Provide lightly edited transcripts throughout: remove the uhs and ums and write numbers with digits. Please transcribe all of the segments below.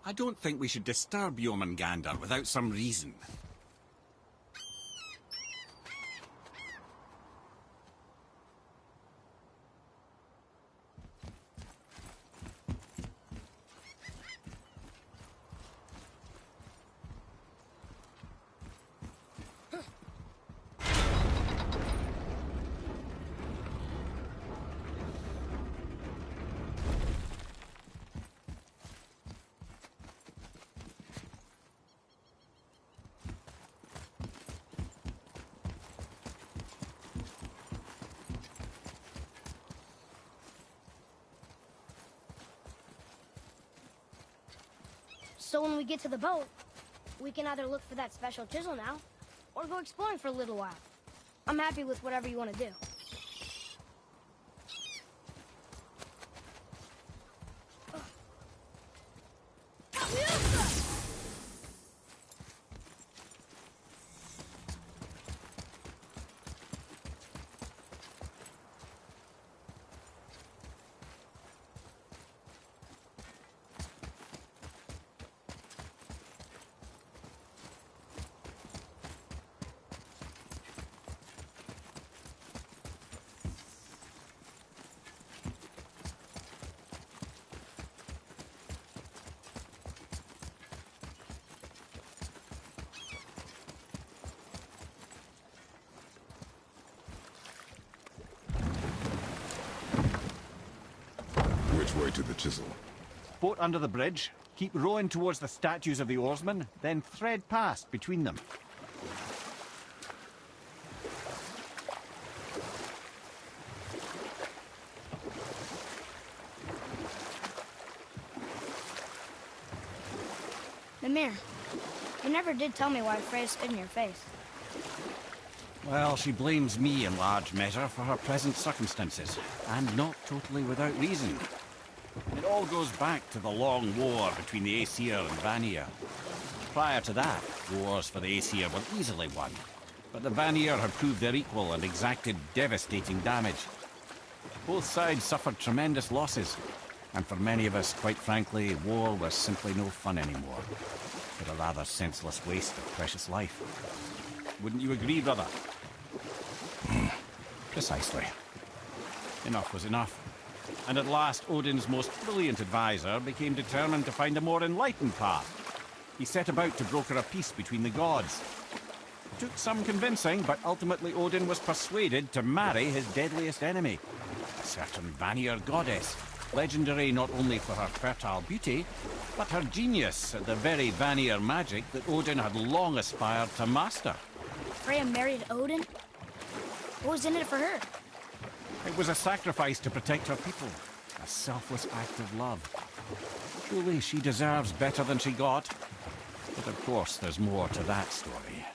I don't think we should disturb Jormungandr without some reason. So when we get to the boat, we can either look for that special chisel now, or go exploring for a little while. I'm happy with whatever you want to do. Which way to the chisel? Boat under the bridge. Keep rowing towards the statues of the oarsmen, then thread past between them. Mimir, you never did tell me why Freya spit in your face. Well, she blames me in large measure for her present circumstances, and not totally without reason. It all goes back to the long war between the Aesir and Vanir. Prior to that, wars for the Aesir were easily won, but the Vanir had proved their equal and exacted devastating damage. Both sides suffered tremendous losses, and for many of us, quite frankly, war was simply no fun anymore, but a rather senseless waste of precious life. Wouldn't you agree, brother? Precisely. Enough was enough. And at last, Odin's most brilliant advisor became determined to find a more enlightened path. He set about to broker a peace between the gods. It took some convincing, but ultimately Odin was persuaded to marry his deadliest enemy, a certain Vanir goddess, legendary not only for her fertile beauty, but her genius at the very Vanir magic that Odin had long aspired to master. Freya married Odin? What was in it for her? It was a sacrifice to protect her people, a selfless act of love. Truly, she deserves better than she got. But of course, there's more to that story.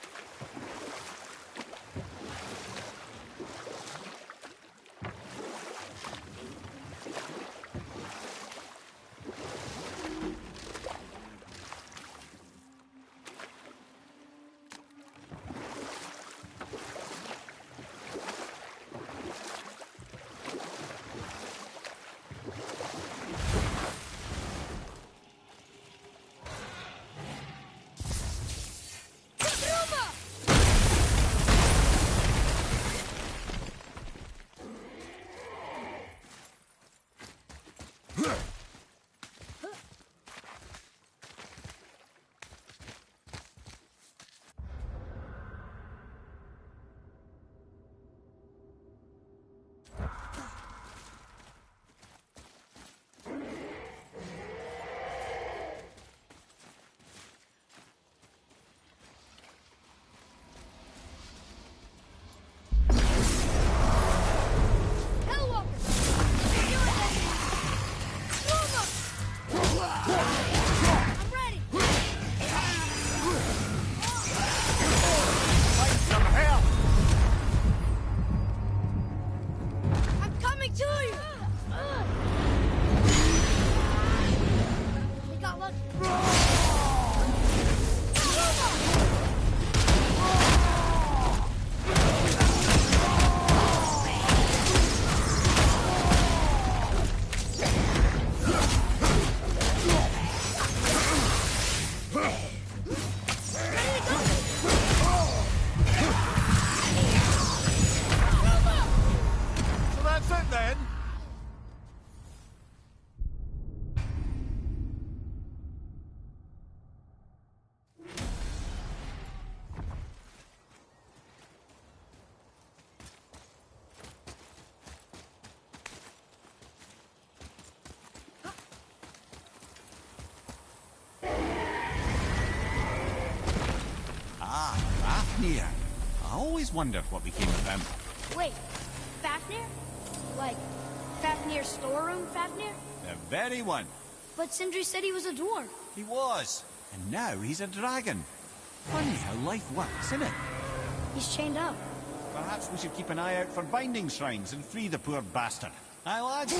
Fafnir. I always wondered what became of him. Wait, Fafnir? Like, Fafnir's storeroom Fafnir? The very one. But Sindri said he was a dwarf. He was. And now he's a dragon. Funny how life works, isn't it? He's chained up. Perhaps we should keep an eye out for binding shrines and free the poor bastard. Aye, lads?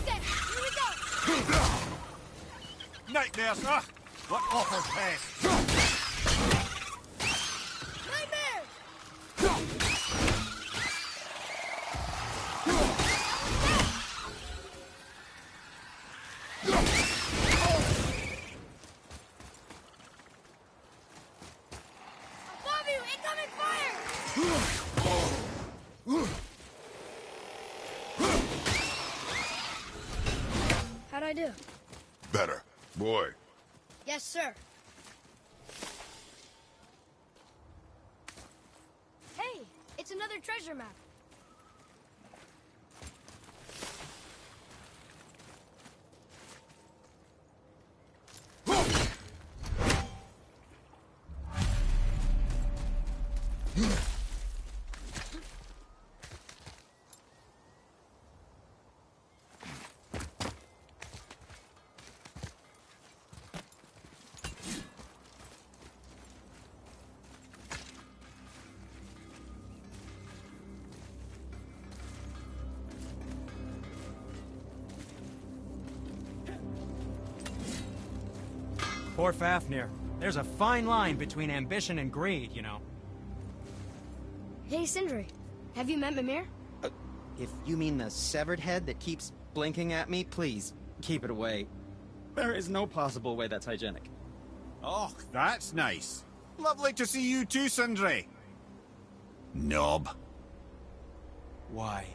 Okay, here we go! Nightmares, ugh! What awful pest! Nightmares! Above you! Incoming fire! How'd I do? Better. Boy. Yes, sir. Hey, it's another treasure map. Poor Fafnir. There's a fine line between ambition and greed, you know. Hey, Sindri. Have you met Mimir? If you mean the severed head that keeps blinking at me, please, keep it away. There is no possible way that's hygienic. Oh, that's nice. Lovely to see you too, Sindri. Knob. Why?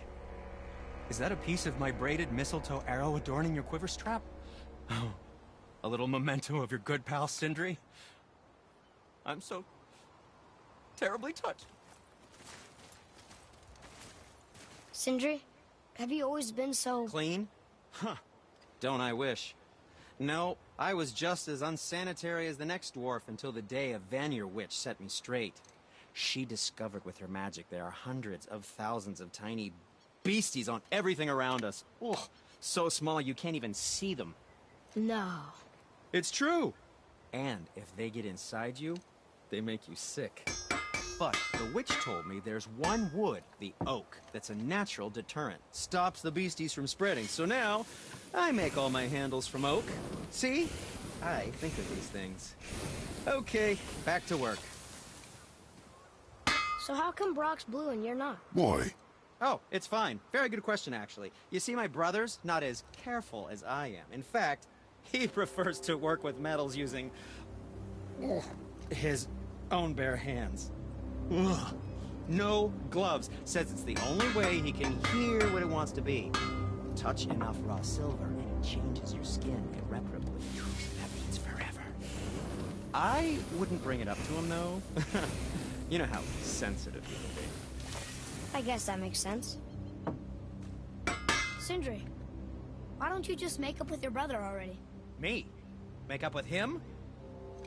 Is that a piece of my braided mistletoe arrow adorning your quiver strap? Oh, a little memento of your good pal Sindri? I'm so terribly touched. Sindri, have you always been so... Clean? Huh. Don't I wish. No, I was just as unsanitary as the next dwarf until the day a Vanir witch set me straight. She discovered with her magic there are hundreds of thousands of tiny beasties on everything around us. Oh, so small you can't even see them. No. It's true. And if they get inside you, they make you sick. But the witch told me there's one wood, the oak, that's a natural deterrent. Stops the beasties from spreading. So now, I make all my handles from oak. See? I think of these things. Okay, back to work. So how come Brock's blue and you're not? Boy. Oh, it's fine. Very good question, actually. You see, my brother's not as careful as I am. In fact, he prefers to work with metals using his own bare hands. Ugh. No gloves. Says it's the only way he can hear what it wants to be. Touch enough raw silver and it changes your skin irreparably. That means forever. I wouldn't bring it up to him, though. You know how sensitive he can be. I guess that makes sense. Sindri, why don't you just make up with your brother already? Me? Make up with him?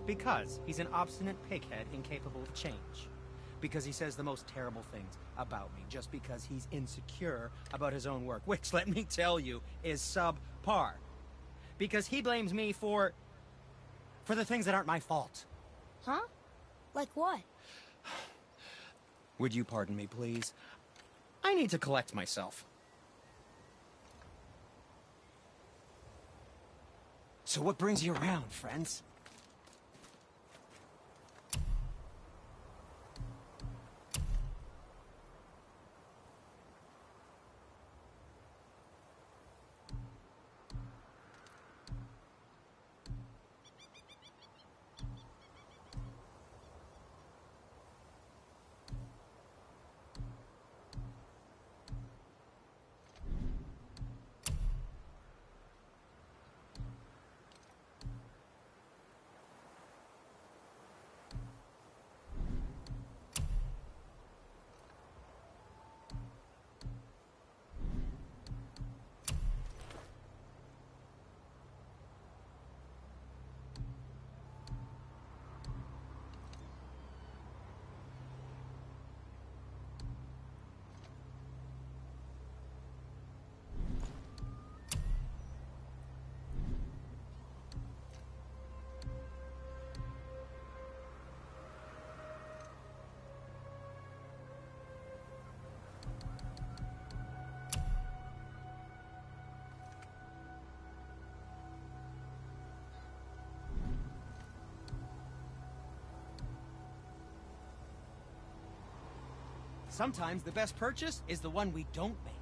Because he's an obstinate pighead incapable of change. Because he says the most terrible things about me just because he's insecure about his own work, which, let me tell you, is subpar. Because he blames me for the things that aren't my fault. Huh? Like what? Would you pardon me, please? I need to collect myself. So what brings you around, friends? Sometimes the best purchase is the one we don't make.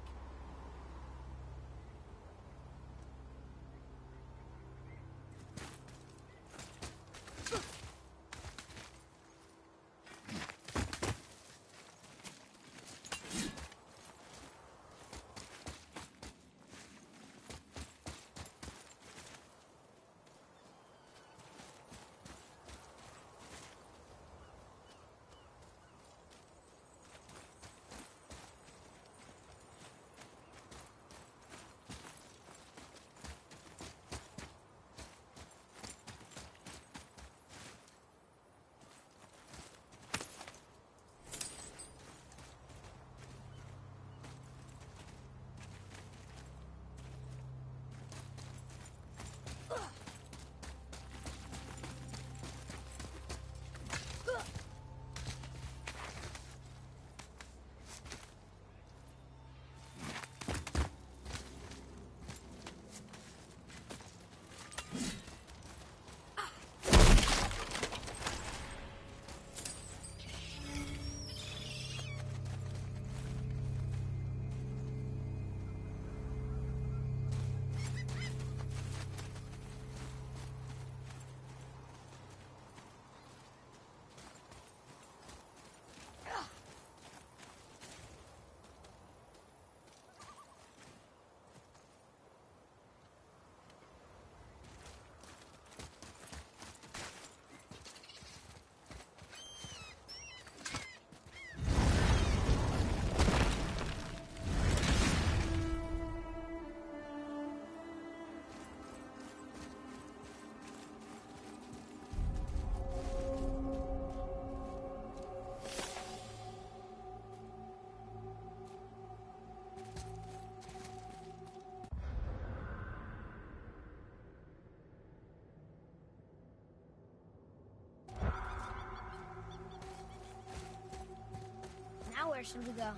Now where should we go?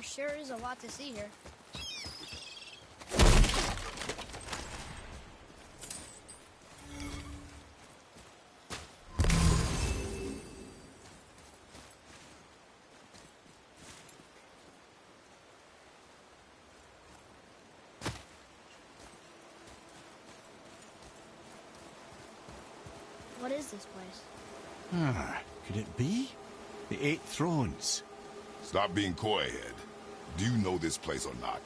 There sure is a lot to see here. What is this place? Could it be? The Eight Thrones. Stop being coy, Head. Do you know this place or not?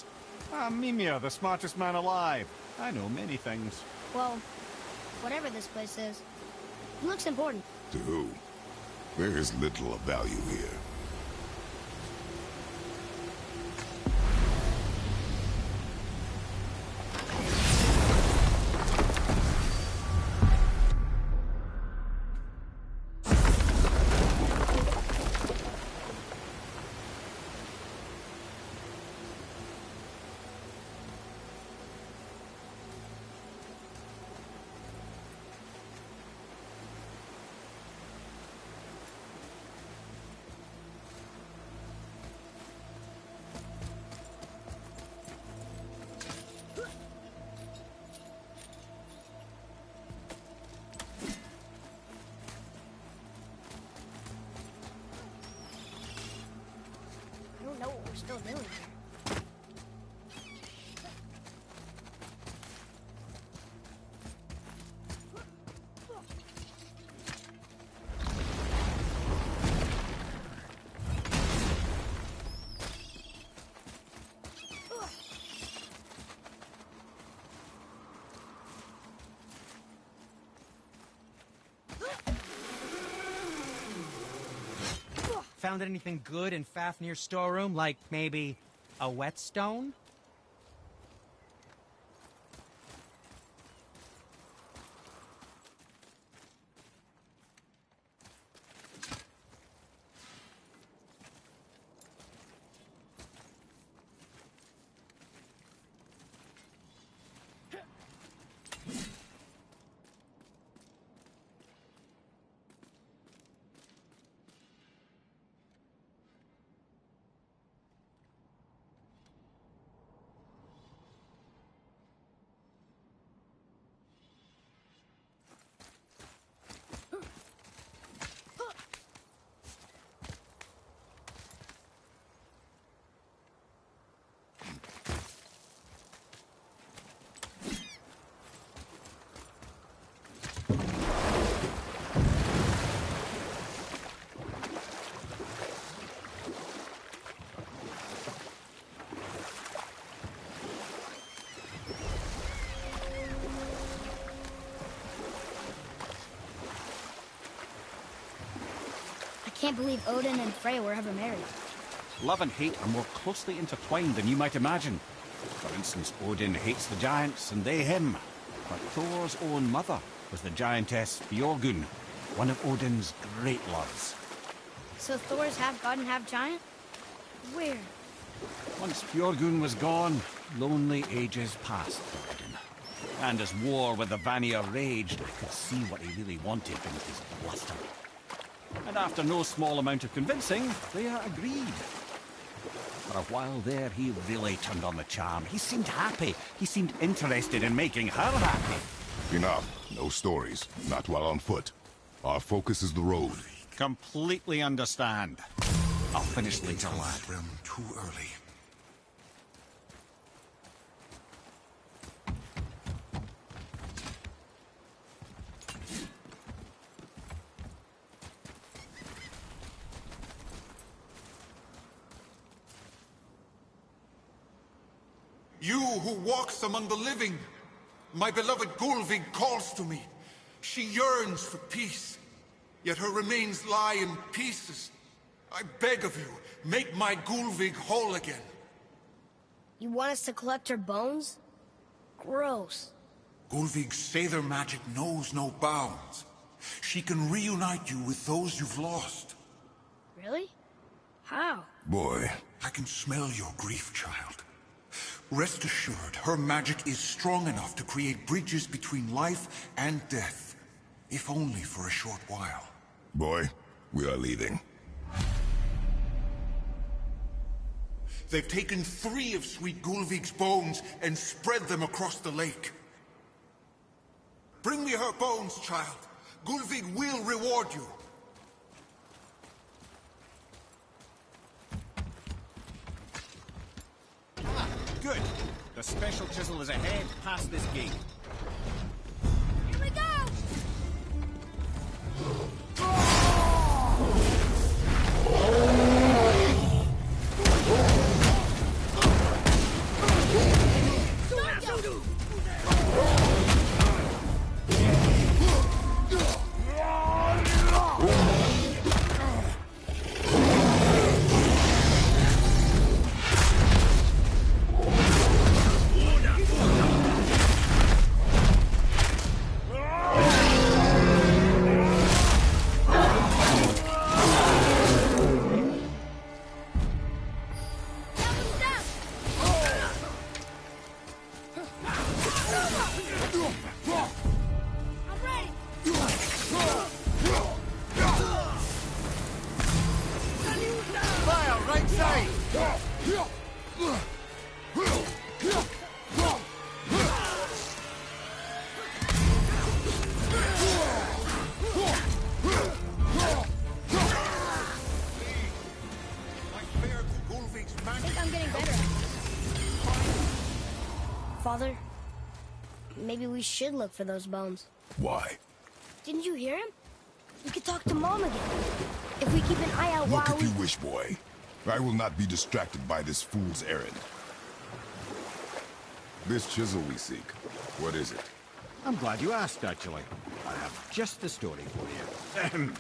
I'm Mimir, the smartest man alive. I know many things. Well, whatever this place is, it looks important. To who? There is little of value here. I don't know what we're still doing here. Found anything good in Fafnir's storeroom? Like maybe a whetstone? I can't believe Odin and Freya were ever married. Love and hate are more closely intertwined than you might imagine. For instance, Odin hates the giants and they him. But Thor's own mother was the giantess Björgun, one of Odin's great loves. So Thor's half god and half giant? Weird. Once Björgun was gone, lonely ages passed for Odin. And as war with the Vanir raged, I could see what he really wanted beneath his bluster. And after no small amount of convincing, Freya agreed. For a while there, he really turned on the charm. He seemed happy. He seemed interested in making her happy. Enough. No stories. Not while on foot. Our focus is the road. Completely understand. I'll finish later, lad. Realm too early. You who walks among the living, my beloved Gulvig calls to me. She yearns for peace, yet her remains lie in pieces. I beg of you, make my Gulvig whole again. You want us to collect her bones? Gross. Gulvig's Seidr magic knows no bounds. She can reunite you with those you've lost. Really? How? Boy, I can smell your grief, child. Rest assured, her magic is strong enough to create bridges between life and death, if only for a short while. boy, we are leaving. They've taken 3 of Sweet Gulvig's bones and spread them across the lake. Bring me her bones, child. Gulvig will reward you. Ah, good. The special chisel is ahead, past this gate. Here we go! Father, maybe we should look for those bones. Why? Didn't you hear him? We could talk to Mom again. If we keep an eye out Look while if you wish, boy. I will not be distracted by this fool's errand. This chisel we seek, what is it? I'm glad you asked, actually. I have just the story for you.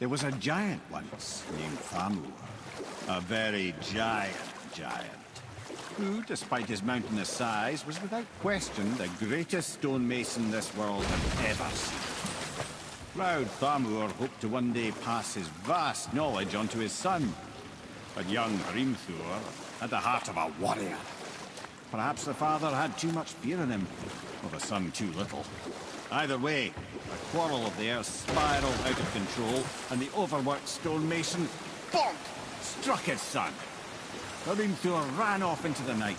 There was a giant once named Thamur. A very giant, who, despite his mountainous size, was without question the greatest stonemason this world had ever seen. Proud Thamur hoped to one day pass his vast knowledge onto his son. But young Hrimthur had the heart of a warrior. Perhaps the father had too much fear in him, or the son too little. Either way, a quarrel of theirs spiraled out of control, and the overworked stonemason, bonk, struck his son. Hrimthur ran off into the night.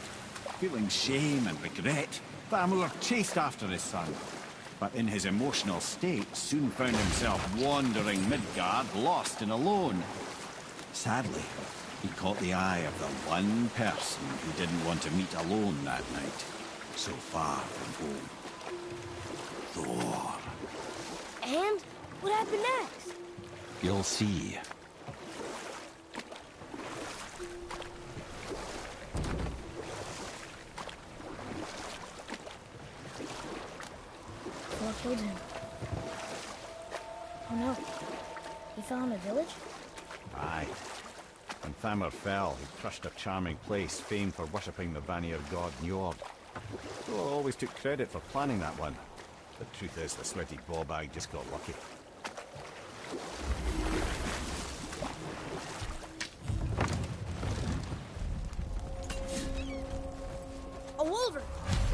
Feeling shame and regret, Thamur chased after his son. But in his emotional state, soon found himself wandering Midgard, lost and alone. Sadly, he caught the eye of the one person who didn't want to meet alone that night, so far from home. Thor. And what happened next? You'll see. Thor killed him. Oh no. He fell in a village? Aye. When Thamur fell, he crushed a charming place famed for worshipping the Vanir god Njord. Thor always took credit for planning that one. The truth is, the sweaty ballbag just got lucky. A wolverine!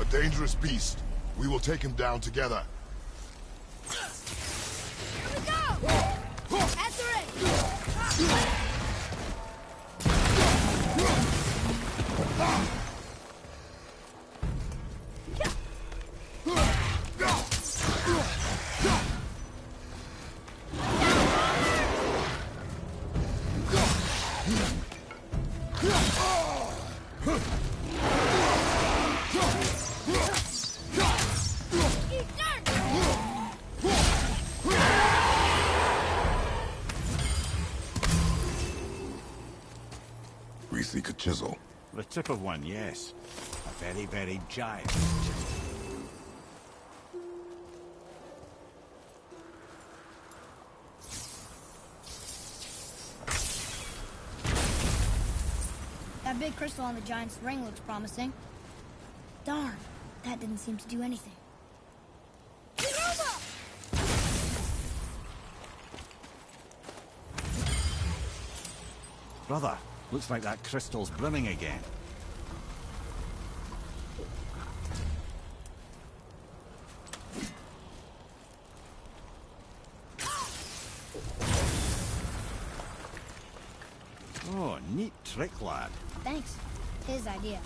A dangerous beast. We will take him down together. Here we go! After it! We seek a chisel. The tip of one, yes. A very, very giant chisel. That big crystal on the giant's ring looks promising. Darn, that didn't seem to do anything. Brother, looks like that crystal's brimming again. Oh, neat trick, lad. Thanks. His idea.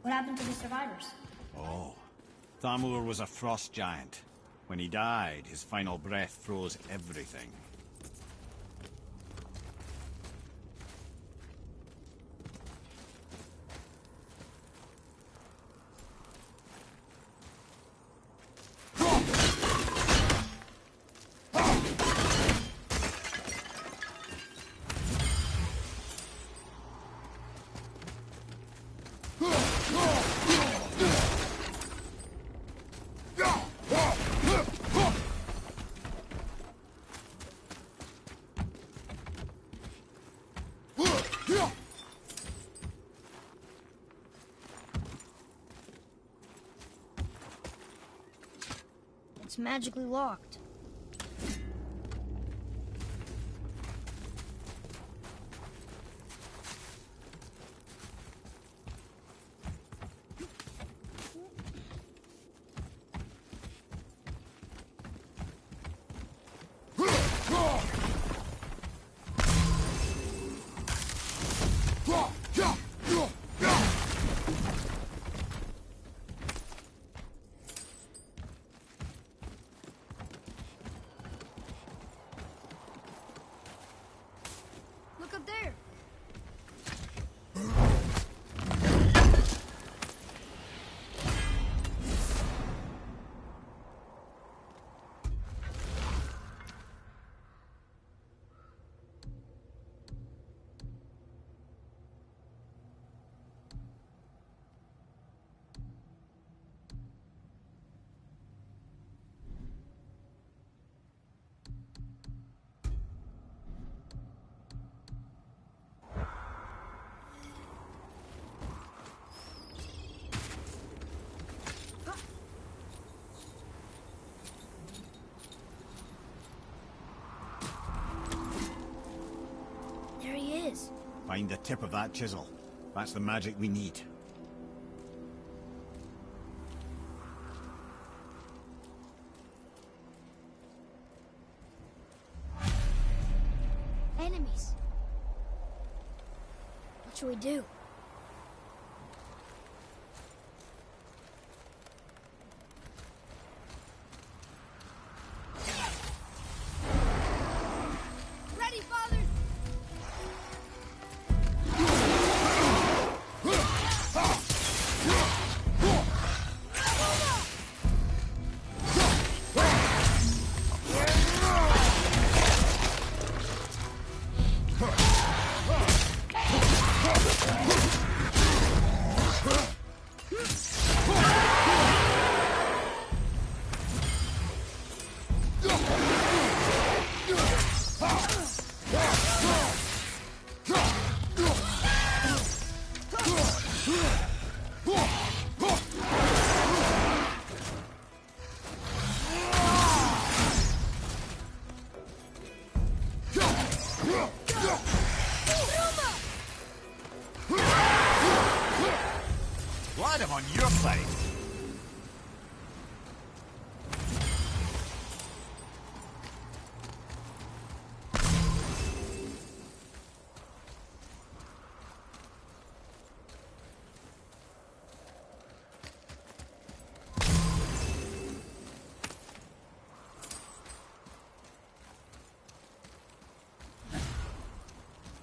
What happened to the survivors? Oh. Thamur was a frost giant. When he died, his final breath froze everything. It's magically locked. Look up there. There he is. Find the tip of that chisel. That's the magic we need. Enemies. What should we do? Ready, Father! Glad I'm on your side.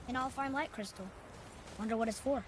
An all-farm light crystal. Wonder what it's for.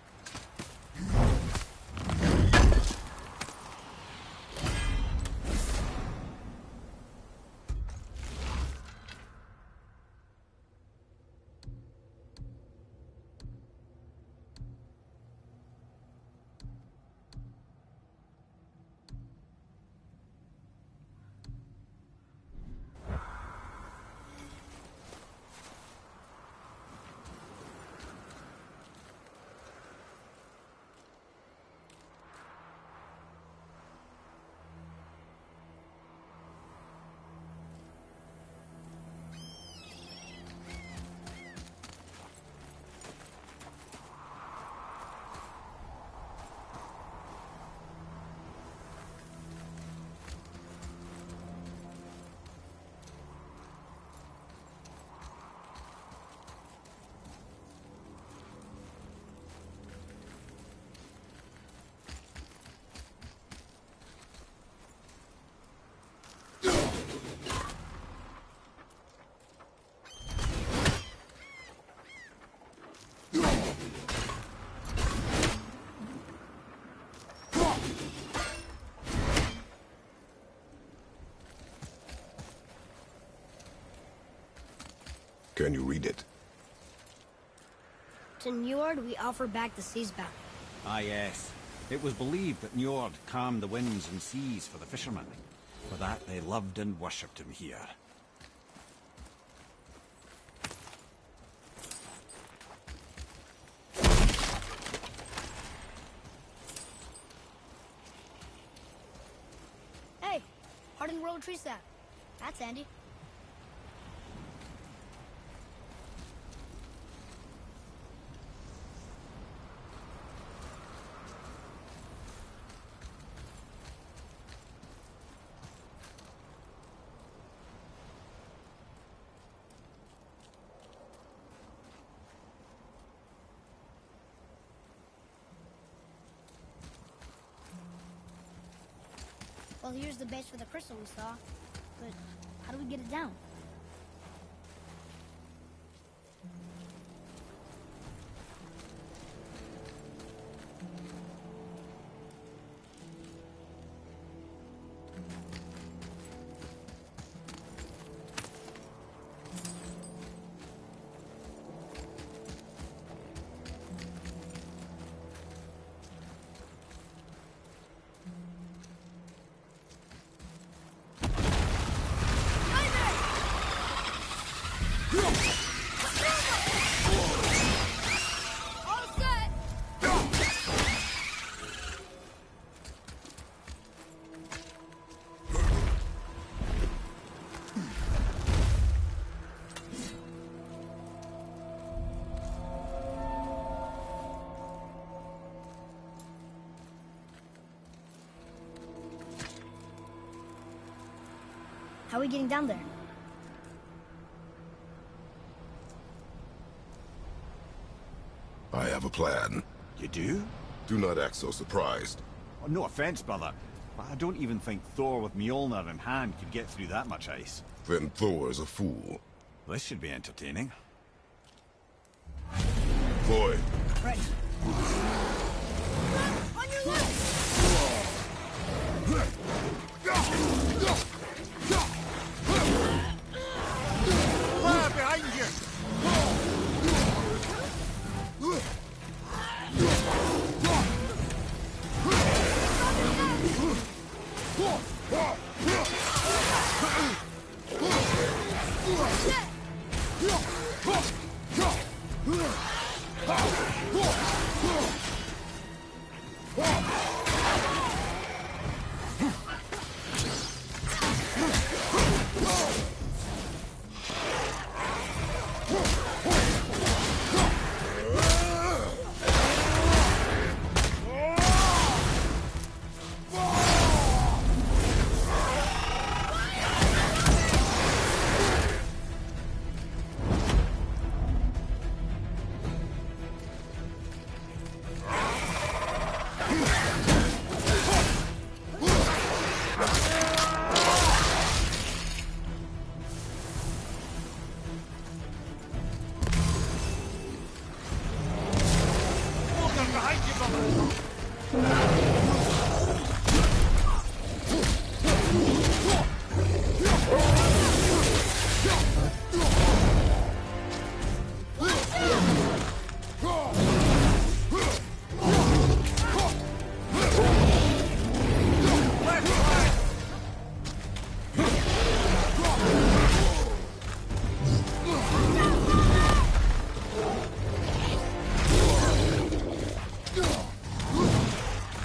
Can you read it? To Njord, we offer back the sea's bounty. Ah, yes. It was believed that Njord calmed the winds and seas for the fishermen. For that, they loved and worshipped him here. Hey, hardened roller tree sap. That's handy. Well, here's the base for the crystal we saw. But how do we get it down? All set! How are we getting down there? I have a plan. You do? Do not act so surprised. Oh, no offense, brother, but I don't even think Thor with Mjolnir in hand could get through that much ice. Then Thor is a fool. This should be entertaining. Boy, Ready. On your left! Behind you!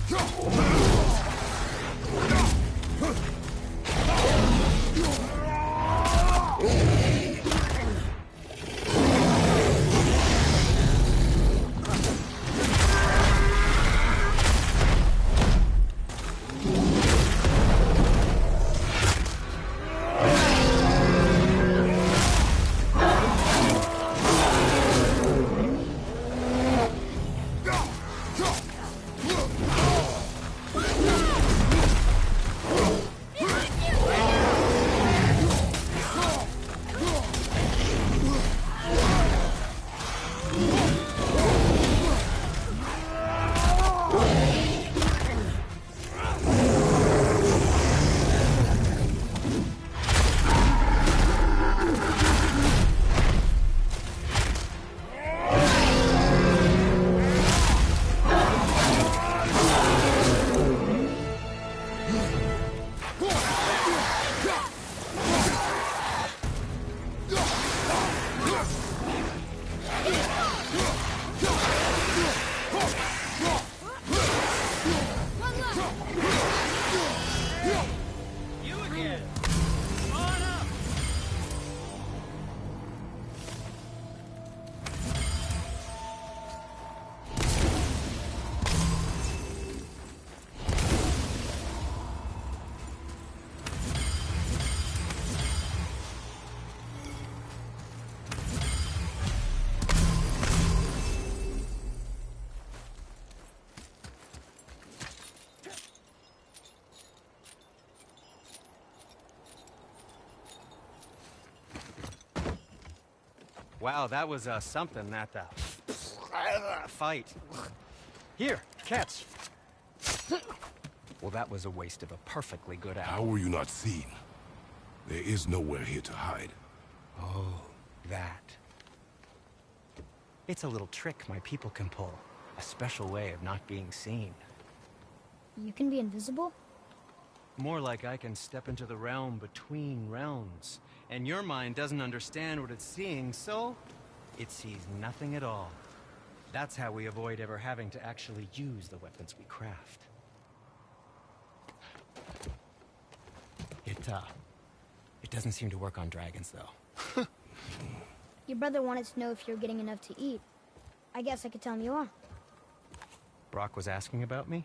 Go! Wow, that was something, that fight. Here, catch. Well, that was a waste of a perfectly good How hour. were you not seen? There is nowhere here to hide. Oh, that. It's a little trick my people can pull. A special way of not being seen. You can be invisible? More like I can step into the realm between realms. And your mind doesn't understand what it's seeing, so it sees nothing at all. That's how we avoid ever having to actually use the weapons we craft. It doesn't seem to work on dragons, though. Your brother wanted to know if you're getting enough to eat. I guess I could tell him you are. Brock was asking about me?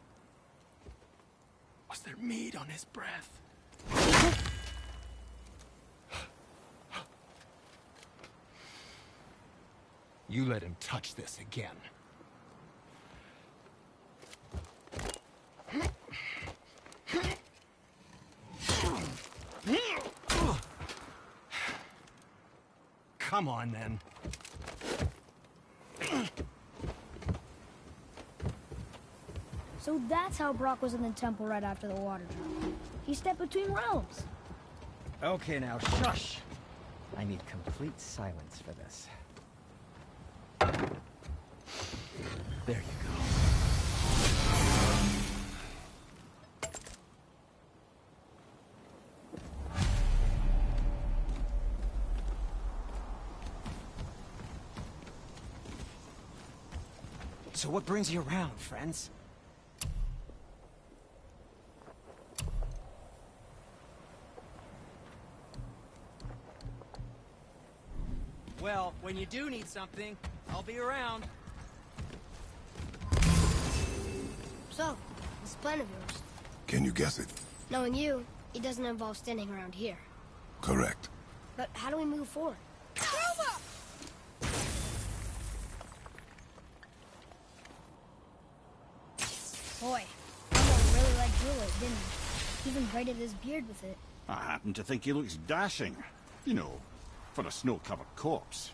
Was there meat on his breath? You let him touch this again. Come on, then. So that's how Brock was in the temple right after the water drop. He stepped between realms. Okay, now, shush! I need complete silence for this. There you go. So what brings you around, friends? Well, when you do need something, I'll be around. So, this plan of yours. Can you guess it? Knowing you, it doesn't involve standing around here. Correct. But how do we move forward? Boy, Elmo really liked Drooler, didn't he? Even braided his beard with it. I happen to think he looks dashing. You know, for a snow-covered corpse.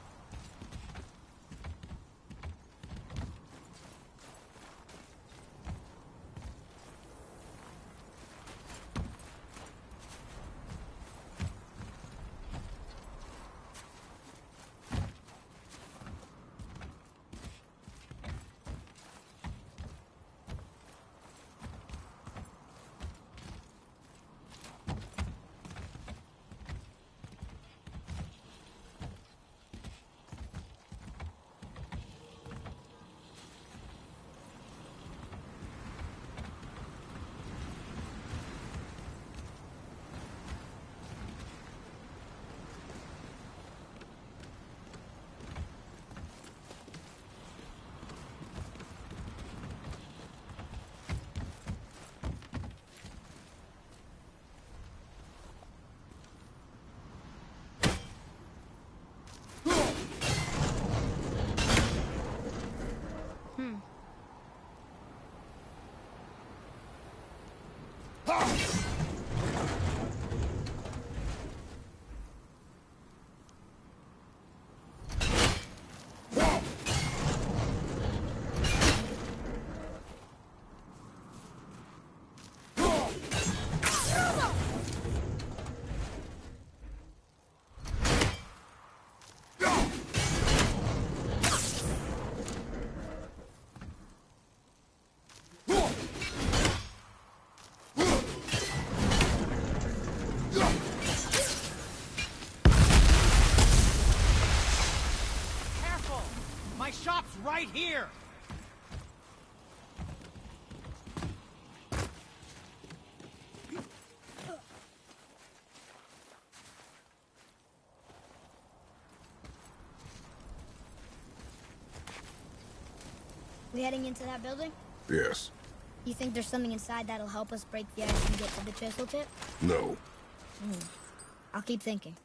My shop's right here! We heading into that building? Yes. You think there's something inside that'll help us break the ice and get to the chisel tip? No. I'll keep thinking.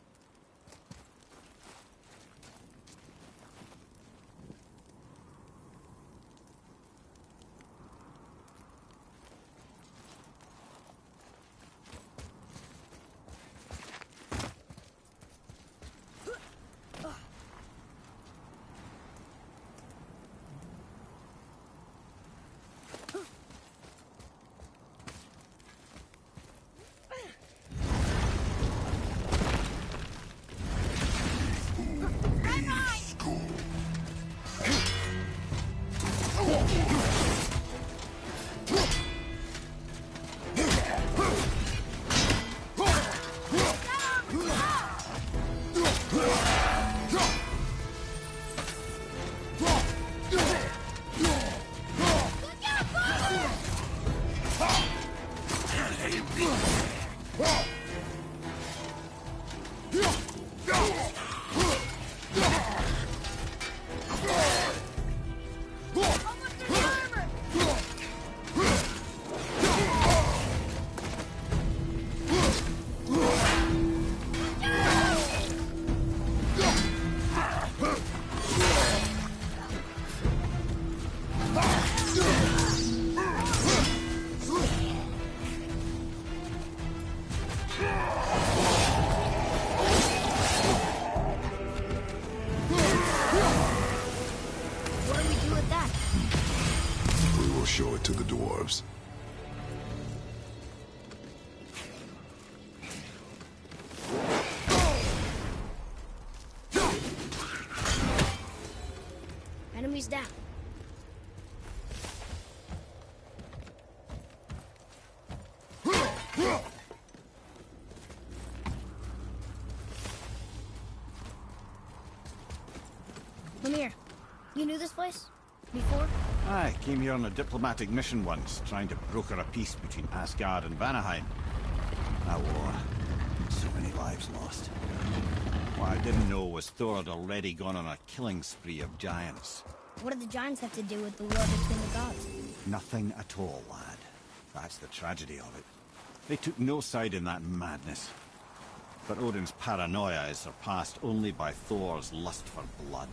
go show it to the dwarves. Enemies down. Lemire, you knew this place? Before? I came here on a diplomatic mission once, trying to broker a peace between Asgard and Vanaheim. That war. So many lives lost. What I didn't know was Thor had already gone on a killing spree of giants. What do the giants have to do with the war between the gods? Nothing at all, lad. That's the tragedy of it. They took no side in that madness. But Odin's paranoia is surpassed only by Thor's lust for blood.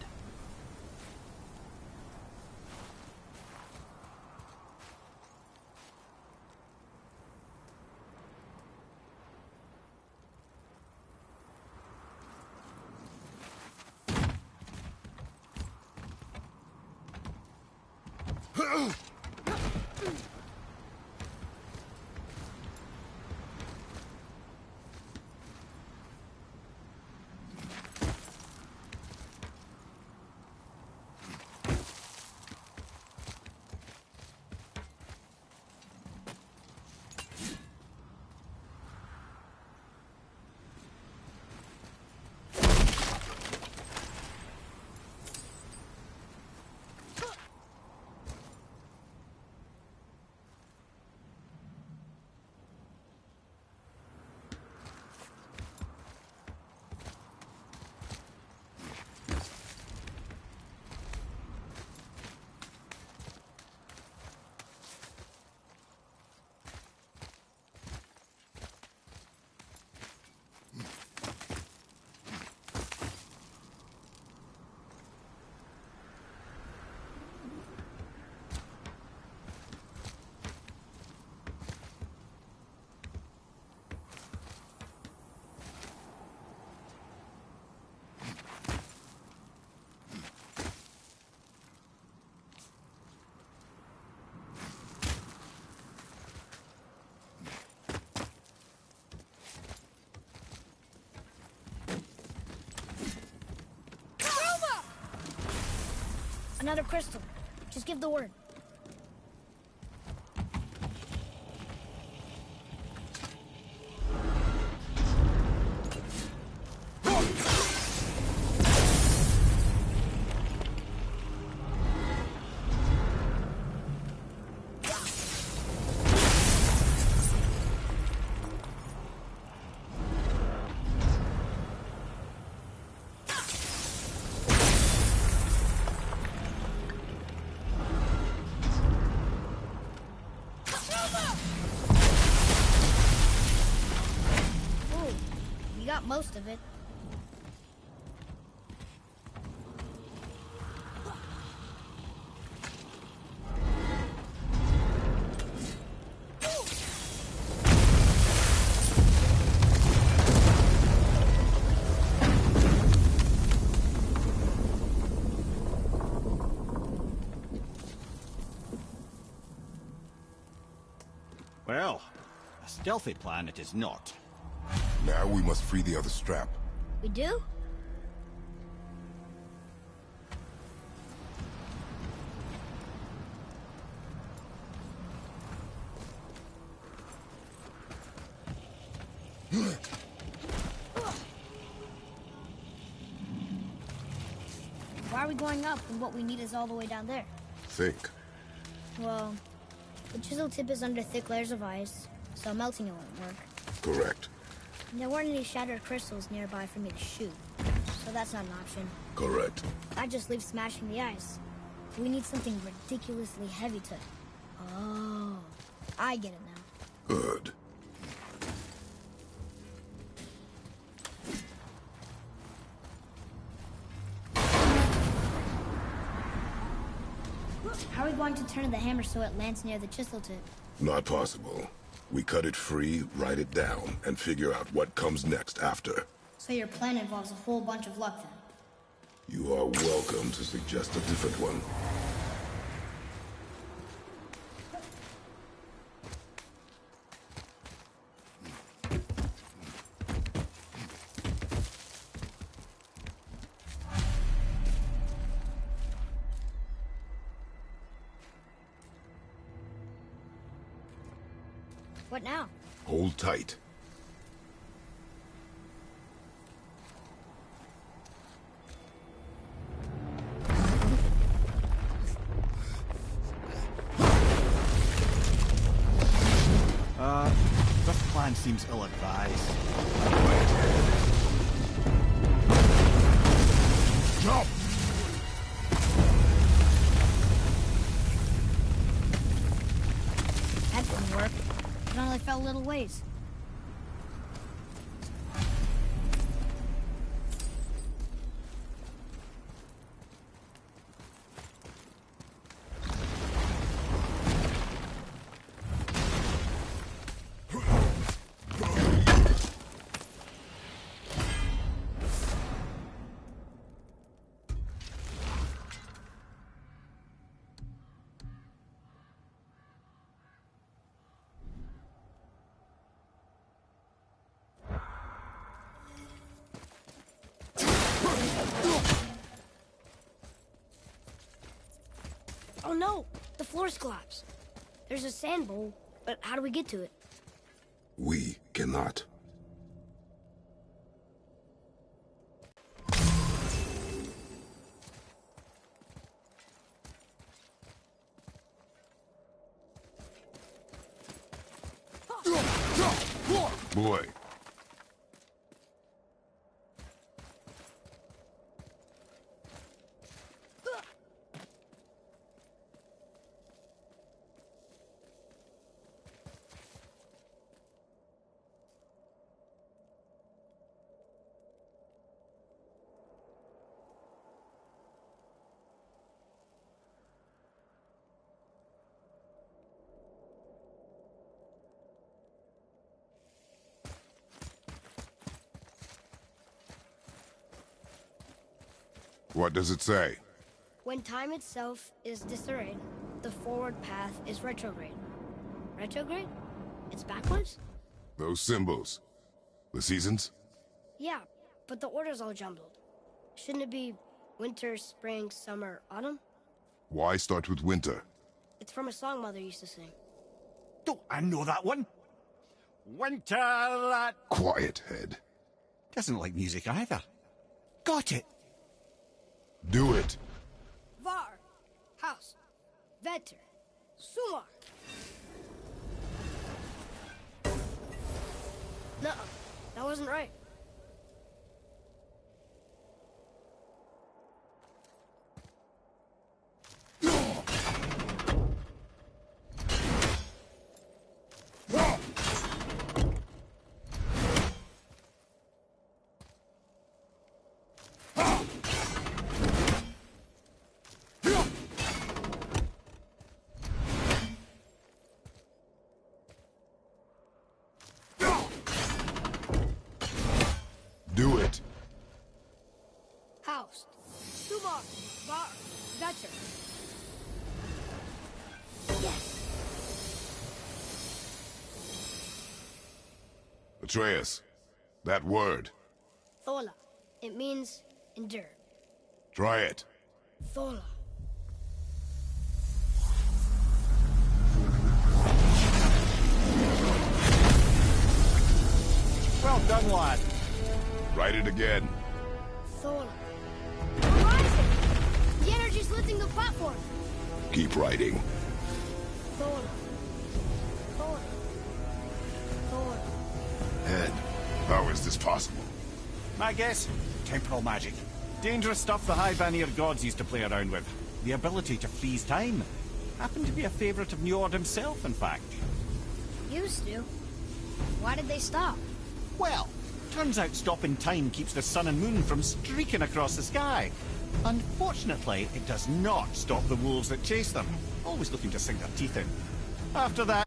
Another crystal. Just give the word. Most of it. Well, a stealthy plan it is not. Now we must free the other strap. We do? Why are we going up when what we need is all the way down there? Think. Well, the chisel tip is under thick layers of ice, so melting it won't work. Correct. And there weren't any shattered crystals nearby for me to shoot, so that's not an option. Correct. That just leaves smashing the ice. We need something ridiculously heavy to... Oh, I get it now. Good. How are we going to turn the hammer so it lands near the chisel tip? Not possible. We cut it free, write it down, and figure out what comes next after. So your plan involves a whole bunch of luck then? You are welcome to suggest a different one. What now? Hold tight. This plan seems ill-advised. Jump! That didn't work. It only fell a little ways. Oh no! The floor's collapsed. There's a sand bowl, but how do we get to it? We cannot. Boy. What does it say? When time itself is disarrayed, the forward path is retrograde. Retrograde? It's backwards? Those symbols. The seasons? Yeah, but the order's all jumbled. Shouldn't it be winter, spring, summer, autumn? Why start with winter? It's from a song Mother used to sing. Don't I know that one? Winter that... Quiet, head. Doesn't like music either. Got it. Do it. Var, House, Vetter, Sumar. No, that wasn't right. Do it. House, Sumar, Var, Vetter. Yes! Atreus, that word. Thola. It means endure. Try it. Thola. Well done, lad. Write it again. Thola. We're rising! The energy's lifting the platform. Keep writing. Thola. Thola. Thola. Head, how is this possible? My guess? Temporal magic. Dangerous stuff the High Vanir gods used to play around with. The ability to freeze time. Happened to be a favorite of Njord himself, in fact. Used to. Why did they stop? Well, turns out stopping time keeps the sun and moon from streaking across the sky. Unfortunately, it does not stop the wolves that chase them, always looking to sink their teeth in. After that...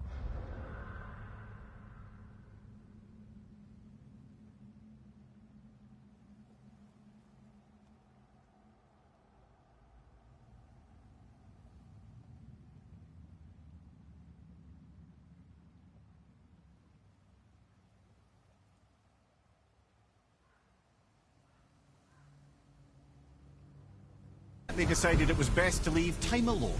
they decided it was best to leave time alone.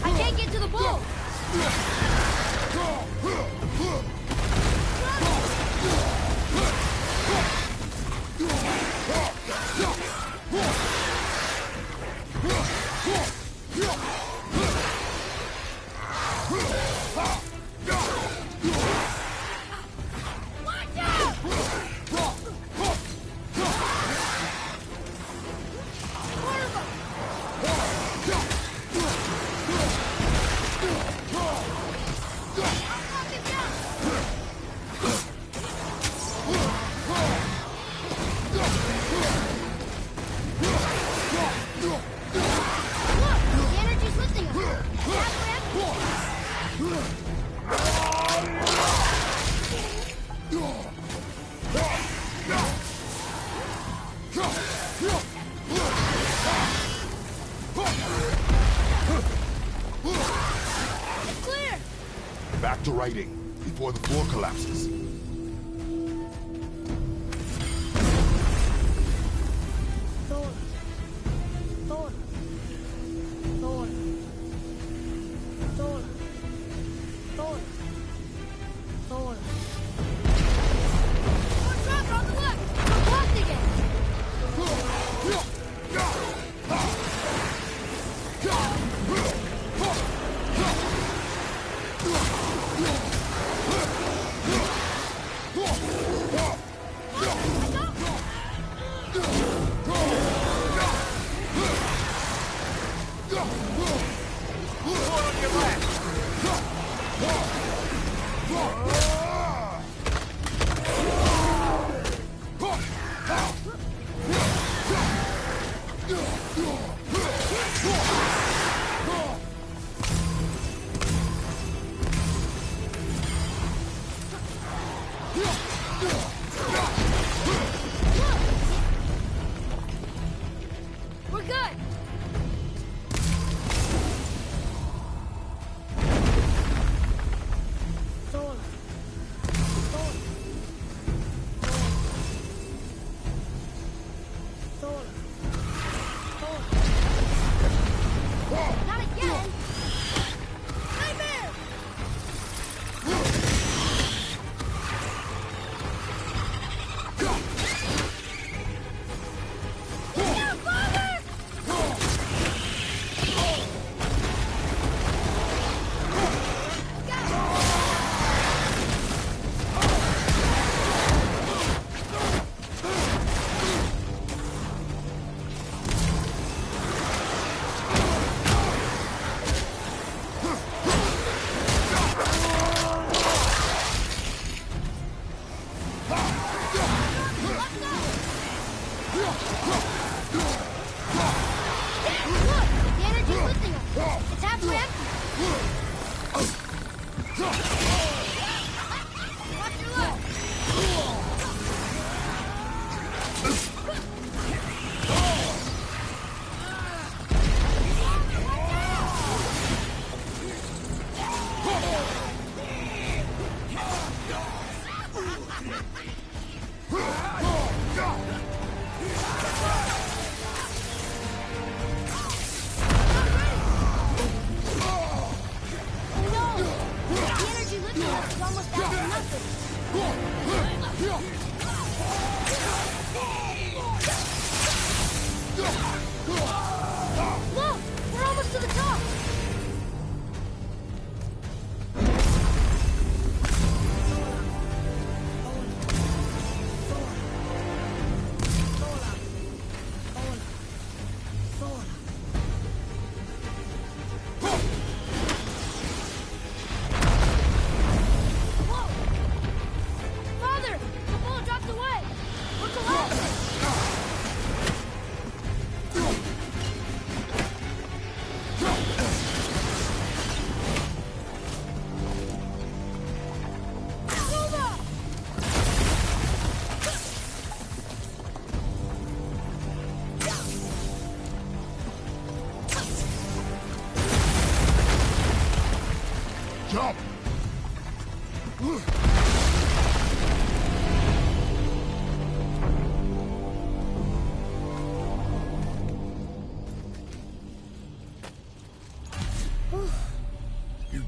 I can't get to the bowl! Back to writing, before the floor collapses. Thor. Thor. Thor. Thor. Thor. Thor. More tracker on the left! We're blocked again! We're good! Thor. Thor. Thor. Thor. Thor. Not again! Nightmare! Yeah, father! Look! The energy's lifting us! It's halfway empty! Watch your left!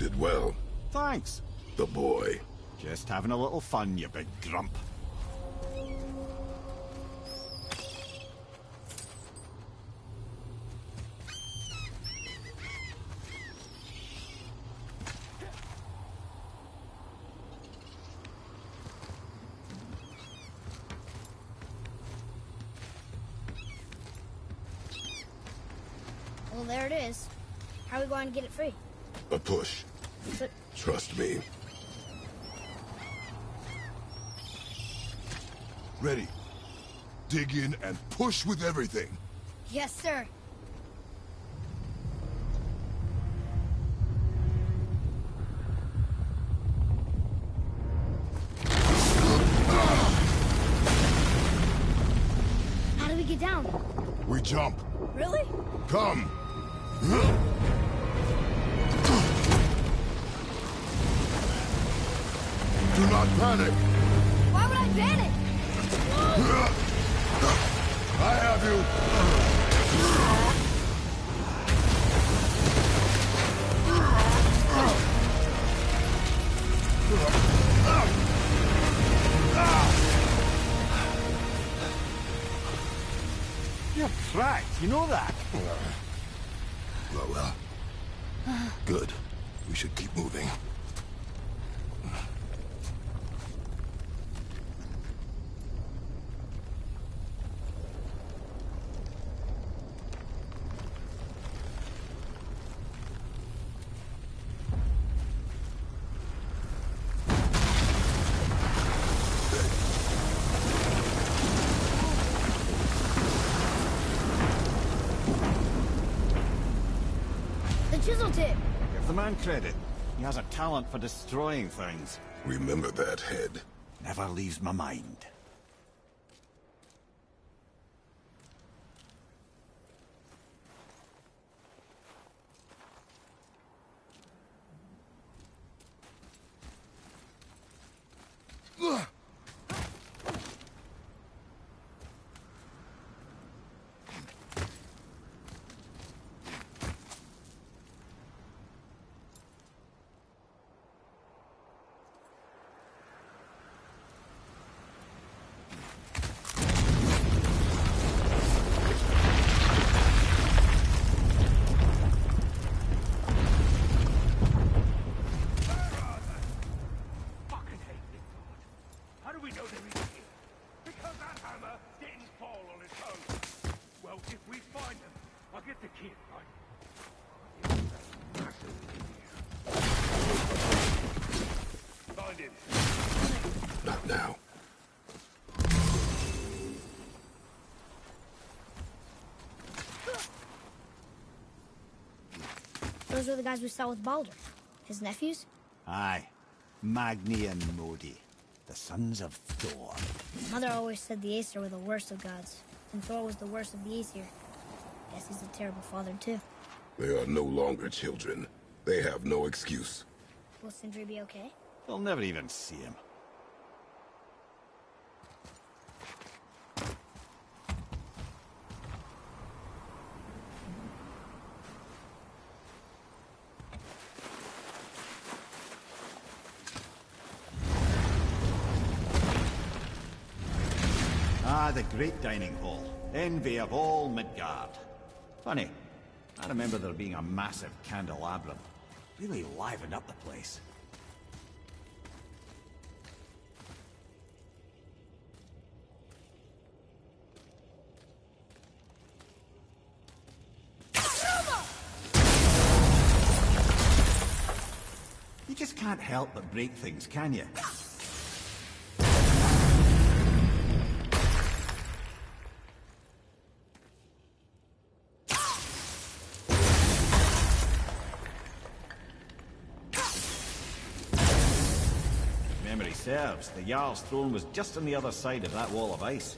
did well. Thanks. The boy. Just having a little fun, you big grump. Well, there it is. How are we going to get it free? A push. But Trust me. Ready. Dig in and push with everything. yes, sir. How do we get down? We jump. Really? Come. Do not panic. Why would I panic? I have you. You're cracked, you know that? Well. Good. We should keep moving. The chisel tip. Give the man credit. He has a talent for destroying things. Remember that head. Never leaves my mind. How do we know they're even here? Because that hammer didn't fall on its own. Well, if we find them, I'll get the kid, right? Find him. Not now. Those were the guys we saw with Baldur. His nephews? Aye. Magni and Modi. The sons of Thor. Mother always said the Aesir were the worst of gods, and Thor was the worst of the Aesir. Guess he's a terrible father, too. They are no longer children. They have no excuse. Will Sindri be okay? They'll never even see him. Ah, the great dining hall. Envy of all Midgard. Funny, I remember there being a massive candelabrum. Really livened up the place. You just can't help but break things, can you? Memory serves, the Jarl's throne was just on the other side of that wall of ice.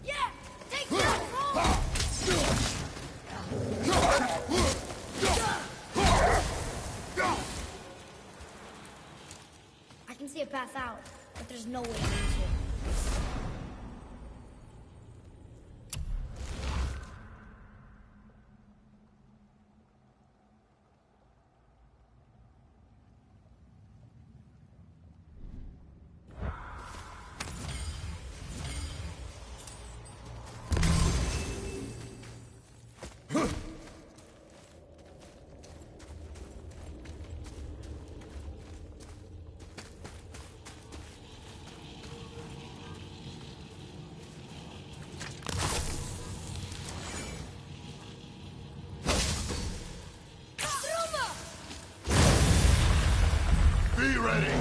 Yeah! Take that, roll! I can see a path out, but there's no way to reach it. Be ready!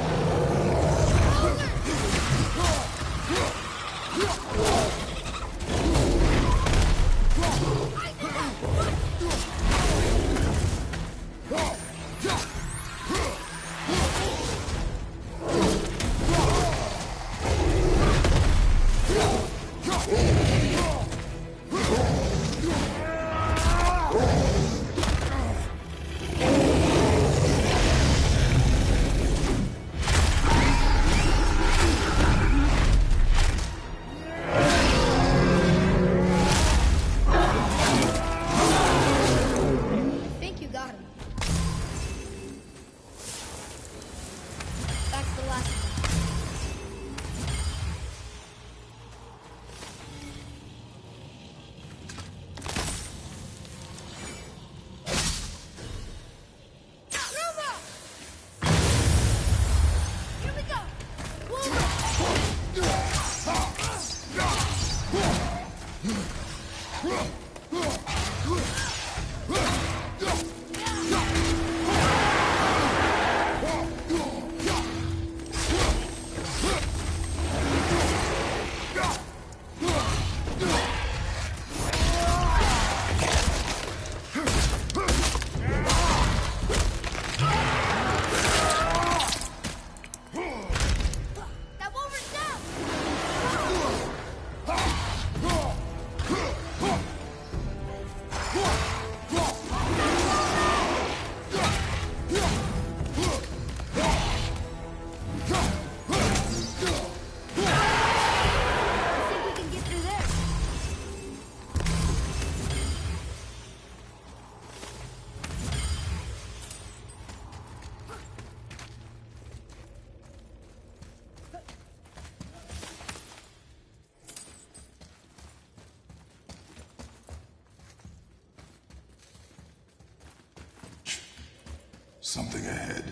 I think you got him. That's the last of them. Ruma! Here we go! Whoa! That wolver's down! I think we can get through there. Something ahead.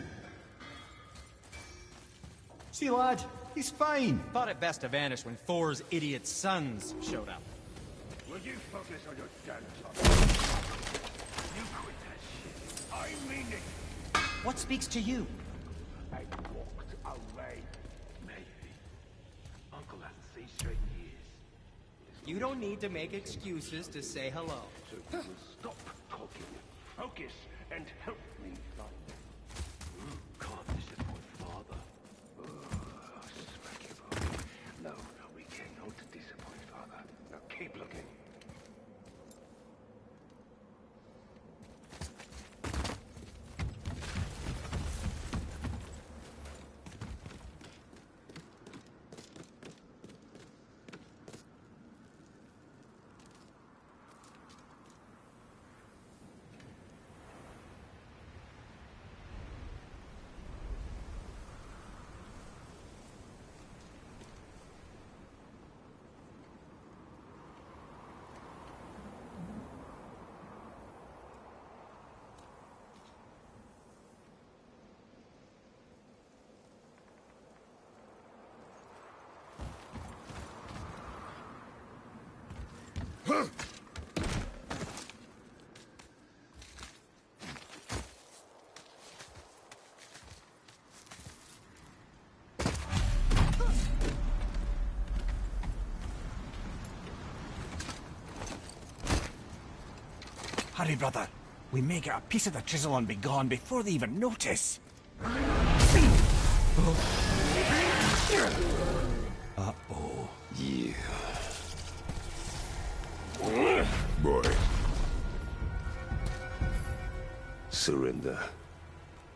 See, lad, he's fine. Thought it best to vanish when Thor's idiot sons showed up. Will you focus on your damn job? You quit that shit. I mean it. What speaks to you? I walked away. Maybe. Uncle hasn't seen straight in years. You don't need to make excuses to say hello. So you will stop talking, focus, and help me find them. Can't disappoint father. Smack your boy. No, we cannot disappoint father. Now keep looking. Hurry, brother. We may get a piece of the chisel and be gone before they even notice. Uh-oh. Yeah. Boy. Surrender.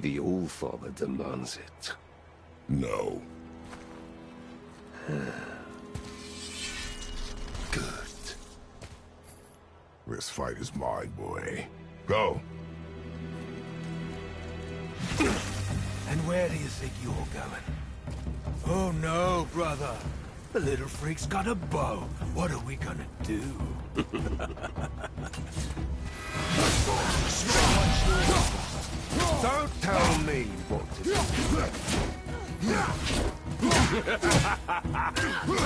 The All-Father demands it. No. Good. This fight is mine, boy. Go. And where do you think you're going? Oh no, brother. The little freak's got a bow. What are we gonna do? Don't tell me what to do.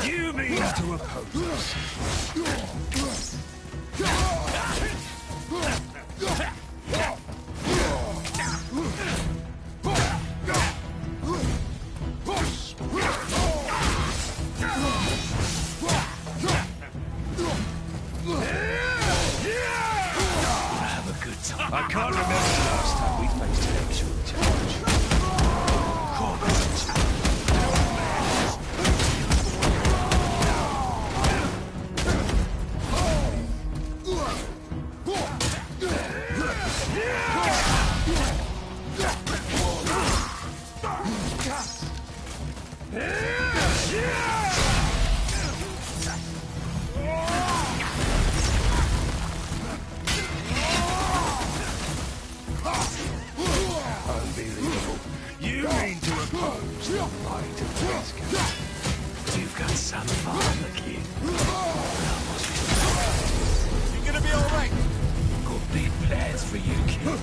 You mean to oppose us? I can't remember the last time we faced an actual challenge. Unbelievable. You mean to oppose the might of Grayskull? You've got some father, kid. You gonna be alright? Got big plans for you, kid.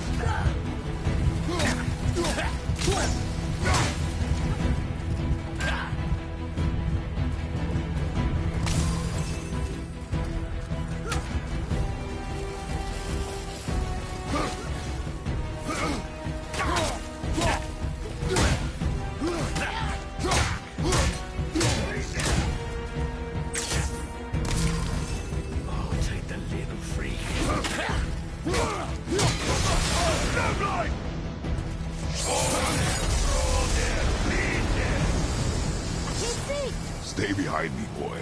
Oh, take the little freak. Stay behind me, boy.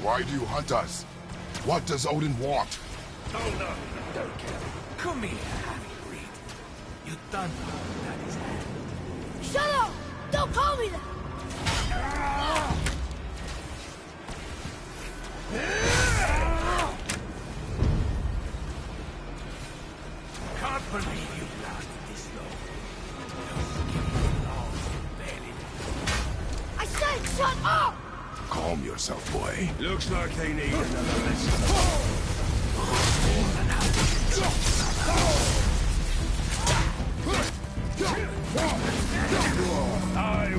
Why do you hunt us? What does Odin want? Hold on. Don't care. Come here, Harry Reed. You done that is hand. Shut up! Don't call me that! Can't believe you've lasted this long. I said shut up! Calm yourself, boy. Looks like they need another lesson. I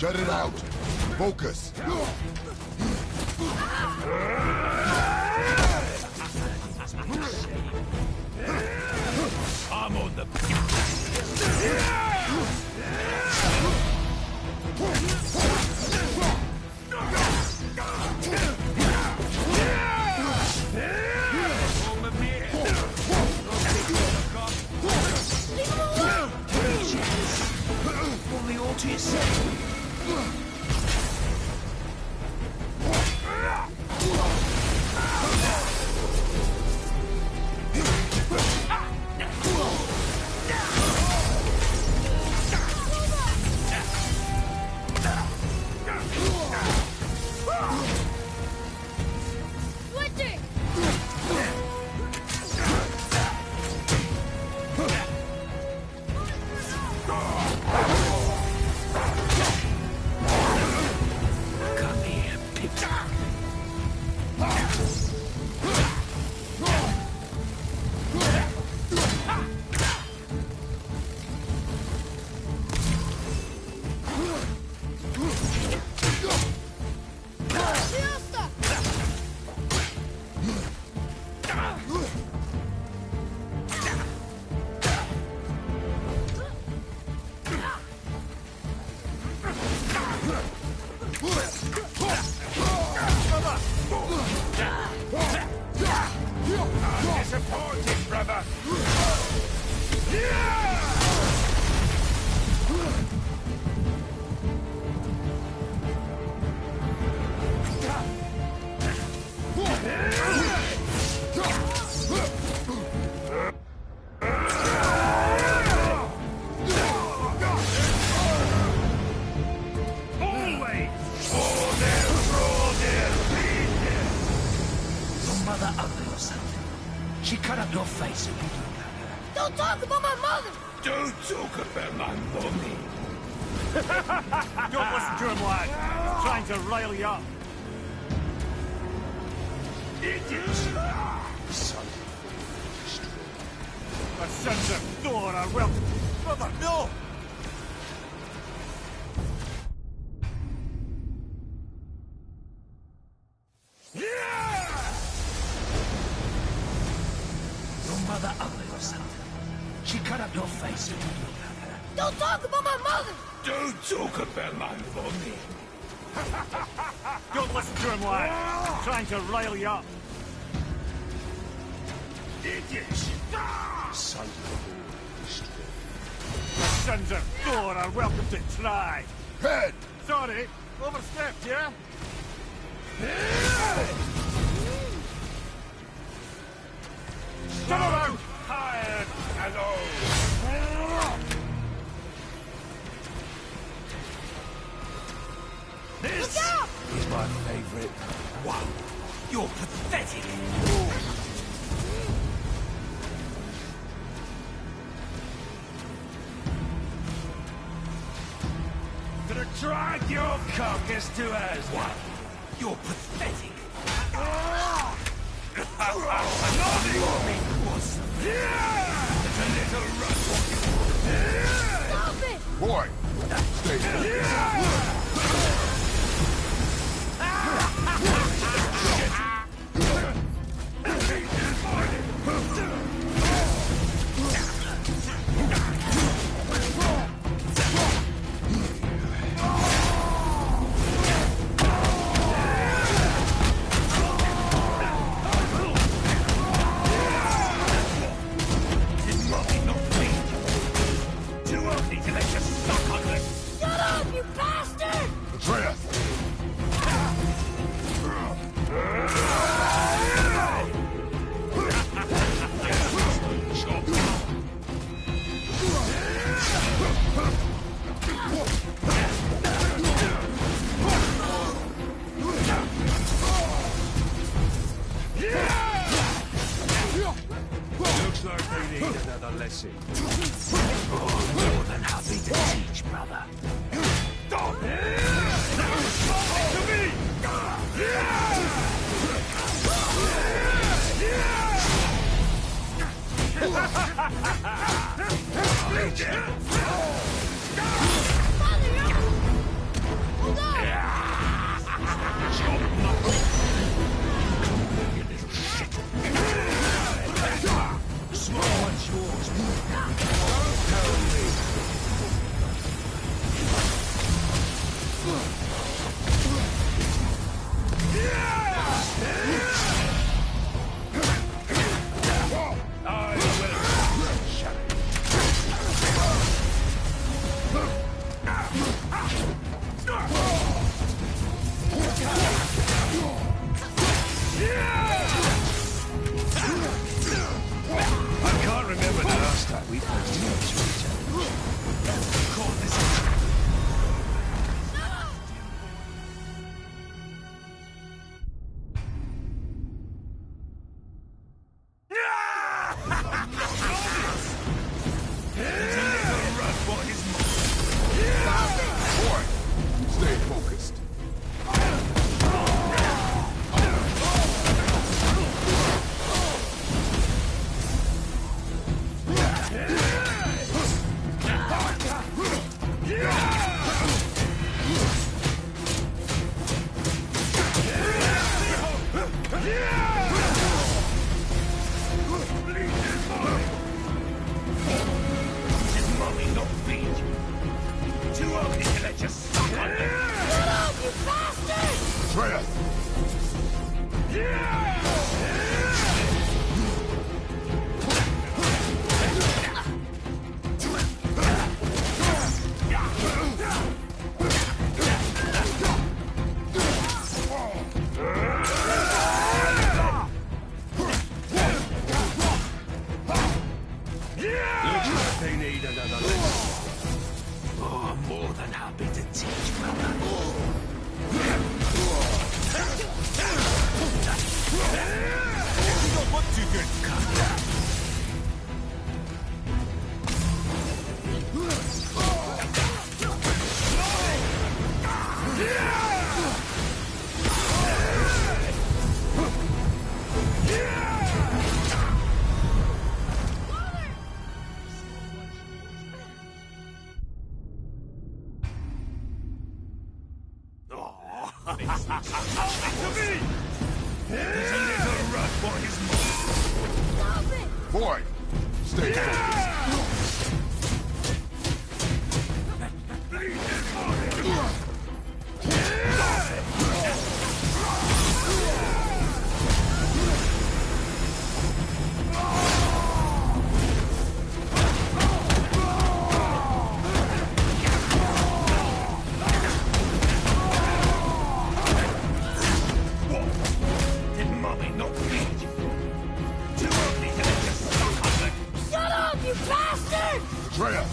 Shut it out. Focus. I'm on the... mother ugly or something? She cut up your face and you look at her. Don't talk about my mother! Don't talk about my mommy. Don't listen to him, lad. He's trying to rile you up. Idiot! Son The sons of Thor are welcome. Brother, no! Your mother ugly or something? She cut up your face and you look at her. Don't talk about my mother! Don't talk about my mommy. Don't listen to him, lad. He's trying to rile you up. Idiot! Son of The sons of Thor are welcome to try. Head! Sorry, overstepped, yeah? Turn around! Tired and old! This Look out! is my favorite. Wow, you're pathetic. Gonna drag your carcass to us. Wow, you're pathetic. It's a little rough. Stop it! Boy! Stay there. Shut up, you bastard! Atreus! Looks like we need another lesson. More than happy to teach, brother. Father, no! Hold on! Small one's yours. Don't tell me. I will. Boy, stay focused. Shut up, you bastard! Freya!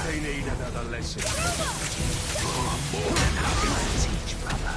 They need another lesson. Oh, more than happy to teach, brother.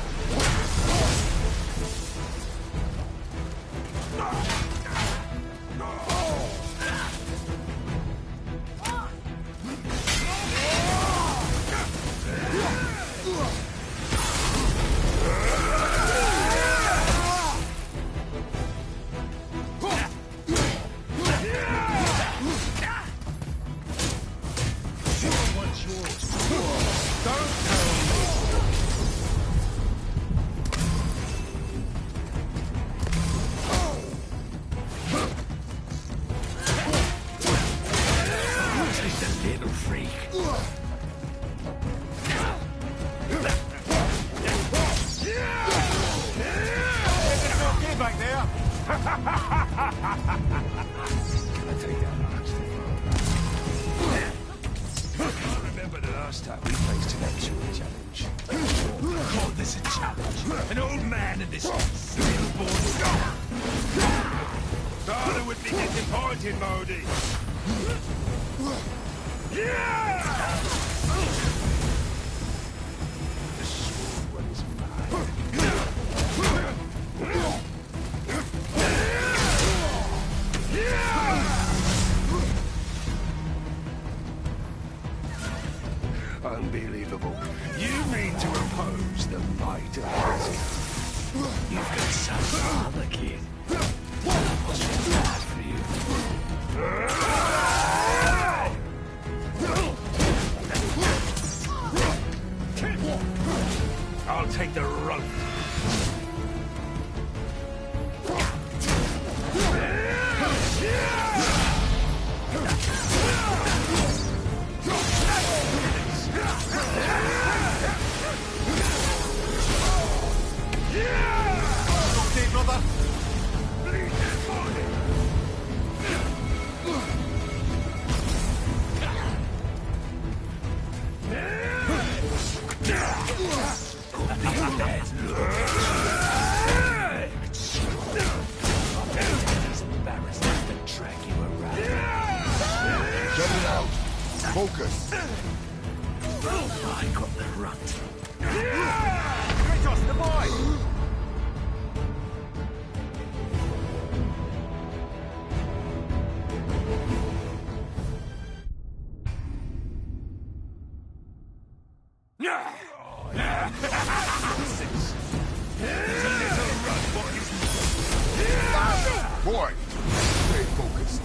An old man and this stillborn star. Father would be disappointed, Modi. The sword one is mine. Unbelievable. You mean to oppose the might of Grayskull? You've got some father, kid. What's bad for you? I'll take the rope. Okay, brother. Get it out. Focus. I got the runt. Kratos, the boy! Boy, stay focused.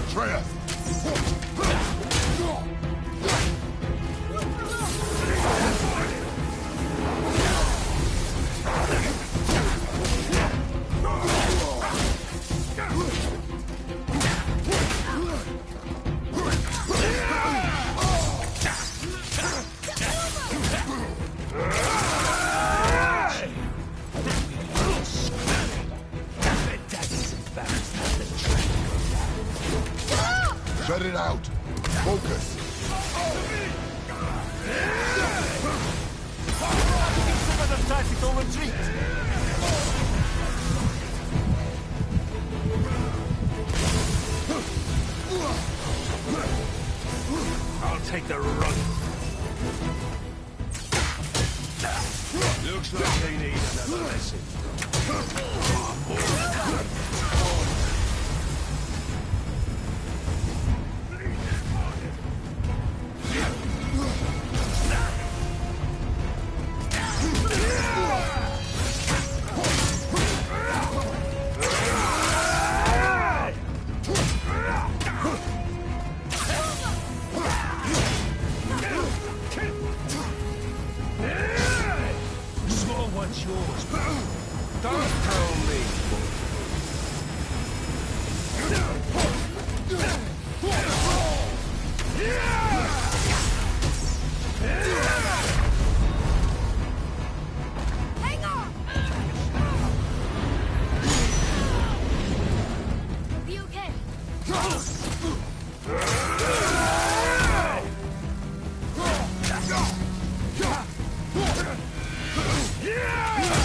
Freya! tactical retreat. I'll take the run. Looks like they need another lesson. Small one's yours. Don't tell me. Hang on! You'll be okay. I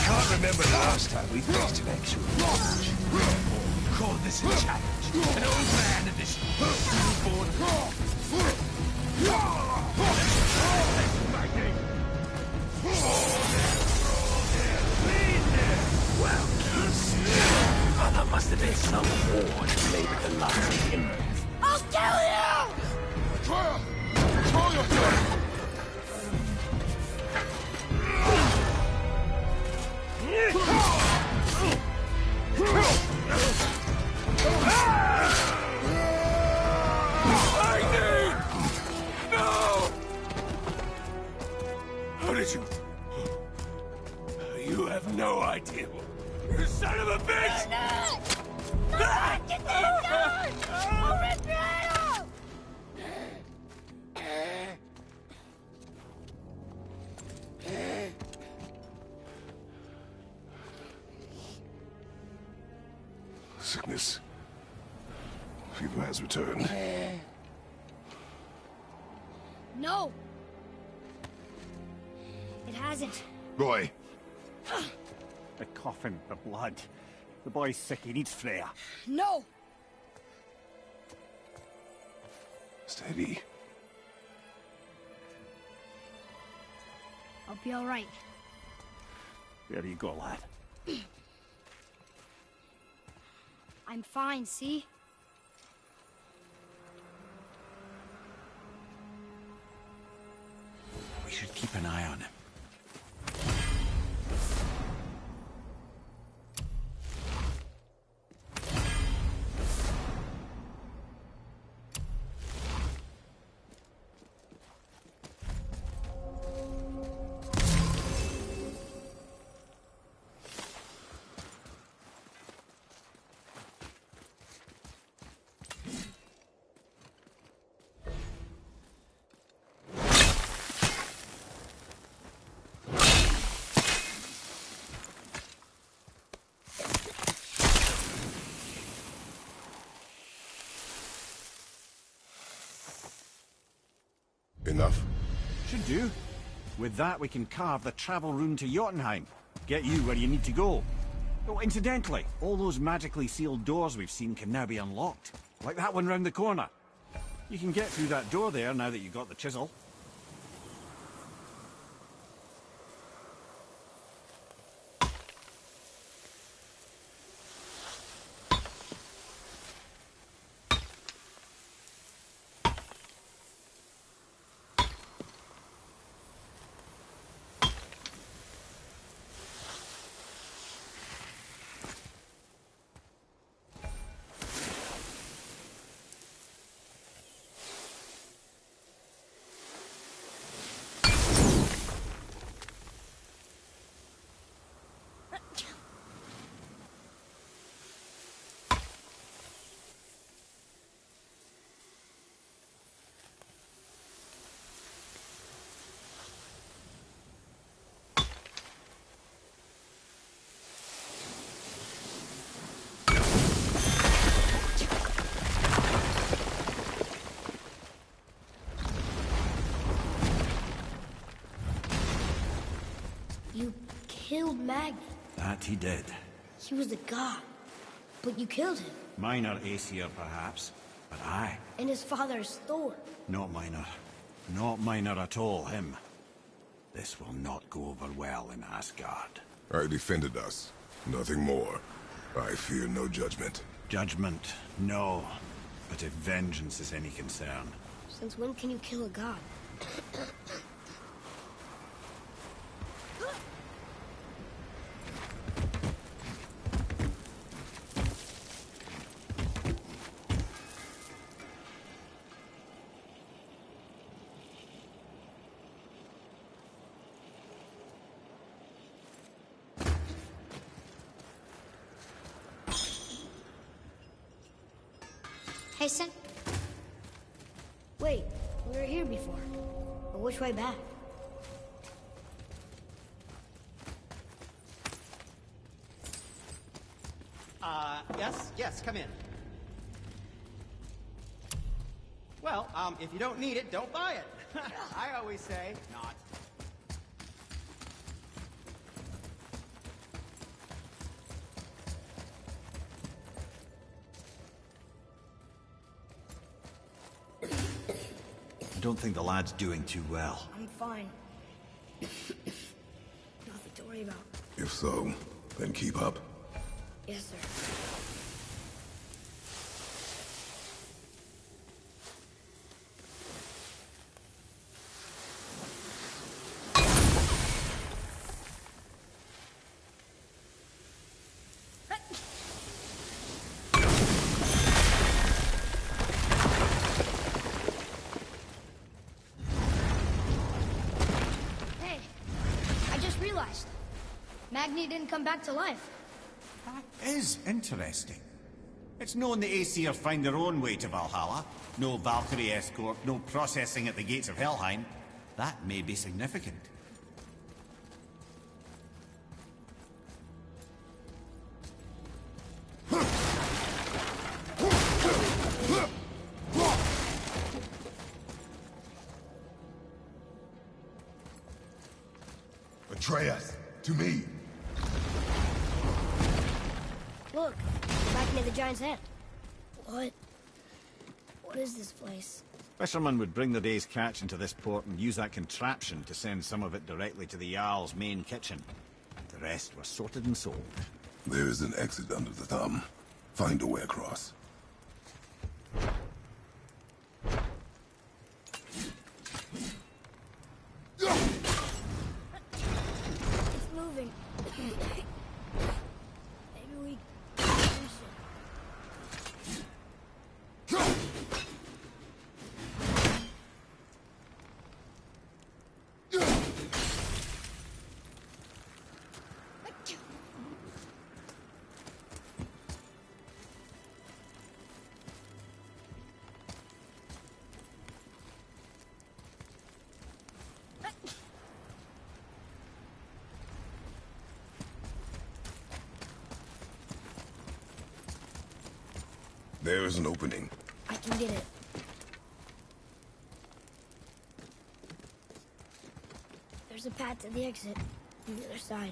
can't remember the last time we faced an actual challenge. Call this a challenge. An old man and this newborn. Well, kids. Oh, there must have been some war to play with the likes of him. I'll kill you! Trial! Control yourself! How did you... You have no idea. You son of a bitch! Get the gun! I'll rip your head off! Sickness. Fever has returned. No! It hasn't. Roy, The coffin, the blood. The boy's sick, he needs Freya. No! steady. I'll be alright. There you go, lad. I'm fine, see? We should keep an eye on him. Enough? Should do. With that, we can carve the travel rune to Jotunheim. Get you where you need to go. Oh, incidentally, all those magically sealed doors we've seen can now be unlocked. Like that one round the corner. You can get through that door there now that you've got the chisel. killed Magni. That he did. He was a god. But you killed him. Minor Aesir, perhaps, but I. And his father is Thor. Not minor. Not minor at all, him. This will not go over well in Asgard. I defended us. Nothing more. I fear no judgment. Judgment, no. But if vengeance is any concern... Since when can you kill a god? Hey, son. Wait, we were here before. But which way back? Yes, come in. Well, if you don't need it, don't buy it. I always say, not. I don't think the lad's doing too well. I'm fine. Nothing to worry about. If so, then keep up. Yes, sir. Hey, I just realized. Magni didn't come back to life. That is interesting. It's known the Aesir find their own way to Valhalla. No Valkyrie escort, no processing at the gates of Helheim. That may be significant. Atreus, to me. Look, back near the giant's hand. What is this place? Fishermen would bring their day's catch into this port and use that contraption to send some of it directly to the Jarl's main kitchen. The rest were sorted and sold. There is an exit under the thumb. Find a way across. It's moving. Maybe we can use it. There is an opening. I can get it. There's a path to the exit on the other side.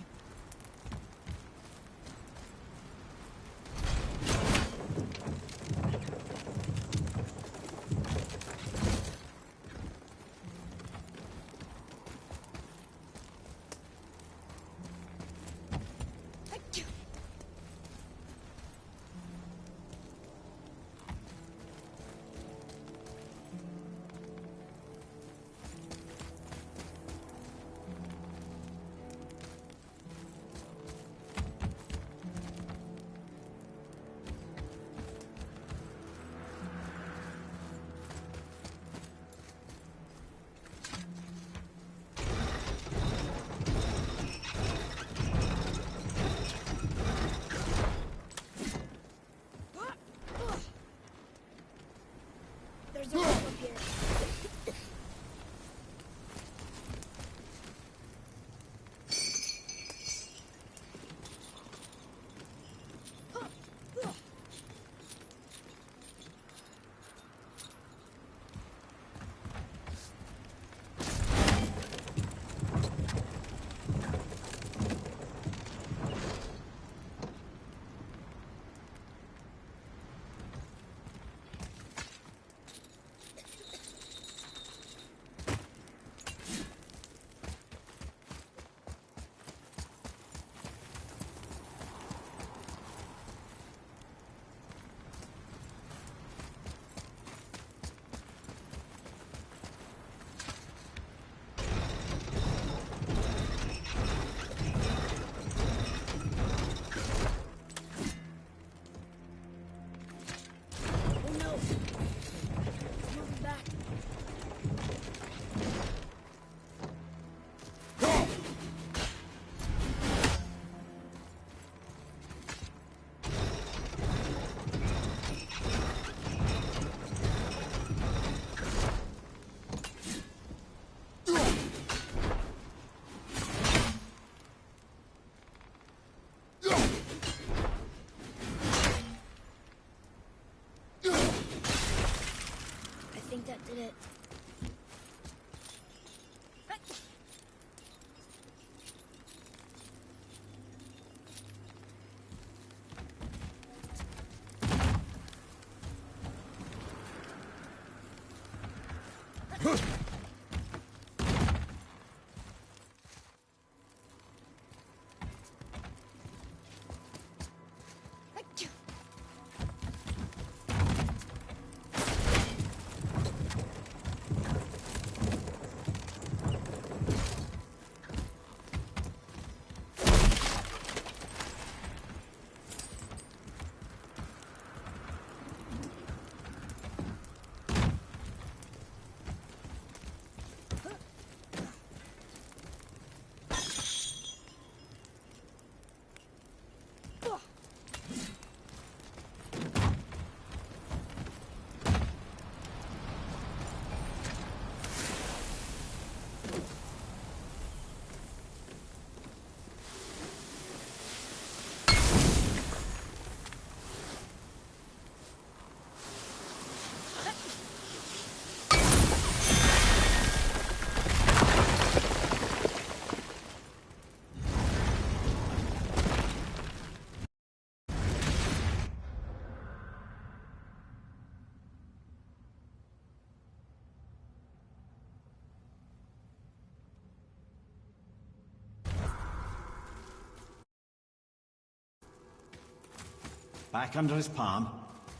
Back under his palm.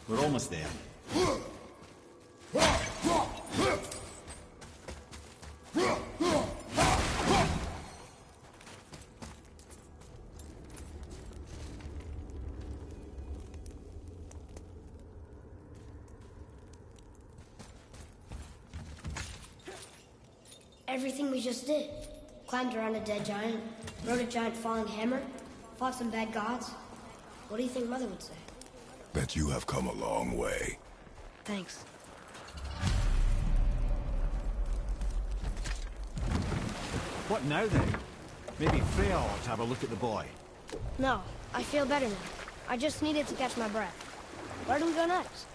We're almost there. Everything we just did. Climbed around a dead giant, rode a giant falling hammer, fought some bad gods. What do you think Mother would say? Bet you have come a long way. Thanks. What now then? Maybe Freya ought to have a look at the boy. No, I feel better now. I just needed to catch my breath. Where do we go next?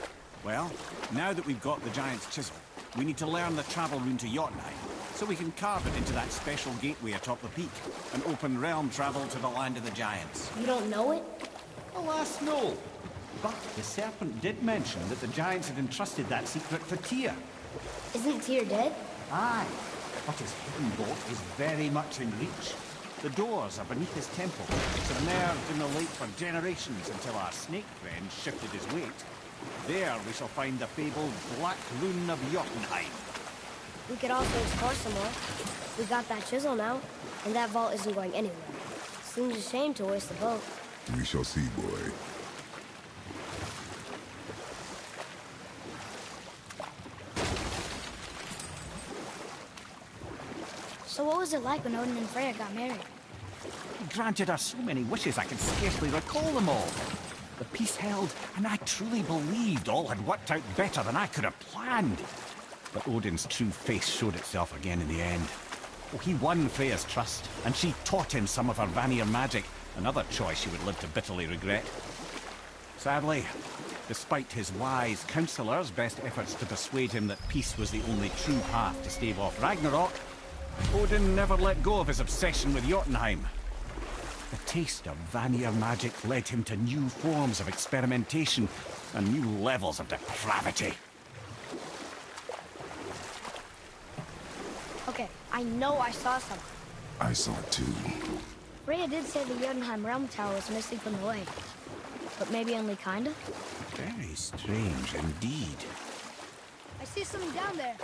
Well, now that we've got the Giant's Chisel, we need to learn the travel rune to Jotunheim, so we can carve it into that special gateway atop the peak, and open realm travel to the land of the Giants. You don't know it? Alas, no. But the Serpent did mention that the Giants had entrusted that secret to Tyr. Isn't Tyr dead? Aye, but his hidden boat is very much in reach. The doors are beneath his temple, submerged in the lake for generations until our snake friend shifted his weight. There we shall find the fabled Black Rune of Jotunheim. We could also explore some more. We got that chisel now, and that vault isn't going anywhere. Seems a shame to waste the boat. We shall see, boy. So what was it like when Odin and Freya got married? He granted her so many wishes I can scarcely recall them all. The peace held, and I truly believed all had worked out better than I could have planned. But Odin's true face showed itself again in the end. Oh, he won Freya's trust, and she taught him some of her Vanir magic, another choice she would live to bitterly regret. Sadly, despite his wise counselors' best efforts to persuade him that peace was the only true path to stave off Ragnarok, Odin never let go of his obsession with Jotunheim. The taste of Vanir magic led him to new forms of experimentation and new levels of depravity. Okay, I know I saw something. I saw it too. Freya did say the Jotunheim Realm Tower was missing from the lake. But maybe only kinda? Very strange indeed. I see something down there.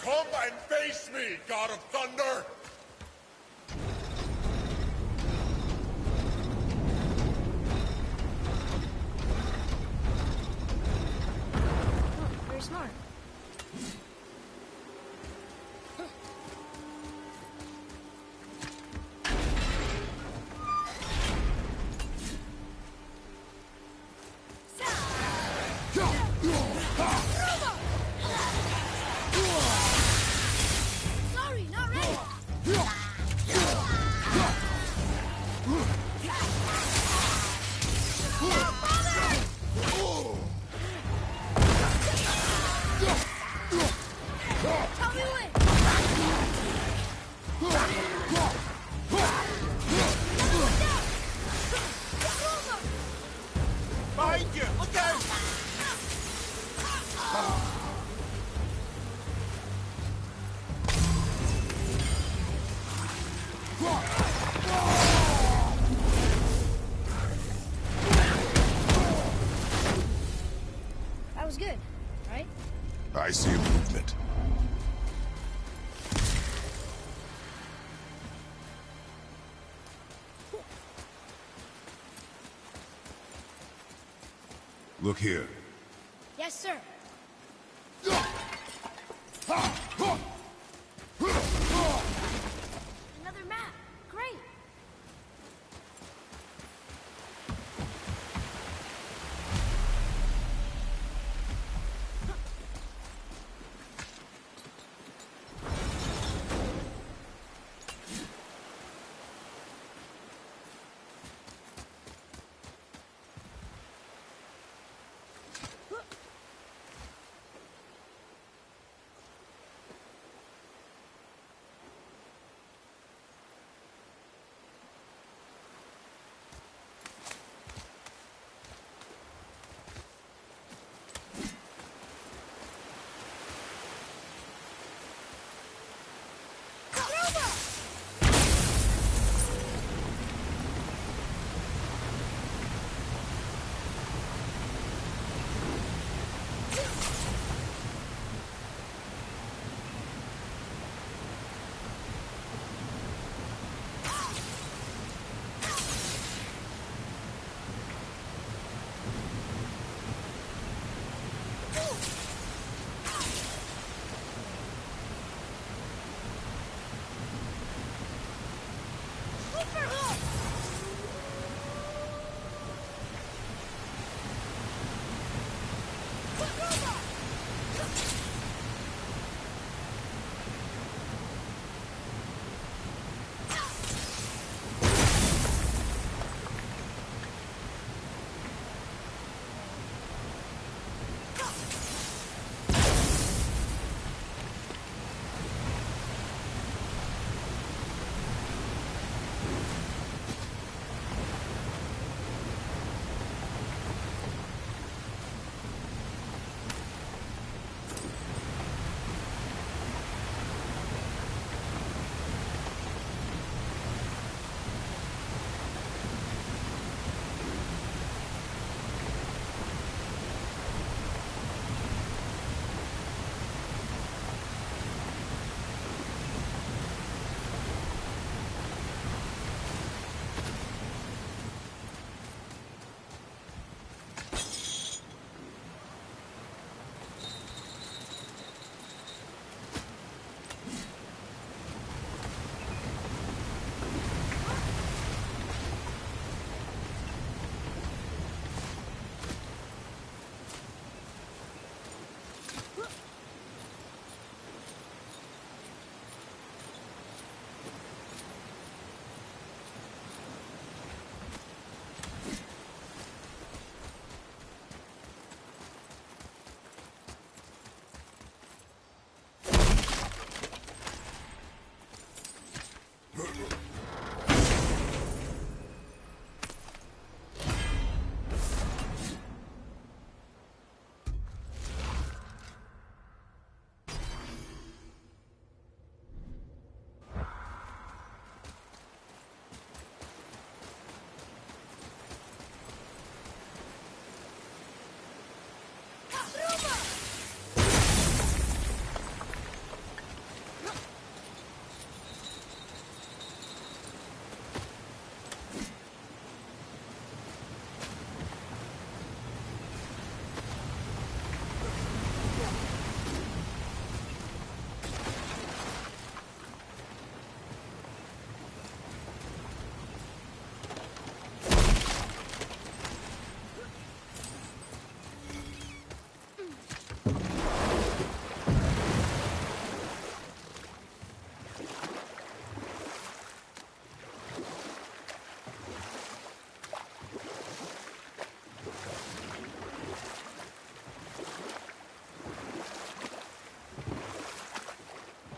Come and face me, God of Thunder! Oh, very smart. Sorry, not ready. Tell me when. Look here. Yes, sir. Another map. Great.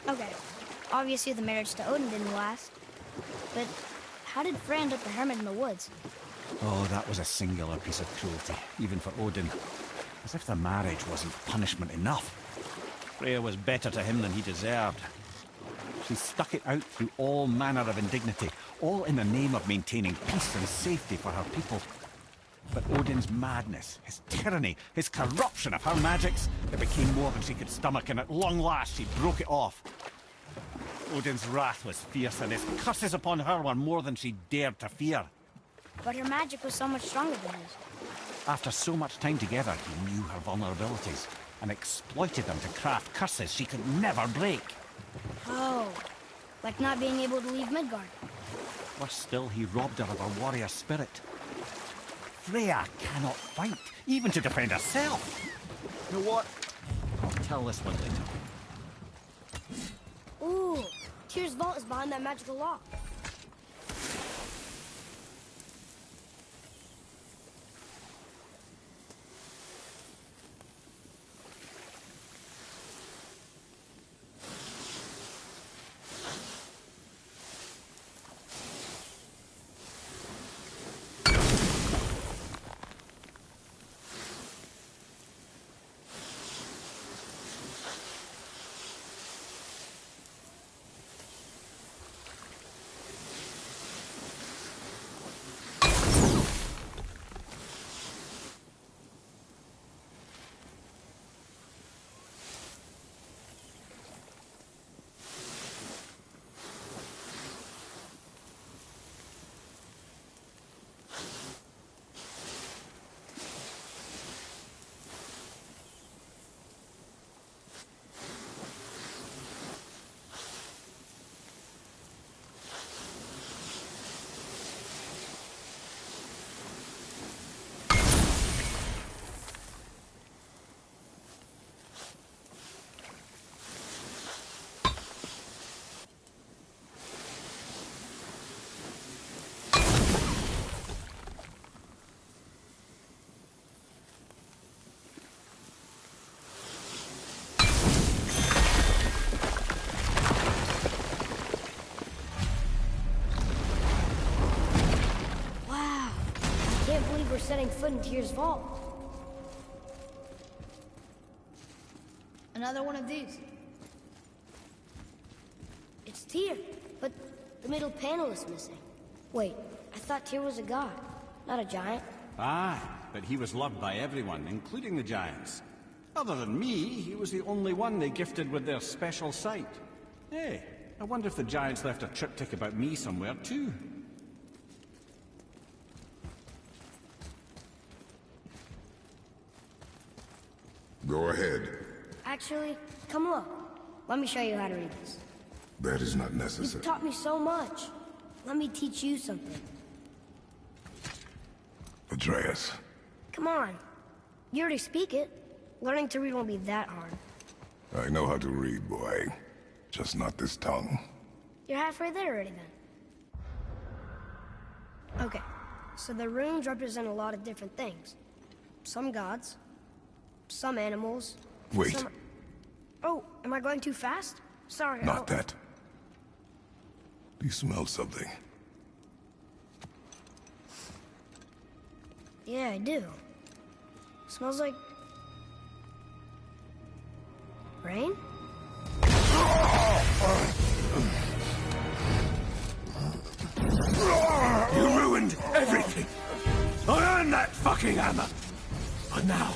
Okay. Obviously the marriage to Odin didn't last. But how did Frey end up a hermit in the woods? Oh, that was a singular piece of cruelty, even for Odin. As if the marriage wasn't punishment enough. Freya was better to him than he deserved. She stuck it out through all manner of indignity, all in the name of maintaining peace and safety for her people. But Odin's madness, his tyranny, his corruption of her magics, it became more than she could stomach, and at long last she broke it off. Odin's wrath was fierce, and his curses upon her were more than she dared to fear. But her magic was so much stronger than his. After so much time together, he knew her vulnerabilities and exploited them to craft curses she could never break. Oh, like not being able to leave Midgard. Worse still, he robbed her of her warrior spirit. Freya cannot fight, even to defend herself. You know what? I'll tell this one later. Ooh, Tyr's vault is behind that magical lock. We're setting foot in Tyr's vault. Another one of these. It's Tyr, but the middle panel is missing. Wait, I thought Tyr was a god, not a giant. Aye, but he was loved by everyone, including the giants. Other than me, he was the only one they gifted with their special sight. Hey, I wonder if the giants left a triptych about me somewhere too. Go ahead. Actually, come look. Let me show you how to read this. That is not necessary. You've taught me so much. Let me teach you something. Atreus. Come on. You already speak it. Learning to read won't be that hard. I know how to read, boy. Just not this tongue. You're halfway there already, then. Okay, so the runes represent a lot of different things. Some gods, some animals. Wait. Some... Oh, am I going too fast? Sorry. Not that. Do you smell something? Yeah, I do. Smells like... rain? You ruined everything! I earned that fucking hammer! But now,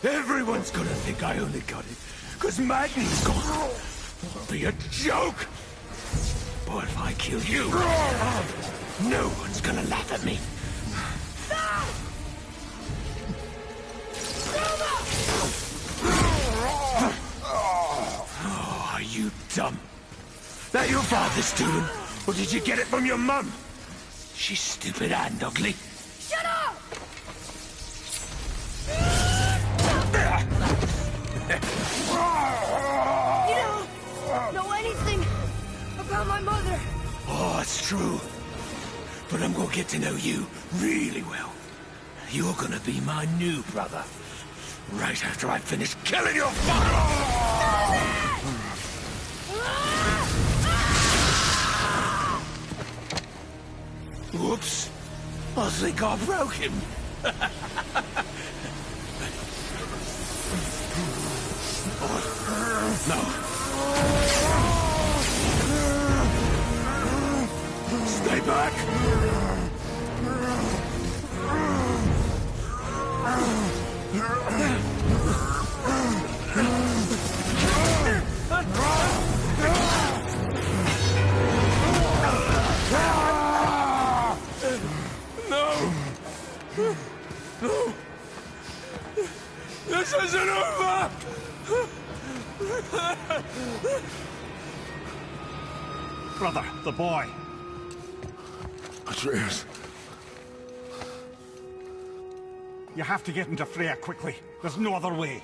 everyone's gonna think I only got it, because Magnus gone. It'll be a joke! But if I kill you, no one's gonna laugh at me. Oh, are you dumb? That your father's doing, or did you get it from your mum? She's stupid and ugly. Shut up! You don't know anything about my mother. Oh, it's true. But I'm gonna get to know you really well. You're gonna be my new brother. Right after I finish killing your father! Whoops. I think I broke him. No. Stay back. No. Brother, the boy. Atreus. You have to get into Freya quickly. There's no other way.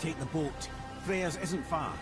Take the boat. Freya's isn't far.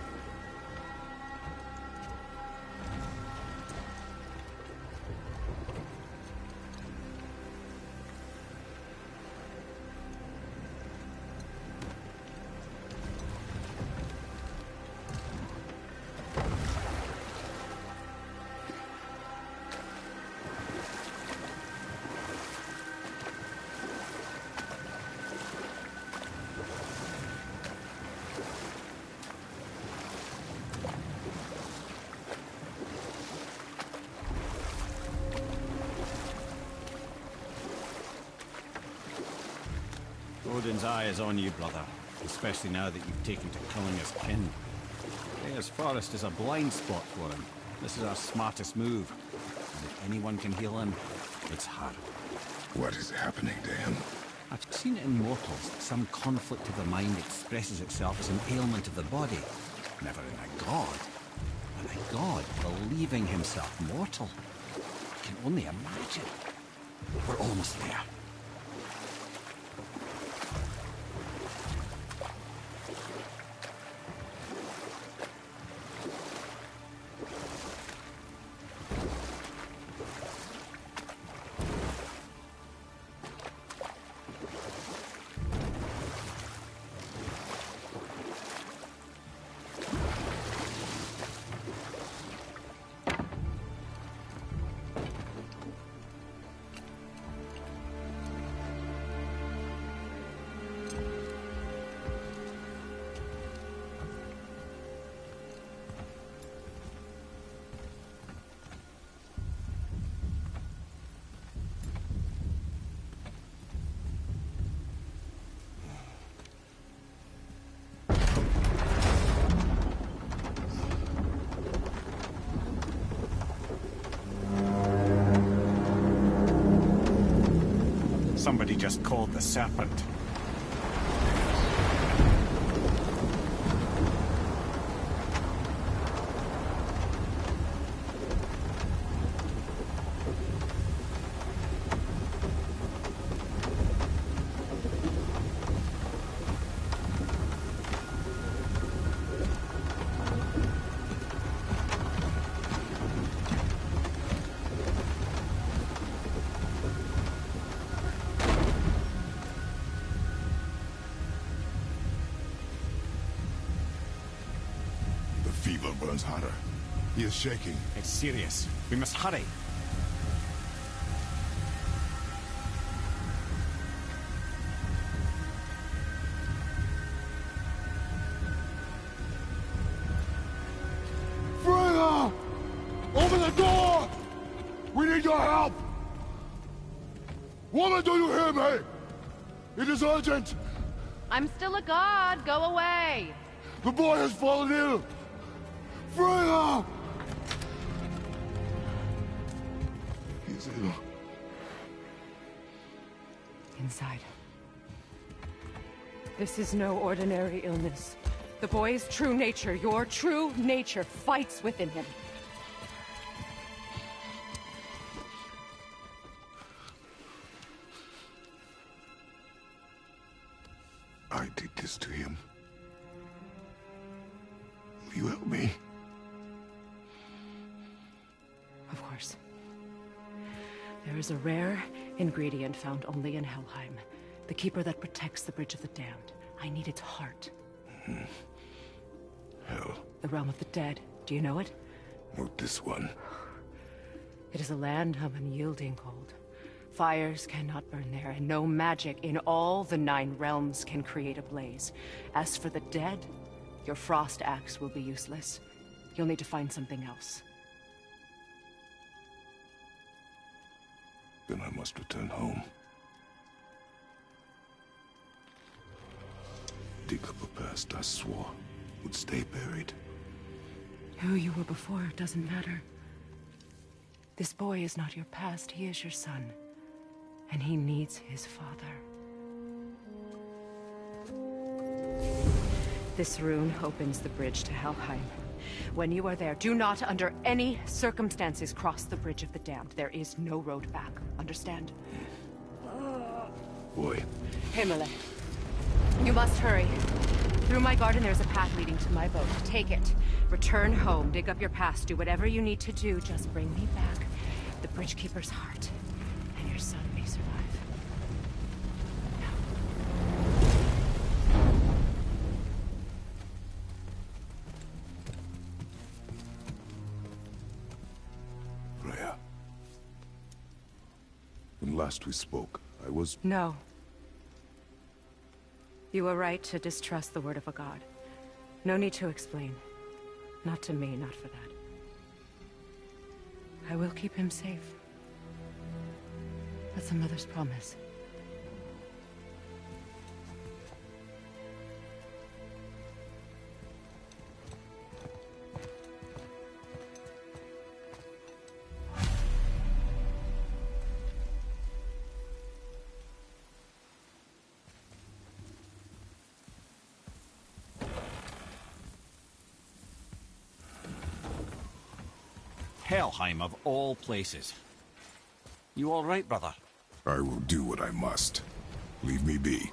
Odin's eye is on you, brother. Especially now that you've taken to killing his kin. Freya's forest is a blind spot for him. This is our smartest move. And if anyone can heal him, it's her. What is happening to him? I've seen it in mortals that some conflict of the mind expresses itself as an ailment of the body. Never in a god. And a god believing himself mortal. I can only imagine. We're almost there. Somebody just called the Serpent. Fever burns hotter. He is shaking. It's serious. We must hurry. Freya! Open the door! We need your help! Woman, do you hear me? It is urgent! I'm still a god. Go away. The boy has fallen ill! Freya! He's ill. Inside. This is no ordinary illness. The boy's true nature, your true nature, fights within him. I did this to him. Will you help me? Of course. There is a rare ingredient found only in Helheim. The keeper that protects the Bridge of the Damned. I need its heart. Hell. The realm of the dead. Do you know it? Not this one. It is a land of unyielding cold. Fires cannot burn there, and no magic in all the 9 realms can create a blaze. As for the dead, Your frost axe will be useless. You'll need to find something else. Then I must return home. Dig up a past I swore would stay buried. Who you were before doesn't matter. This boy is not your past, he is your son. And he needs his father. This rune opens the bridge to Helheim. When you are there, do not under any circumstances cross the Bridge of the Damned. There is no road back. Understand? Boy. Himmele. You must hurry. Through my garden there's a path leading to my boat. Take it. Return home, dig up your past, do whatever you need to do. Just bring me back the Bridgekeeper's heart, and your son may survive. Freya. When last we spoke, I was... No. You were right to distrust the word of a god. No need to explain. Not to me, not for that. I will keep him safe. That's a mother's promise. Helheim of all places. You all right, brother? I will do what I must. Leave me be.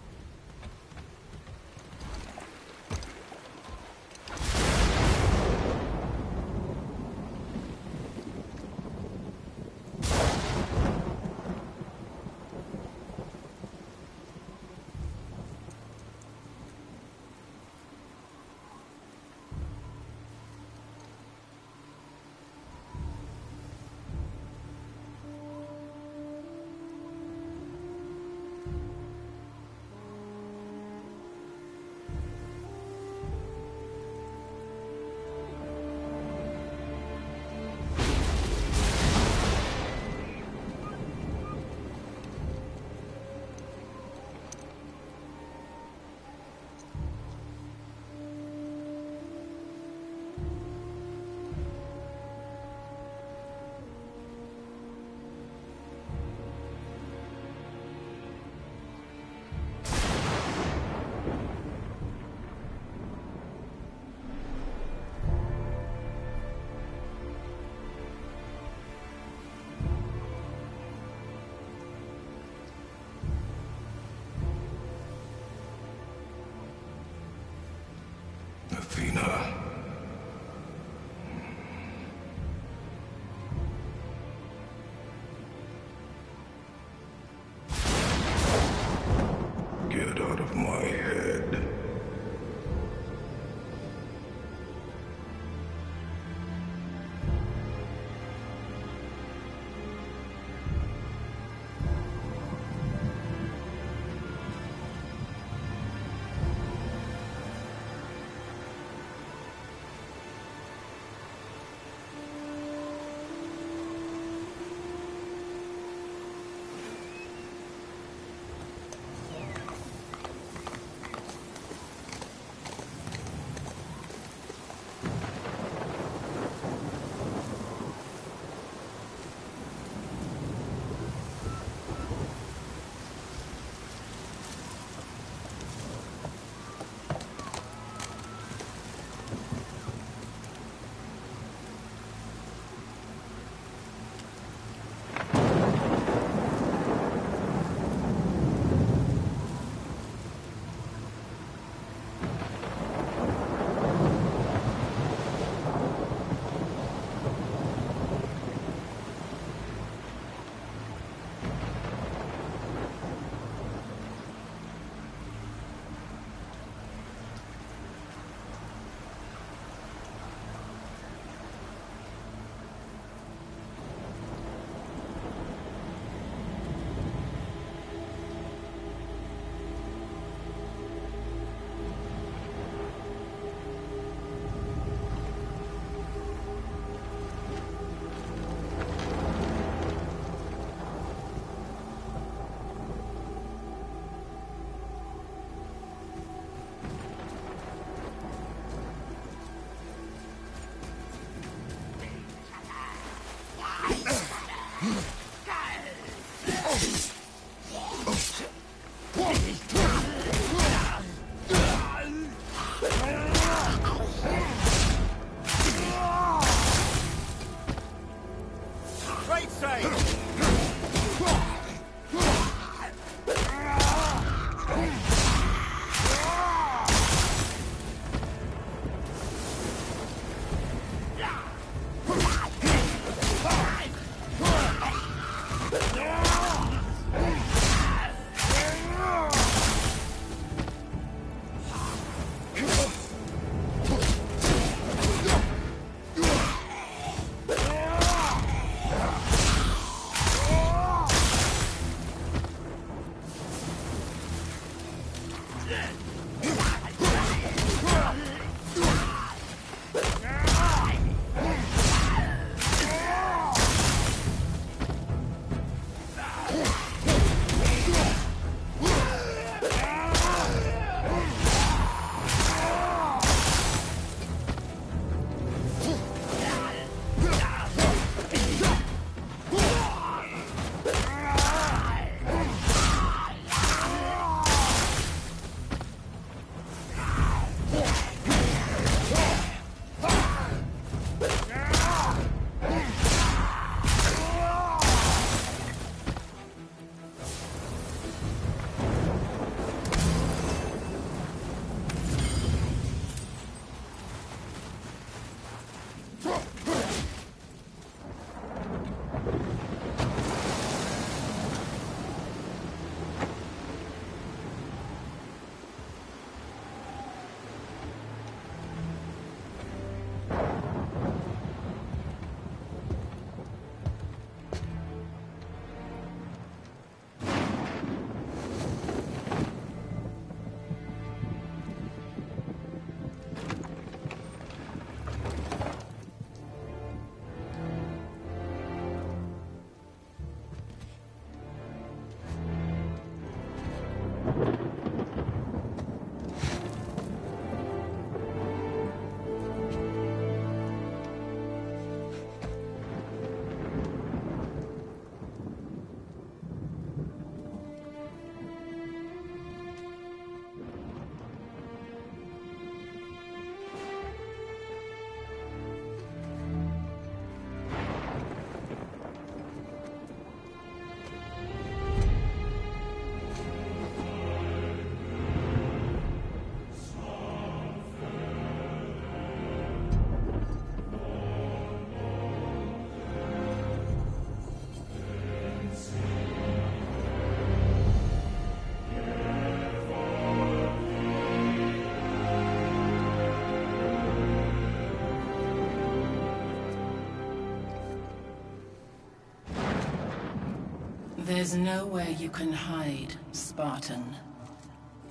There's nowhere you can hide, Spartan.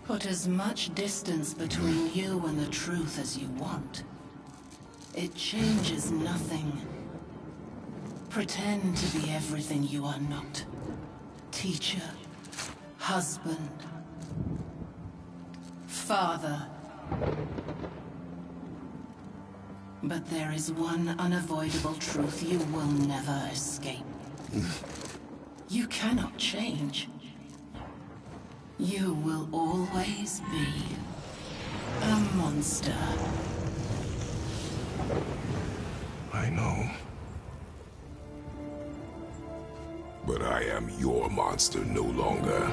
Put as much distance between you and the truth as you want. It changes nothing. Pretend to be everything you are not. Teacher, husband, father. But there is one unavoidable truth you will never escape. You cannot change. You will always be a monster. I know. But I am your monster no longer.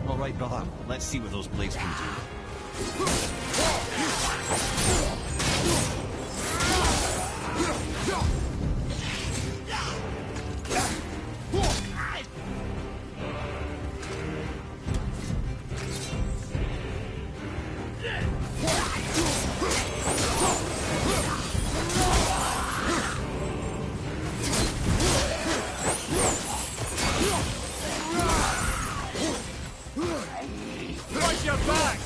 All right, brother. Let's see what those blades can do. Watch your back!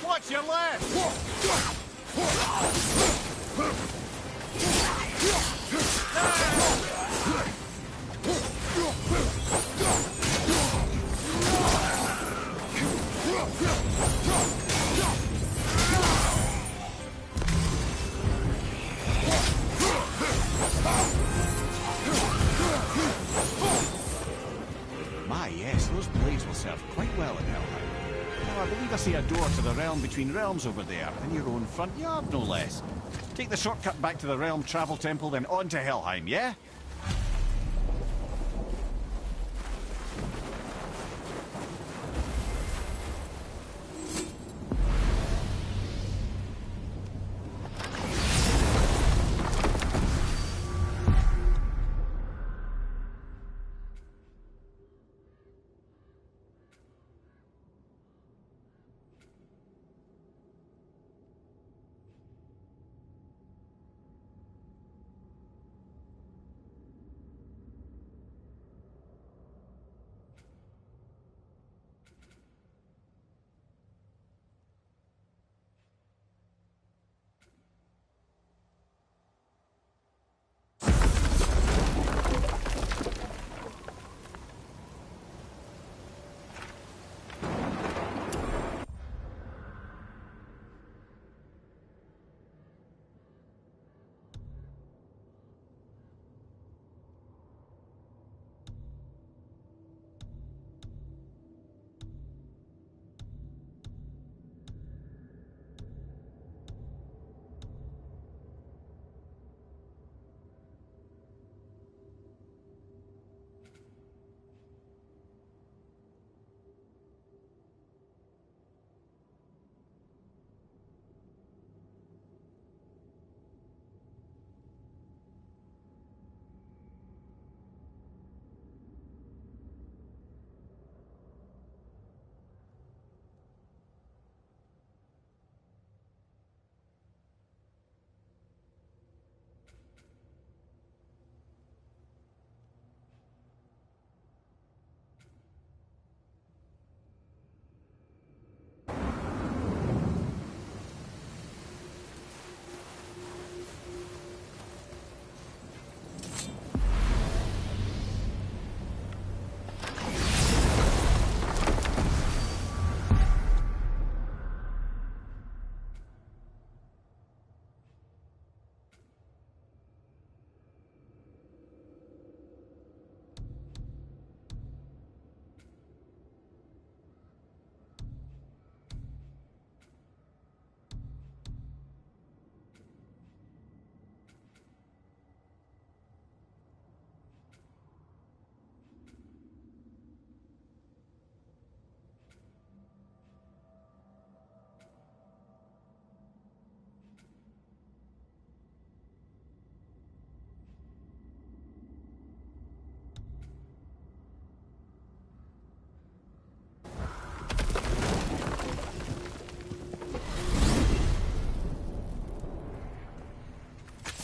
Watch your left! My, yes, those blades will serve quite well in Helheim. Now, I believe I see a door to the realm between realms over there, in your own front yard, no less. Take the shortcut back to the Realm Travel Temple, then on to Helheim, yeah?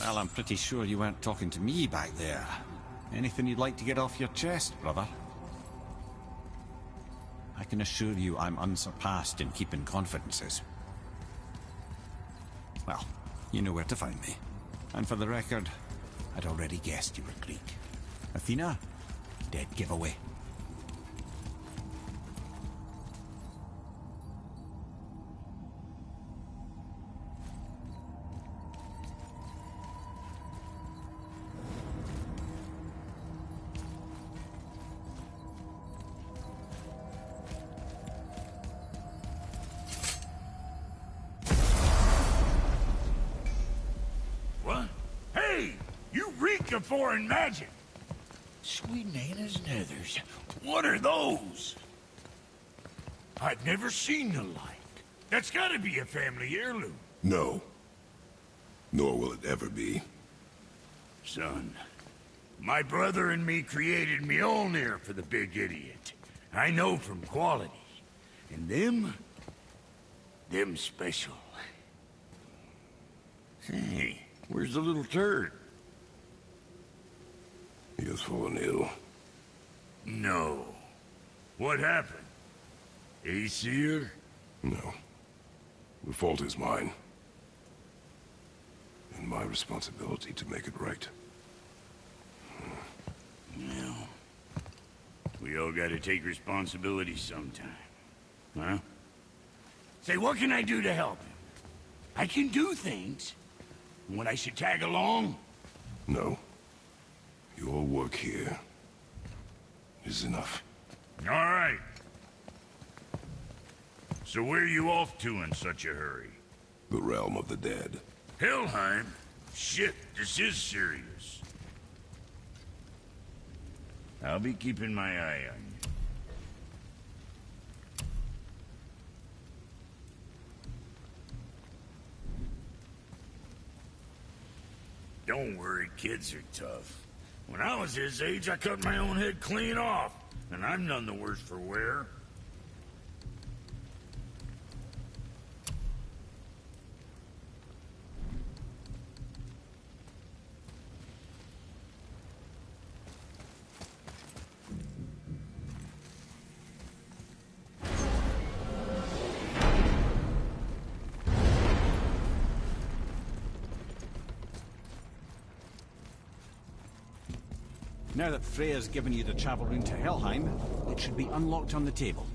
Well, I'm pretty sure you weren't talking to me back there. Anything you'd like to get off your chest, brother? I can assure you I'm unsurpassed in keeping confidences. Well, you know where to find me. And for the record, I'd already guessed you were Greek. Athena? Dead giveaway. What? Hey! You reek of foreign magic! Sweet Nana's nethers. What are those? I've never seen the like. That's gotta be a family heirloom. No. Nor will it ever be. Son, my brother and me created Mjolnir for the big idiot. I know from quality. And them special. Hey, where's the little turd? He has fallen ill. No. What happened? Aesir? No. The fault is mine. And my responsibility to make it right. Well, we all gotta take responsibility sometime. Huh? Say, what can I do to help him? I can do things. When I should tag along? No. Your work here is enough. All right. So where are you off to in such a hurry? The realm of the dead. Helheim? Shit, this is serious. I'll be keeping my eye on you. Don't worry, kids are tough. When I was his age, I cut my own head clean off, and I'm none the worse for wear. Now that Freya's given you the travel rune to Helheim, it should be unlocked on the table.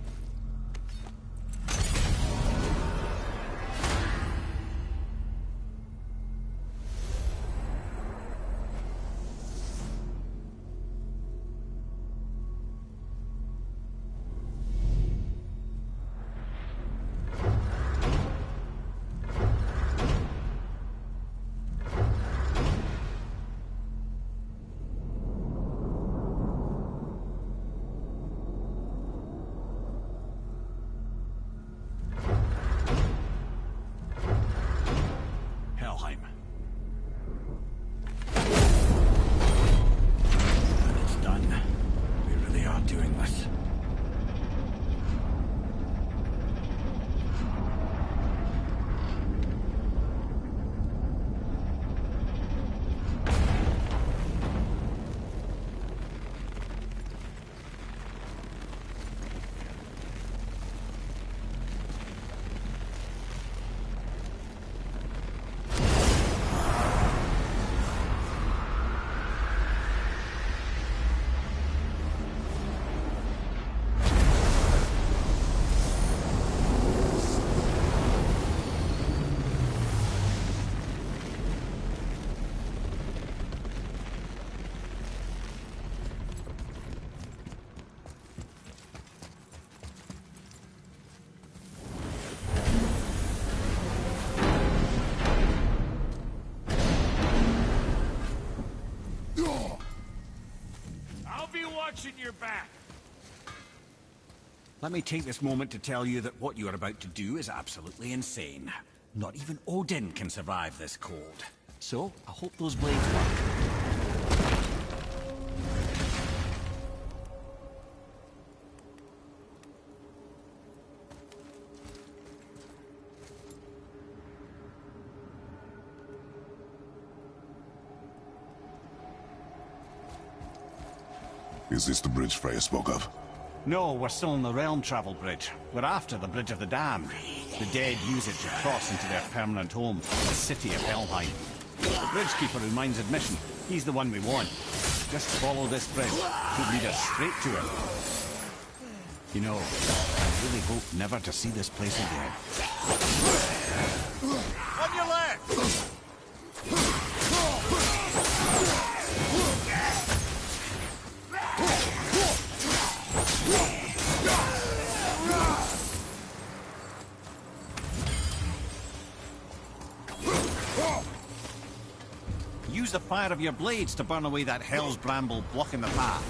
Watching your back. Let me take this moment to tell you that what you are about to do is absolutely insane. Not even Odin can survive this cold. So, I hope those blades work. Is this the bridge Freya spoke of? No, we're still on the Realm Travel Bridge. We're after the Bridge of the Damned. The dead use it to cross into their permanent home, the city of Helheim. The bridgekeeper who minds admission, he's the one we want. Just follow this bridge. He'll lead us straight to it. You know, I really hope never to see this place again. On your left! Use the fire of your blades to burn away that hell's bramble blocking the path.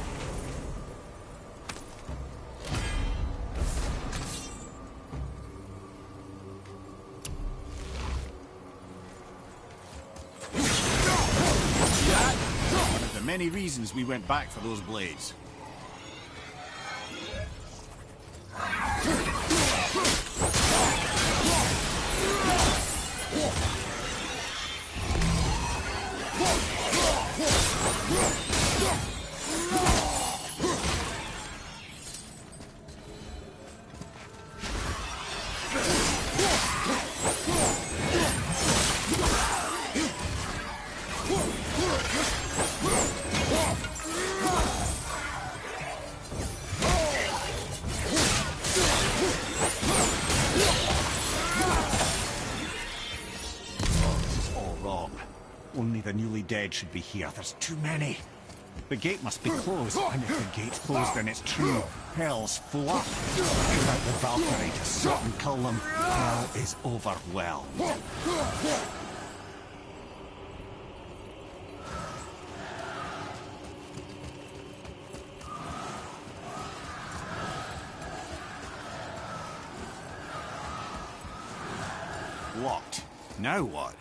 One of the many reasons we went back for those blades. Only the newly dead should be here. There's too many. The gate must be closed, and if the gate's closed, then it's true. Hell's full up. Without the Valkyrie to sort and kill them, hell is overwhelmed. Locked. Now what?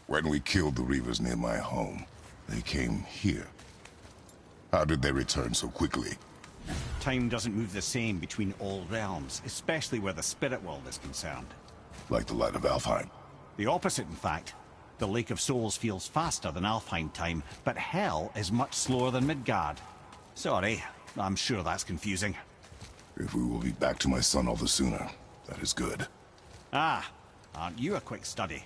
When we killed the Reavers near my home, they came here. How did they return so quickly? Time doesn't move the same between all realms, especially where the spirit world is concerned. Like the light of Alfheim. The opposite, in fact. The Lake of Souls feels faster than Alfheim time, but Hell is much slower than Midgard. Sorry, I'm sure that's confusing. If we will be back to my son all the sooner, that is good. Ah, aren't you a quick study?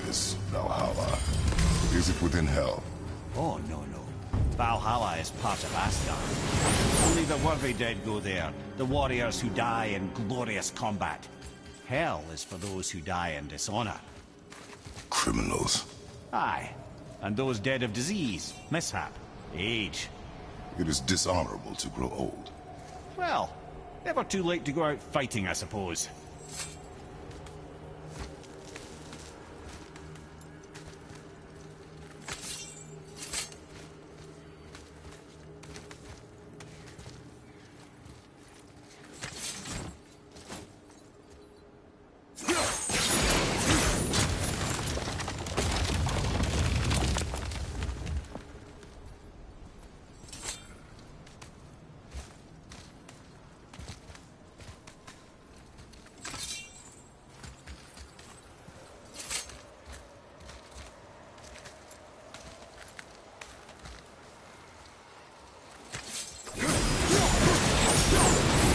This Valhalla, is it within Hell? Oh, no. Valhalla is part of Asgard. Only the worthy dead go there, the warriors who die in glorious combat. Hell is for those who die in dishonor. Criminals. Aye, and those dead of disease, mishap, age. It is dishonorable to grow old. Well, never too late to go out fighting, I suppose.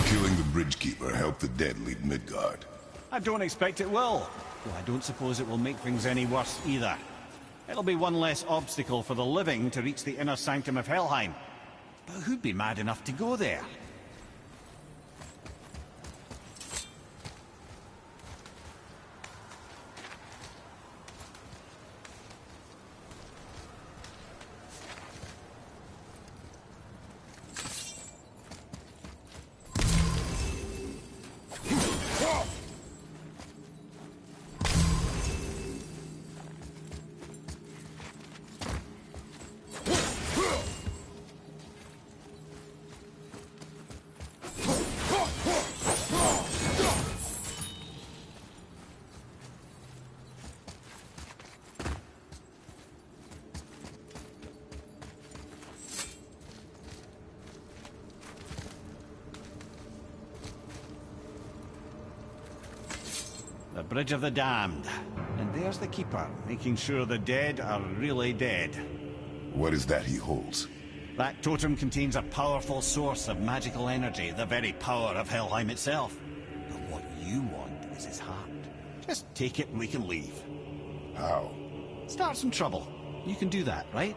Killing the Bridgekeeper helped the dead leave Midgard. I don't expect it will, though I don't suppose it will make things any worse either. It'll be one less obstacle for the living to reach the inner sanctum of Helheim. But who'd be mad enough to go there? The Bridge of the Damned. And there's the Keeper, making sure the dead are really dead. What is that he holds? That totem contains a powerful source of magical energy, the very power of Helheim itself. But what you want is his heart. Just take it and we can leave. How? Start some trouble. You can do that, right?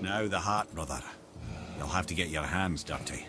Now the hat, brother. You'll have to get your hands dirty.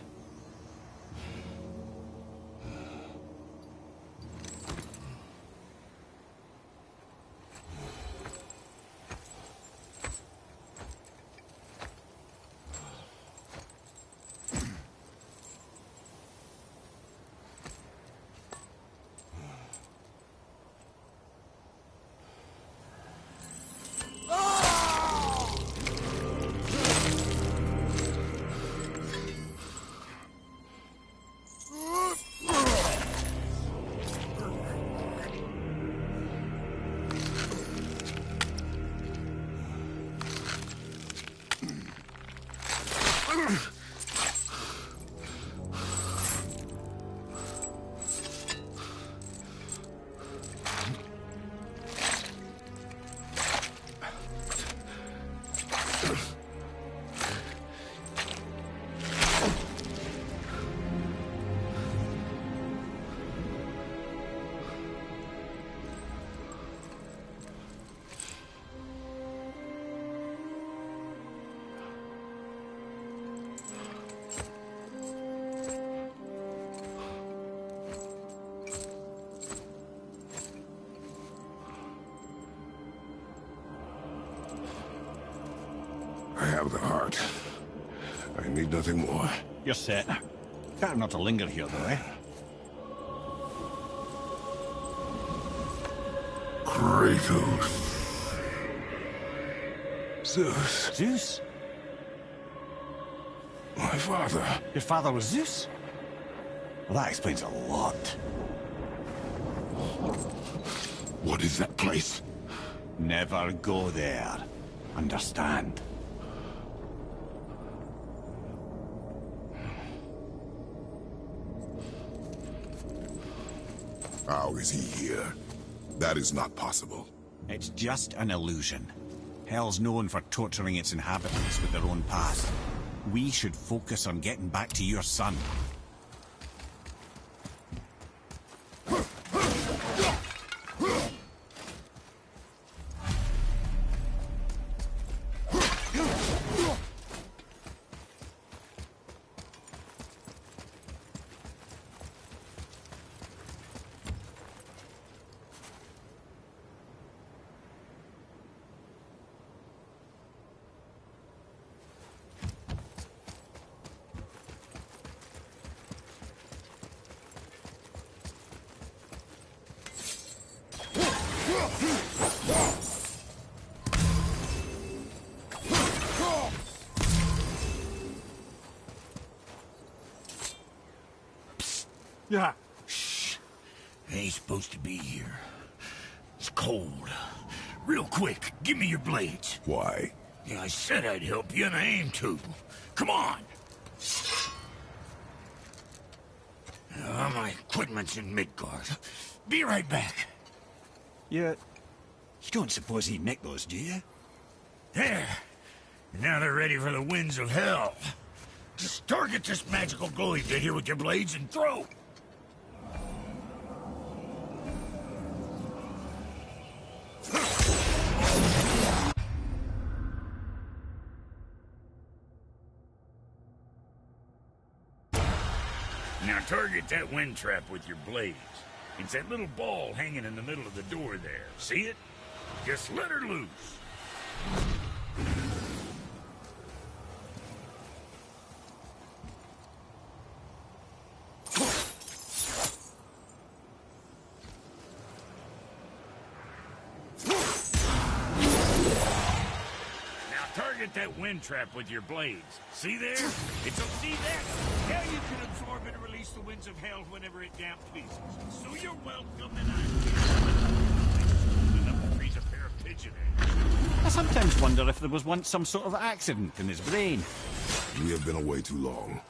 I have the heart. I need nothing more. You're set. Better not to linger here, though, eh? Kratos. Zeus. Zeus? My father. Your father was Zeus? Well, that explains a lot. What is that place? Never go there. Understand? How is he here? That is not possible. It's just an illusion. Hell's known for torturing its inhabitants with their own past. We should focus on getting back to your son. Yeah. Shh. I ain't supposed to be here. It's cold. Real quick, give me your blades. Why? Yeah, I said I'd help you, and I aim to. Come on. My equipment's in Midgard. Be right back. You don't suppose he'd nick those, do you? There. Now they're ready for the winds of hell. Just target this magical glowy bit here with your blades and throw. Now target that wind trap with your blades. It's that little ball hanging in the middle of the door there. See it? Just let her loose. That wind trap with your blades. See there? It's a see that? Now you can absorb and release the winds of hell whenever it damp pleases. So you're welcome, and I'm enough to freeze a pair of pigeon eggs. I sometimes wonder if there was once some sort of accident in his brain. We have been away too long.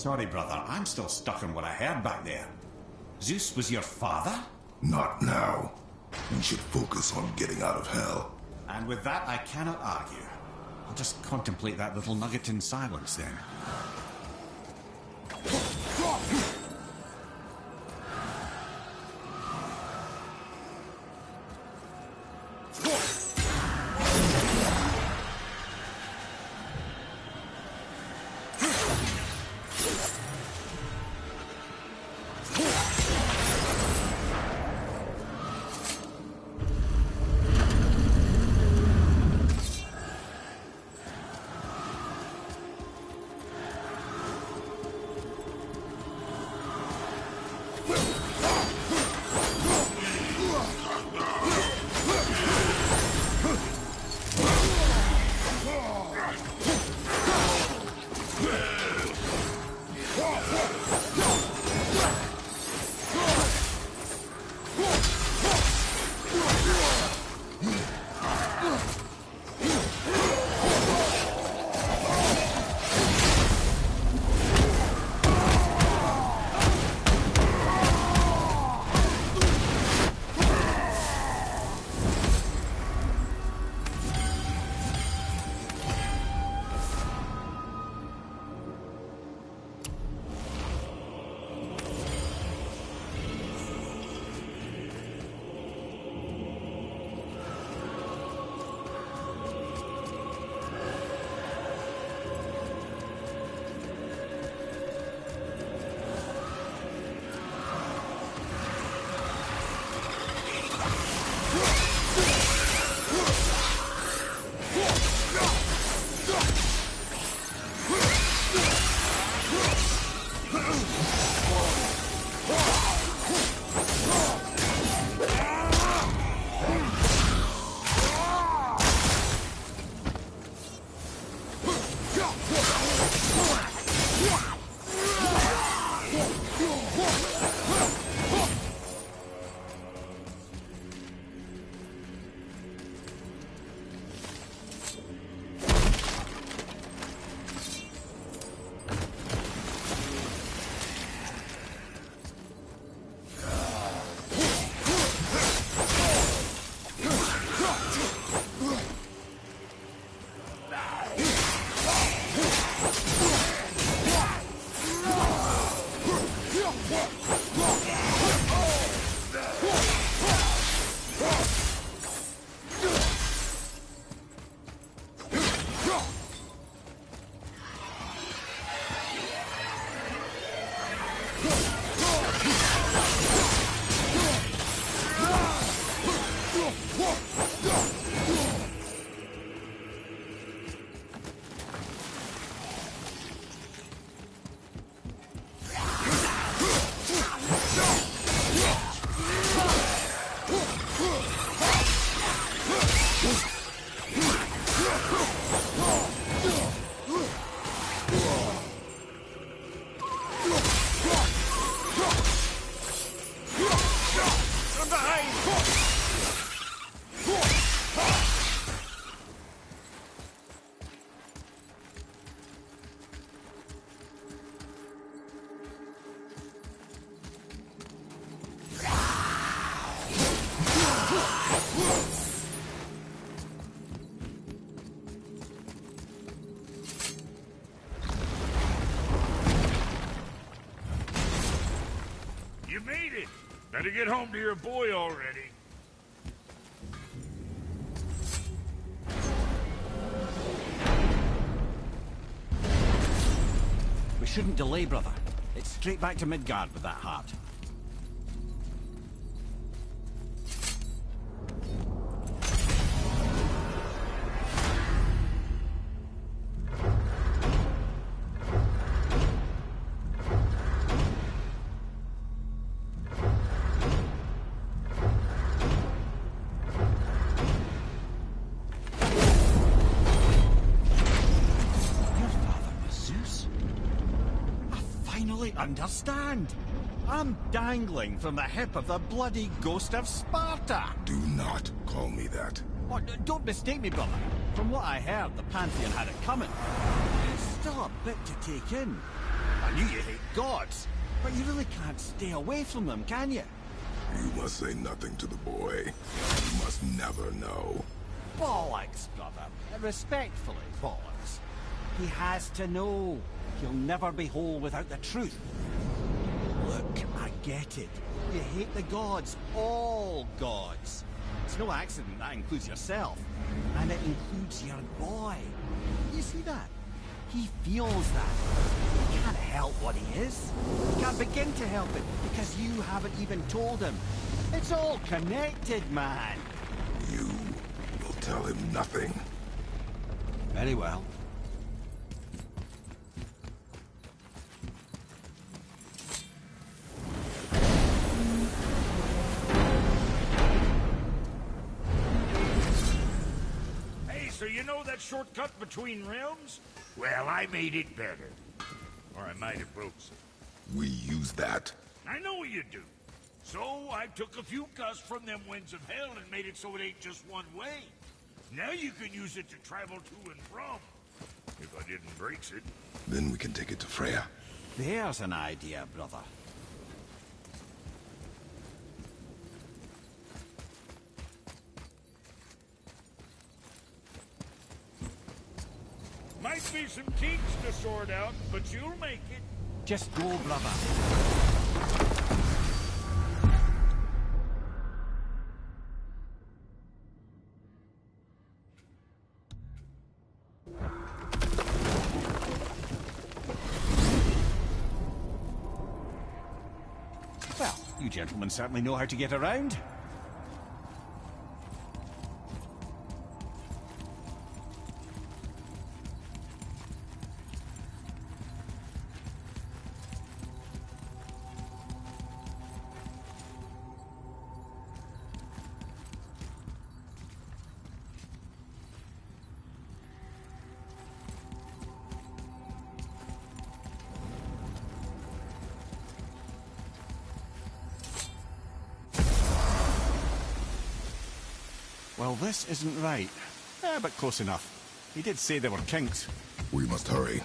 Sorry, brother. I'm still stuck on what I heard back there. Zeus was your father? Not now. We should focus on getting out of hell. And with that, I cannot argue. I'll just contemplate that little nugget in silence, then. Better get home to your boy already. We shouldn't delay, brother. It's straight back to Midgard with that heart. Understand? I'm dangling from the hip of the bloody ghost of Sparta. Do not call me that. Oh, don't mistake me, brother. From what I heard, the Pantheon had it coming. It's still a bit to take in. I I knew you hate gods, but you really can't stay away from them, can you? You must say nothing to the boy. You must never know. Bollocks, brother. Respectfully, bollocks. He has to know. He'll never be whole without the truth. Look, I get it. You hate the gods. All gods. It's no accident that includes yourself. And it includes your boy. You see that? He feels that. He can't help what he is. He can't begin to help it because you haven't even told him. It's all connected, man. You will tell him nothing. Very well. So you know that shortcut between realms? Well, I made it better. Or I might have broke some. We use that. I know you do. So I took a few cuss from them winds of hell and made it so it ain't just one way. Now you can use it to travel to and from. If I didn't break it. Then we can take it to Freya. There's an idea, brother. Might be some kinks to sort out, but you'll make it. Just go, brother. Well, you gentlemen certainly know how to get around. Well, this isn't right. But close enough. He did say there were kinks. We must hurry.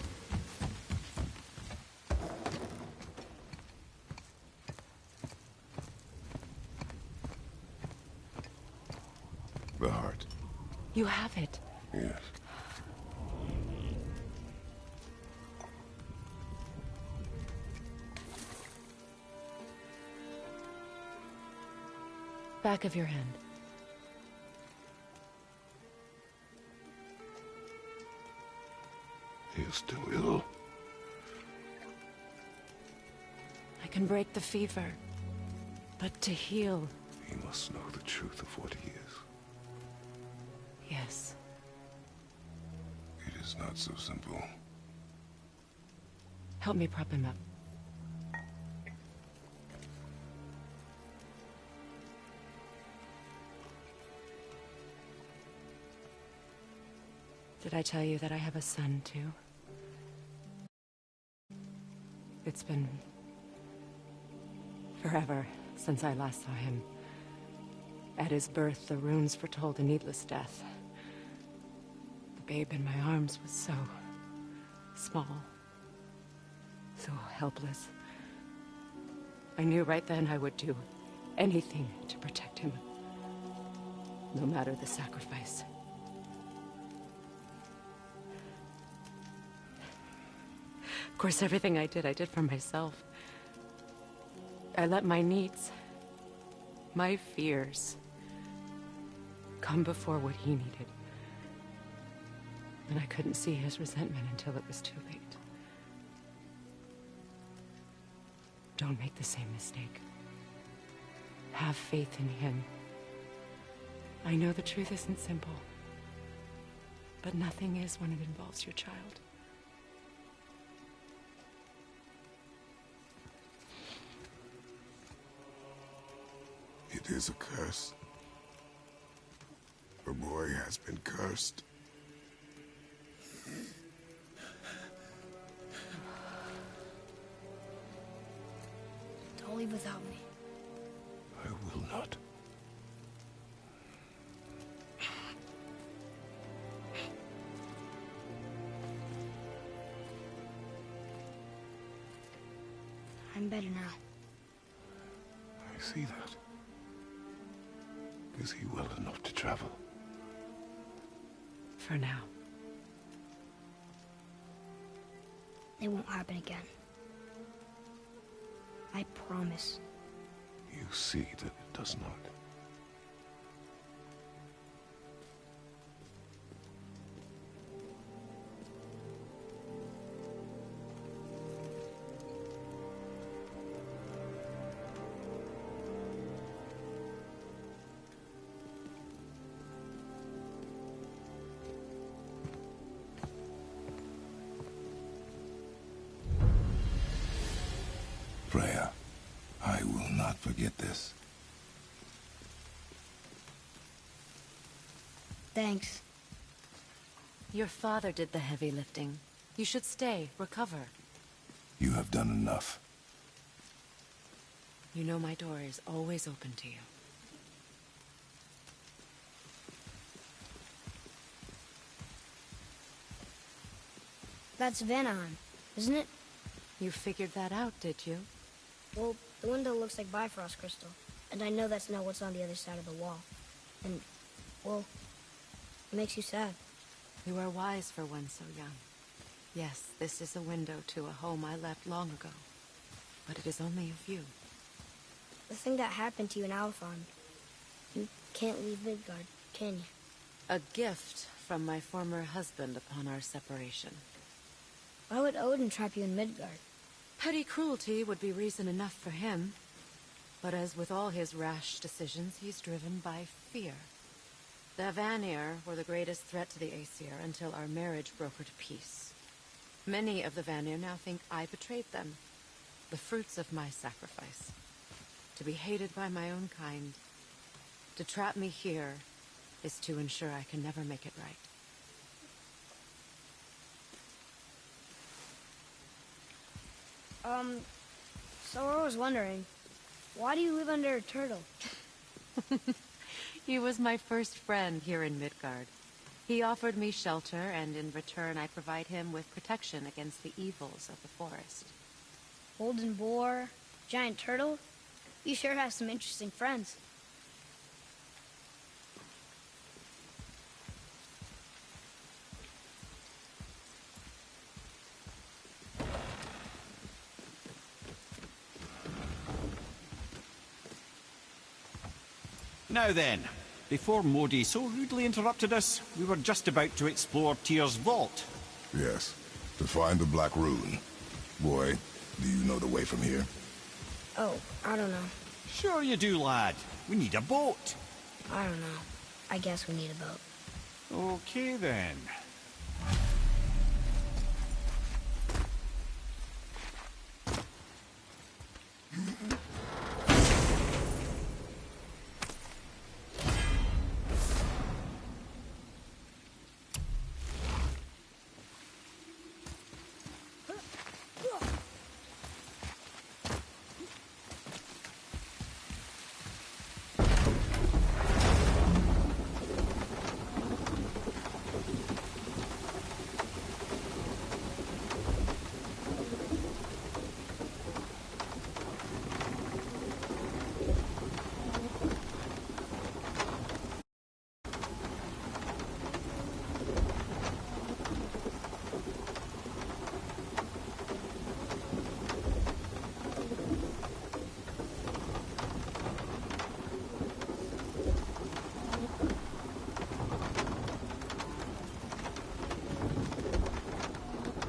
The heart. You have it. Yes. Back of your hand. He is still ill. I can break the fever, but to heal... He must know the truth of what he is. Yes. It is not so simple. Help me prop him up. Did I tell you that I have a son, too? It's been forever since I last saw him. At his birth, the runes foretold a needless death. The babe in my arms was so small, so helpless. I knew right then I would do anything to protect him, no matter the sacrifice. Of course, everything I did for myself. I let my needs, my fears, come before what he needed. And I couldn't see his resentment until it was too late. Don't make the same mistake. Have faith in him. I know the truth isn't simple, but nothing is when it involves your child. It is a curse. The boy has been cursed. Don't leave without me. I will not. I'm better now. I see that. Is he well enough to travel? For now. It won't happen again. I promise. You see that it does not. Freya, I will not forget this. Thanks. Your father did the heavy lifting. You should stay, recover. You have done enough. You know my door is always open to you. That's Vanaheim, isn't it? You figured that out, did you? Well, the window looks like Bifrost crystal, and I know that's not what's on the other side of the wall. And, well, it makes you sad. You are wise for one so young. Yes, this is a window to a home I left long ago. But it is only a view. The thing that happened to you in Alfheim, you can't leave Midgard, can you? A gift from my former husband upon our separation. Why would Odin trap you in Midgard? Petty cruelty would be reason enough for him. But as with all his rash decisions, he's driven by fear. The Vanir were the greatest threat to the Aesir until our marriage brokered peace. Many of the Vanir now think I betrayed them. The fruits of my sacrifice. To be hated by my own kind. To trap me here is to ensure I can never make it right. So I was wondering, why do you live under a turtle? He was my first friend here in Midgard. He offered me shelter, and in return I provide him with protection against the evils of the forest. Golden boar, giant turtle? You sure have some interesting friends. Now then, before Modi so rudely interrupted us, we were just about to explore Tyr's vault. Yes, to find the Black Rune. Boy, do you know the way from here? Oh, I don't know. Sure you do, lad. We need a boat. I don't know. I guess we need a boat. Okay then.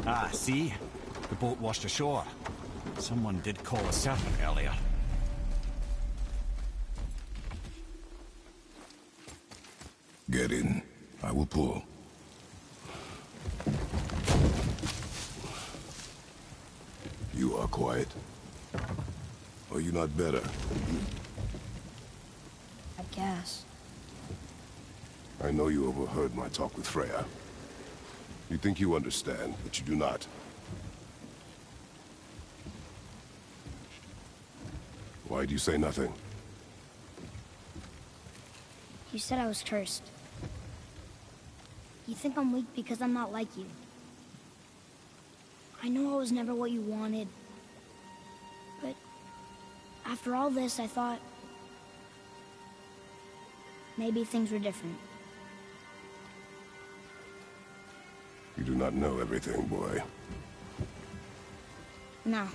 Ah, see? The boat washed ashore. Someone did call a serpent earlier. Get in. I will pull. You are quiet. Are you not better? I guess. I know you overheard my talk with Freya. You think you understand, but you do not. Why do you say nothing? You said I was cursed. You think I'm weak because I'm not like you. I know I was never what you wanted. But After all this, I thought maybe things were different. You do not know everything, boy. No.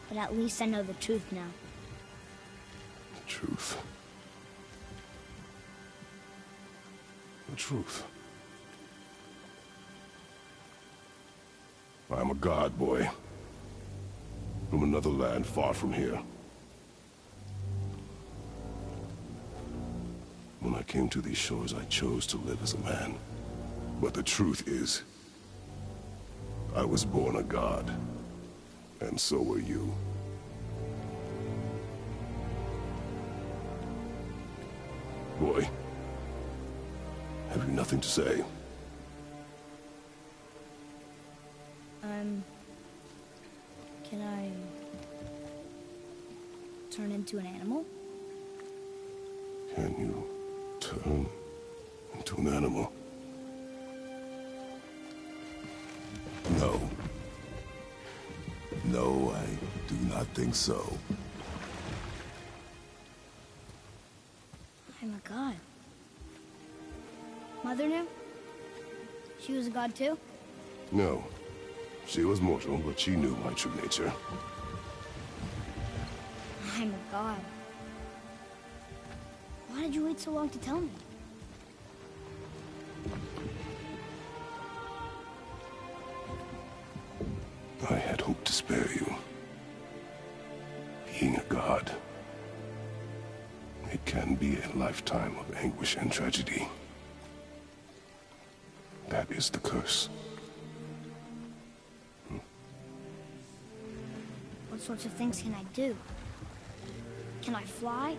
But at least I know the truth now. The truth. The truth. I'm a god, boy. From another land far from here. When I came to these shores, I chose to live as a man. But the truth is, I was born a god. And so were you. Boy, have you nothing to say? Can I turn into an animal? Can you turn into an animal? No. No, I do not think so. I'm a god. Mother knew? She was a god too? No. She was mortal, but she knew my true nature. I'm a god. Why did you wait so long to tell me? I had hoped to spare you. Being a god, it can be a lifetime of anguish and tragedy. That is the curse. What sorts of things can I do? Can I fly?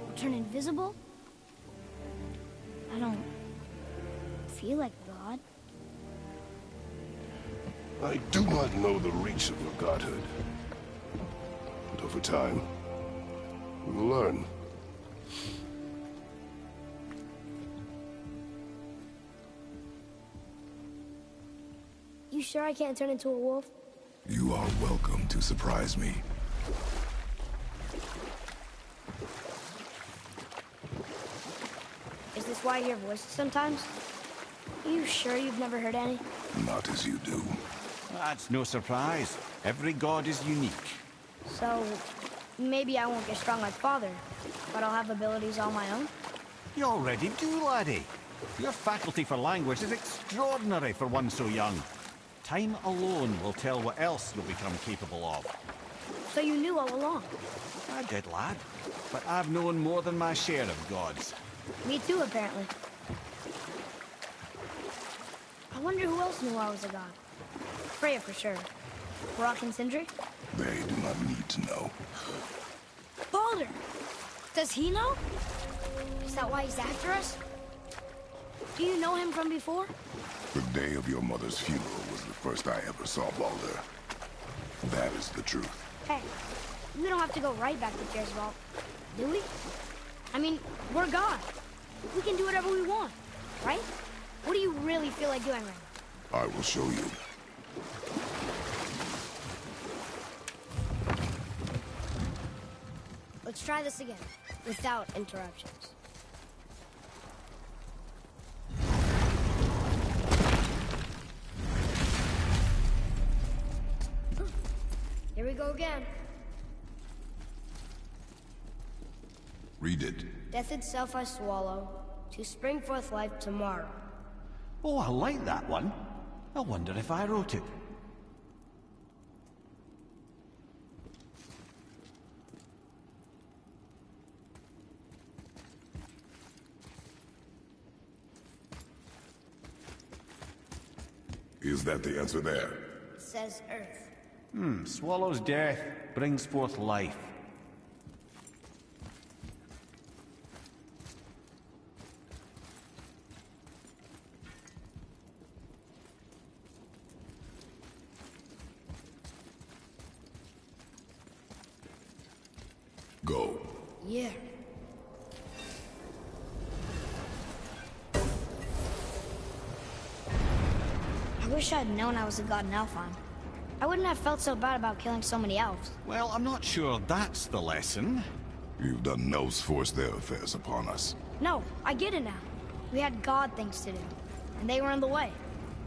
Or turn invisible? I don't feel like God. I do not know the reach of your godhood. But over time, we will learn. You sure I can't turn into a wolf? You are welcome to surprise me. Is this why I hear voices sometimes? Are you sure you've never heard any? Not as you do. That's no surprise. Every god is unique. So, maybe I won't get strong like Father, but I'll have abilities all my own? You already do, laddie. Your faculty for language is extraordinary for one so young. Time alone will tell what else you'll become capable of. So you knew all along? I did, lad. But I've known more than my share of gods. Me too, apparently. I wonder who else knew I was a god. Freya for sure. Brock and Sindri? They do not need to know. Baldur! Does he know? Is that why he's after us? Do you know him from before? The day of your mother's funeral was the first I ever saw Baldur. That is the truth. Hey, we don't have to go right back to Gersvald, do we? I mean, we're God. We can do whatever we want, right? What do you really feel like doing right now? I will show you. Let's try this again, without interruptions. Here we go again. Read it. Death itself I swallow, to spring forth life tomorrow. Oh, I like that one. I wonder if I wrote it. Is that the answer there? It says Earth. Swallows death, brings forth life. Go. Yeah. I wish I'd known I was a god in Alfheim. I wouldn't have felt so bad about killing so many elves. Well, I'm not sure that's the lesson. You've done elves force their affairs upon us. No, I get it now. We had God things to do, and they were in the way,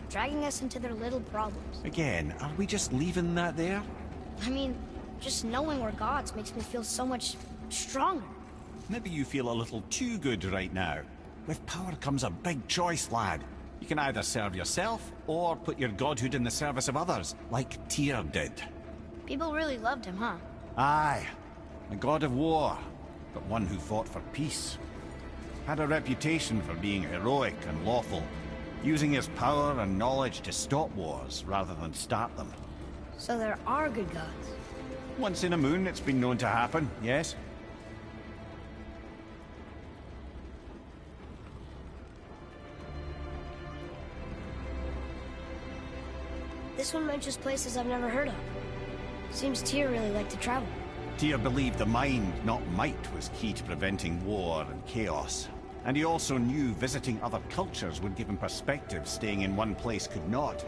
dragging us into their little problems. Again, are we just leaving that there? I mean, just knowing we're gods makes me feel so much stronger. Maybe you feel a little too good right now. With power comes a big choice, lad. You can either serve yourself, or put your godhood in the service of others, like Tyr did. People really loved him, huh? Aye. A god of war, but one who fought for peace. Had a reputation for being heroic and lawful, using his power and knowledge to stop wars rather than start them. So there are good gods. Once in a moon, it's been known to happen, yes? This one mentions places I've never heard of. Seems Tyr really liked to travel. Tyr believed the mind, not might, was key to preventing war and chaos. And he also knew visiting other cultures would give him perspective staying in one place could not.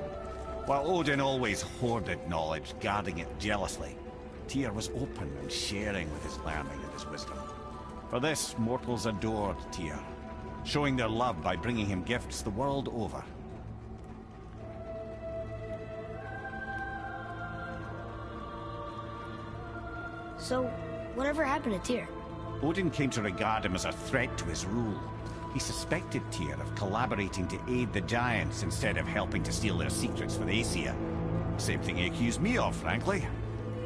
While Odin always hoarded knowledge, guarding it jealously, Tyr was open and sharing with his learning and his wisdom. For this, mortals adored Tyr, showing their love by bringing him gifts the world over. So, whatever happened to Tyr? Odin came to regard him as a threat to his rule. He suspected Tyr of collaborating to aid the Giants instead of helping to steal their secrets for the Aesir. Same thing he accused me of, frankly.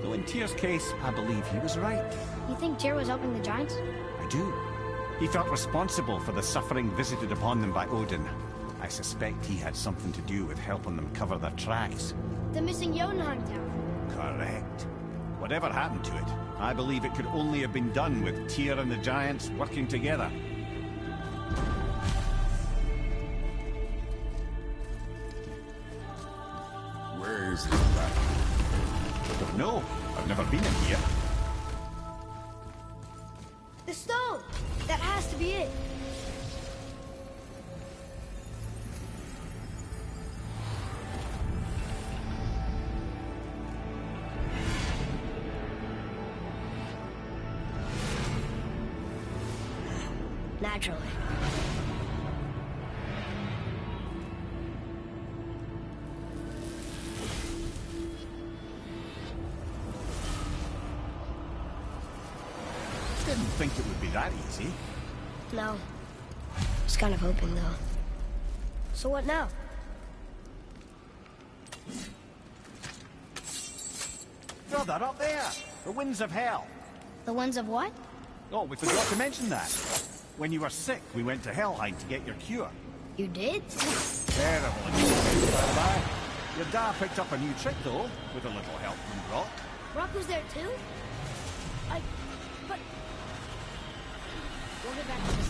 Though in Tyr's case, I believe he was right. You think Tyr was helping the Giants? I do. He felt responsible for the suffering visited upon them by Odin. I suspect he had something to do with helping them cover their tracks. The missing Jotunheim tower. Correct. Whatever happened to it, I believe it could only have been done with Tyr and the Giants working together. Where is this battle? Don't know. I've never been in here. The stone! That has to be it! Naturally. Didn't think it would be that easy. No. Was kind of hoping, though. So what now? Brother, up there! The winds of hell. The winds of what? Oh, we forgot to mention that. When you were sick, we went to Helheim to get your cure. You did? Terrible experience, by the by. Your dad picked up a new trick, though, with a little help from Brock. Brock was there, too? But... We'll get back to this.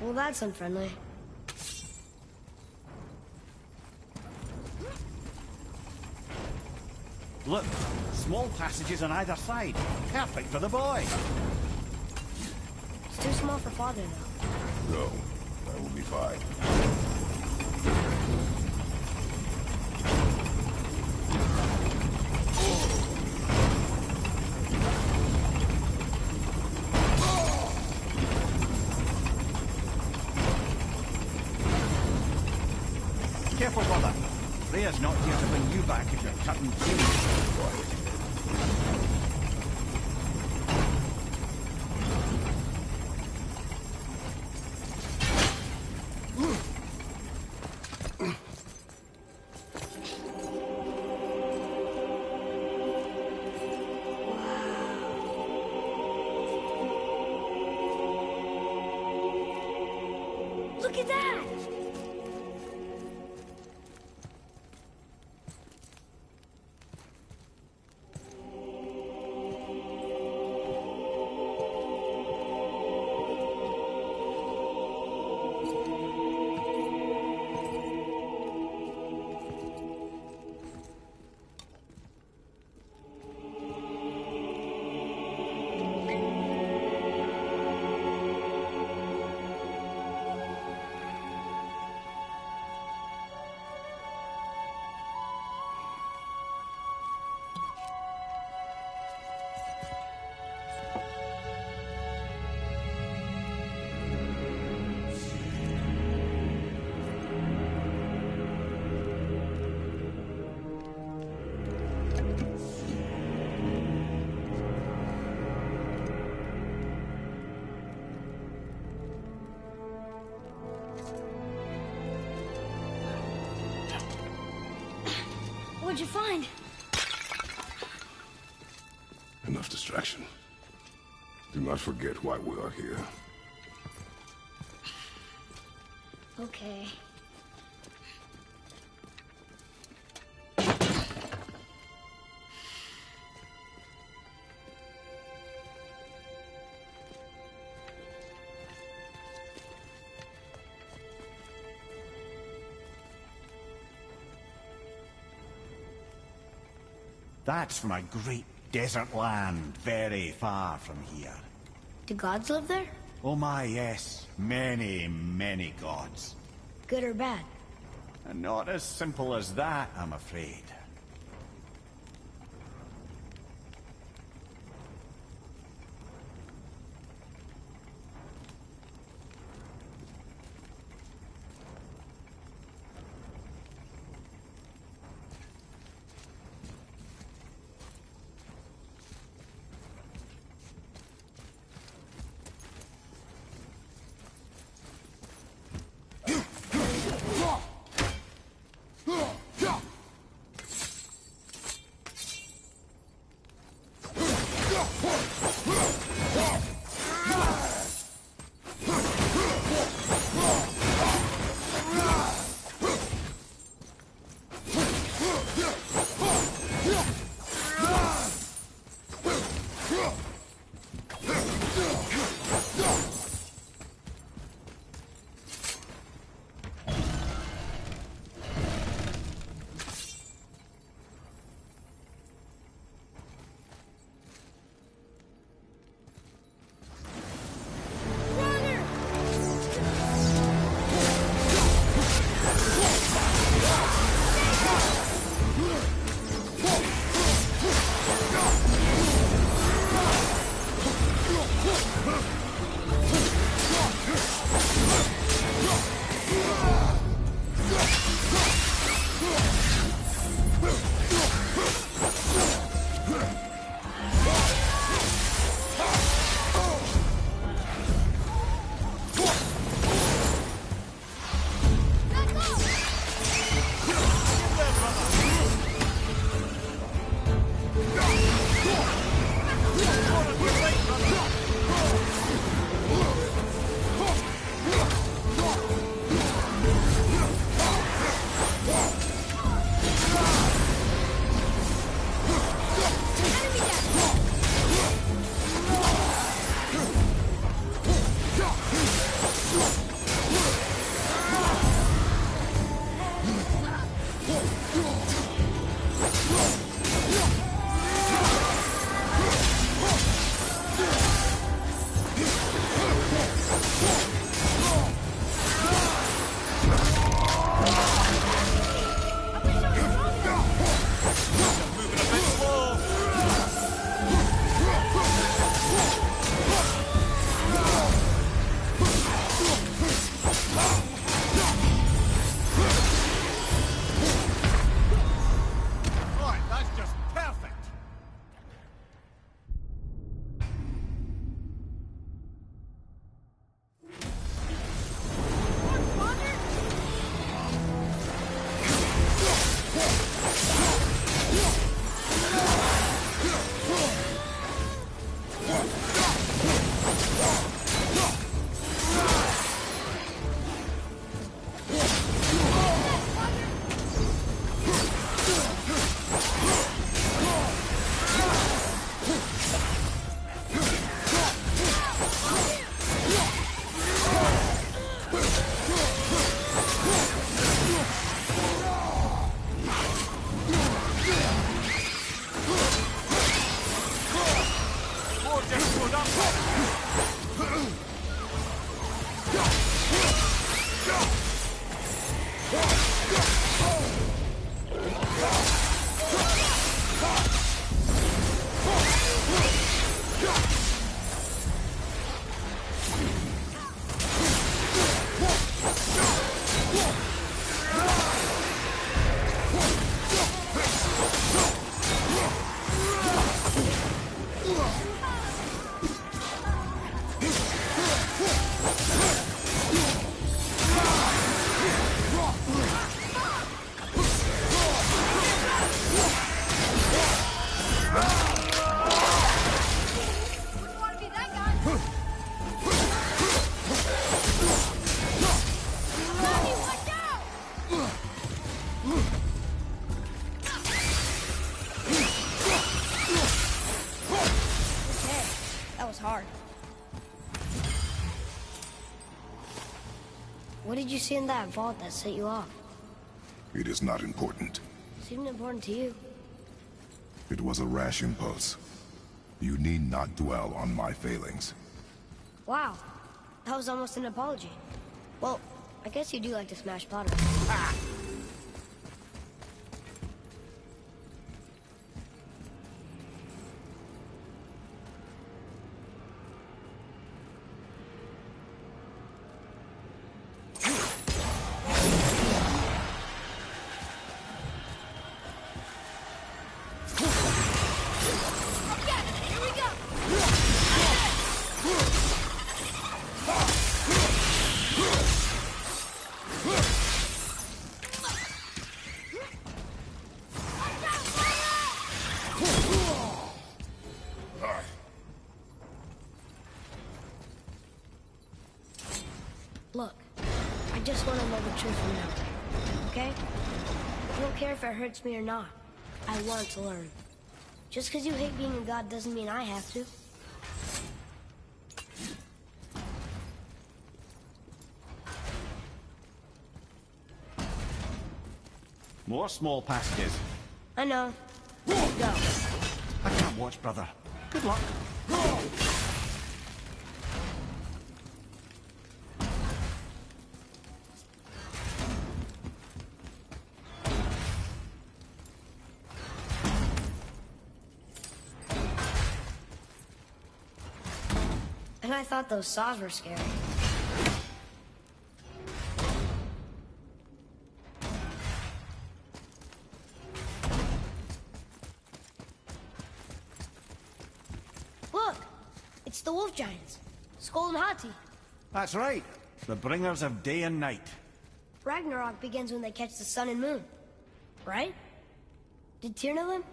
Well, that's unfriendly. Look, small passages on either side. Perfect for the boy. It's too small for Father, though. No, that will be fine. Careful, brother. Freya's not here to bring you back if you're cutting through. Look at that! What'd you find? Enough distraction. Do not forget why we are here. Okay. That's from a great desert land, very far from here. Do gods live there? Oh my, yes. Many, many gods. Good or bad? And not as simple as that, I'm afraid. was hard. What did you see in that vault that set you off? It is not important. Seemed important to you. It was a rash impulse. You need not dwell on my failings. Wow. That was almost an apology. Well, I guess you do like to smash pottery. Ah! Look, I just want to know the truth from now, okay? I don't care if it hurts me or not. I want to learn. Just because you hate being a god doesn't mean I have to. More small passages. I know. Go. I can't watch, brother. Good luck. And I thought those saws were scary. Look! It's the wolf giants. Skull and Hati. That's right. The bringers of day and night. Ragnarok begins when they catch the sun and moon. Right? Did Tyr know them?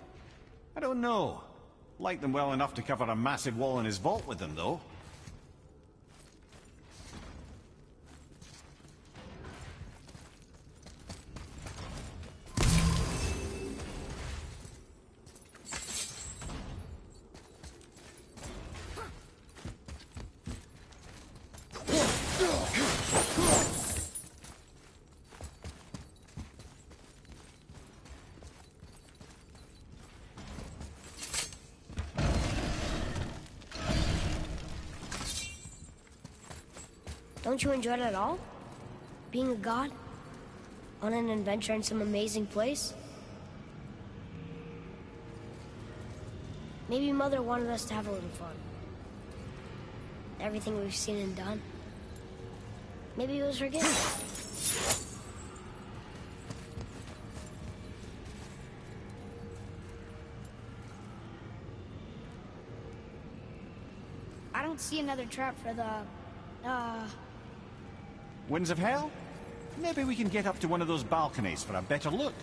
I don't know. Like them well enough to cover a massive wall in his vault with them, though. Don't you enjoy it at all? Being a god? On an adventure in some amazing place? Maybe Mother wanted us to have a little fun. Everything we've seen and done. Maybe it was her gift. I don't see another trap for the... Winds of Hell? Maybe we can get up to one of those balconies for a better look.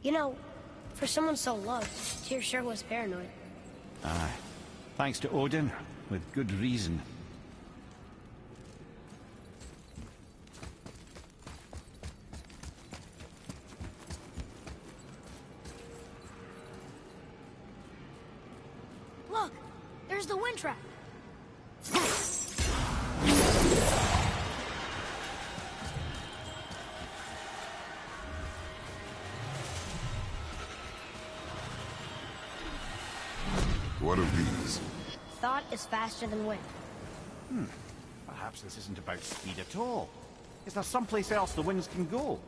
You know, for someone so loved, Tyr sure was paranoid. Aye. Thanks to Odin, with good reason. Look! There's the wind trap! What of these? Thought is faster than wind. Perhaps this isn't about speed at all. Is there someplace else the winds can go?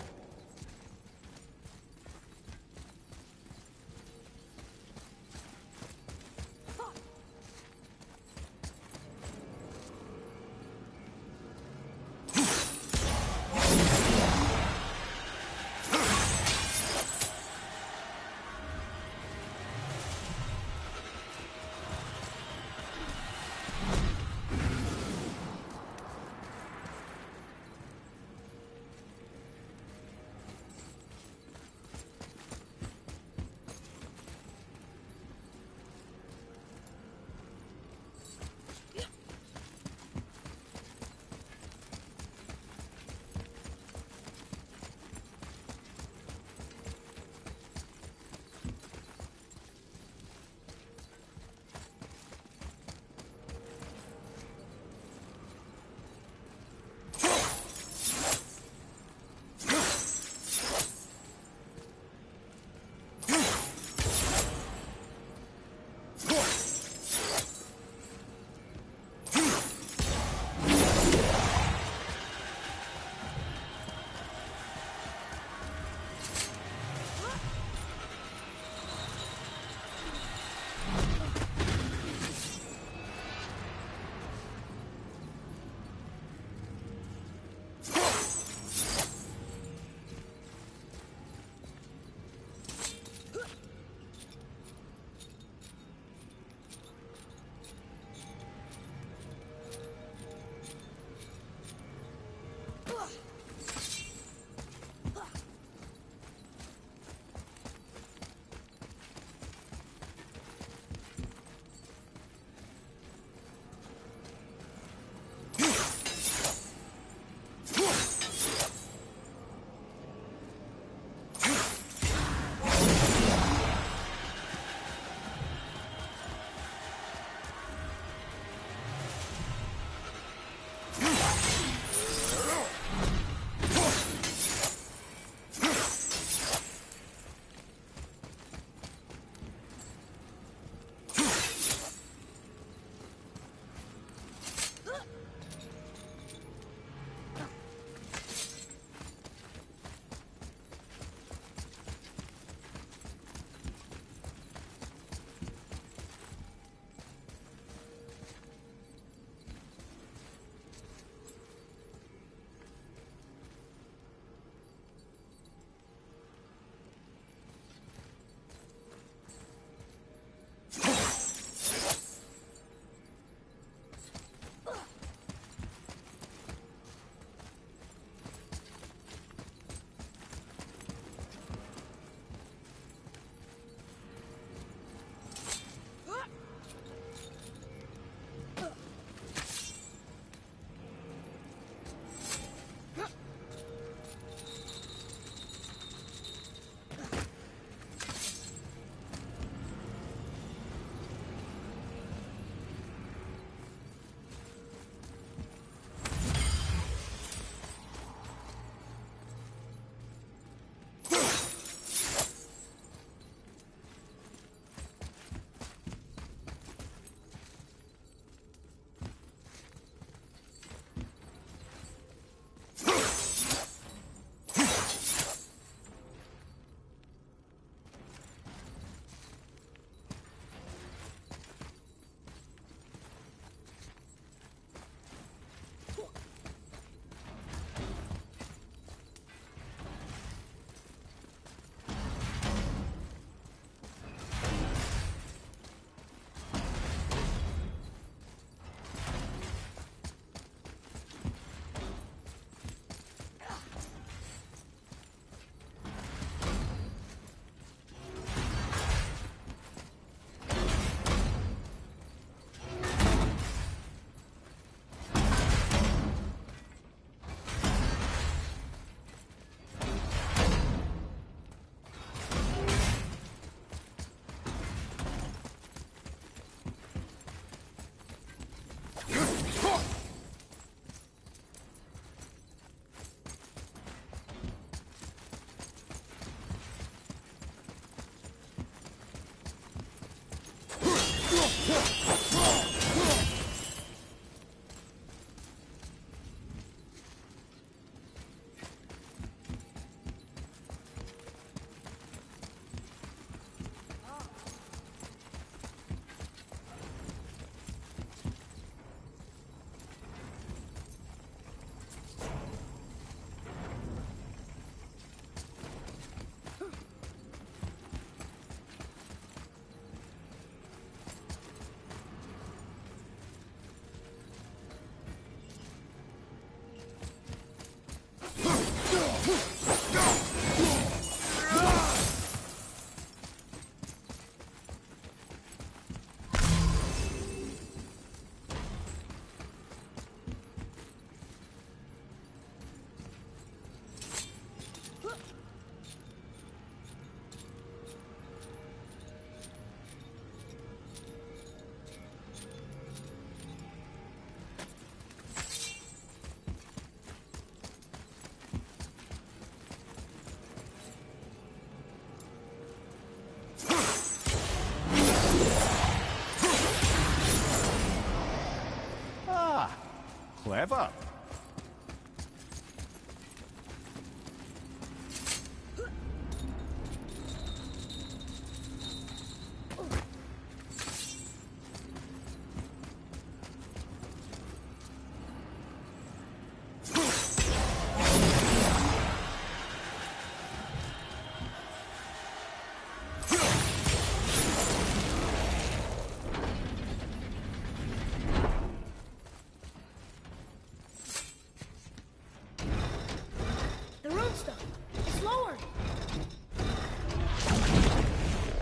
stuff. It's lowered.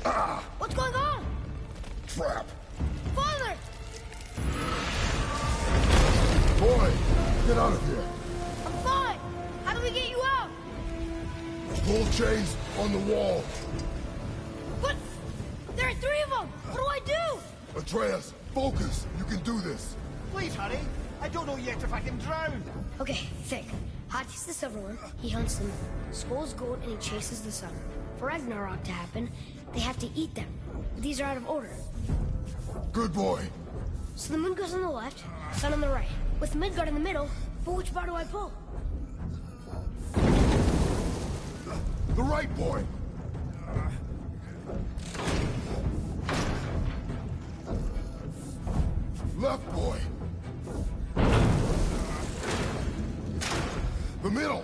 Ah! What's going on? Trap! Father! Boy, get out of here. I'm fine. How do we get you out? Pull chains on the wall. But there are 3 of them. What do I do? Atreus, focus. You can do this. Please, hurry. I don't know yet if I can drown. Okay, think. Hati's the silver one. He hunts them. Skull's gold and he chases the sun. For Ragnarok to happen, they have to eat them. But these are out of order. Good boy. So the moon goes on the left, sun on the right. With Midgard in the middle, but which bar do I pull? The right boy. Left boy. The middle.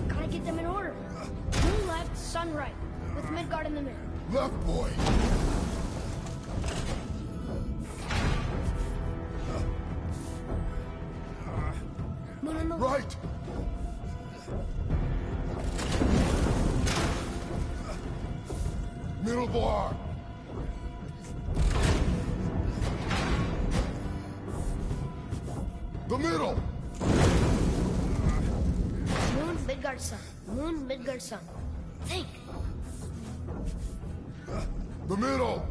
Gotta get them in order. Moon left, sun right. With Midgard in the middle. Left boy. Moon on the right. Middle bar. The middle. Moon, Midgard, sun. Moon, Midgard, sun. Think. The middle.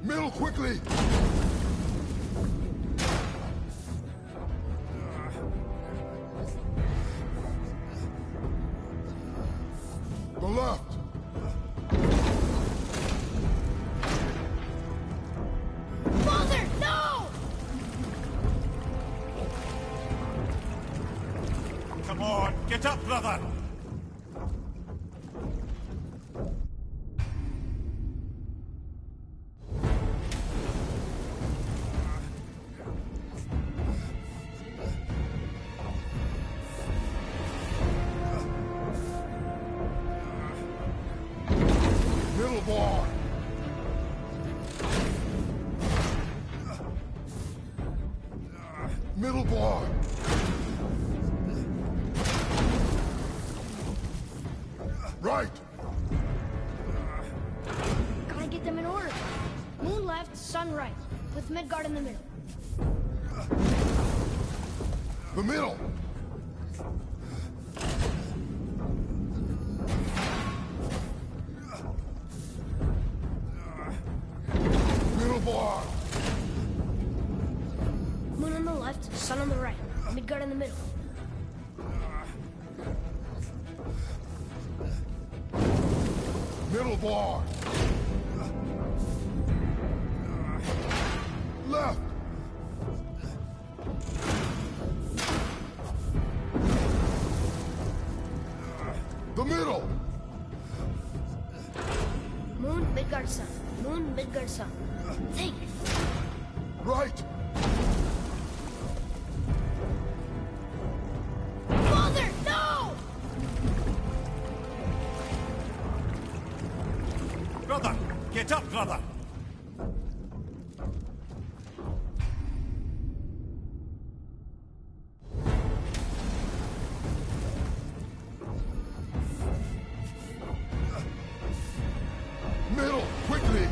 Middle quickly. The left. Father, no! Come on, get up, brother! Middle bar. Middle bar. Right. Gotta get them in order. Moon left, sun right. With Midgard in the middle. The middle. Middle bar. Moon on the left, sun on the right. Midgard in the middle. Middle bar. Left. The middle. Moon, Midgard, sun. Moon, Midgard, sun. Think. Right. Father, no! Brother! Get up, brother! Middle, quickly.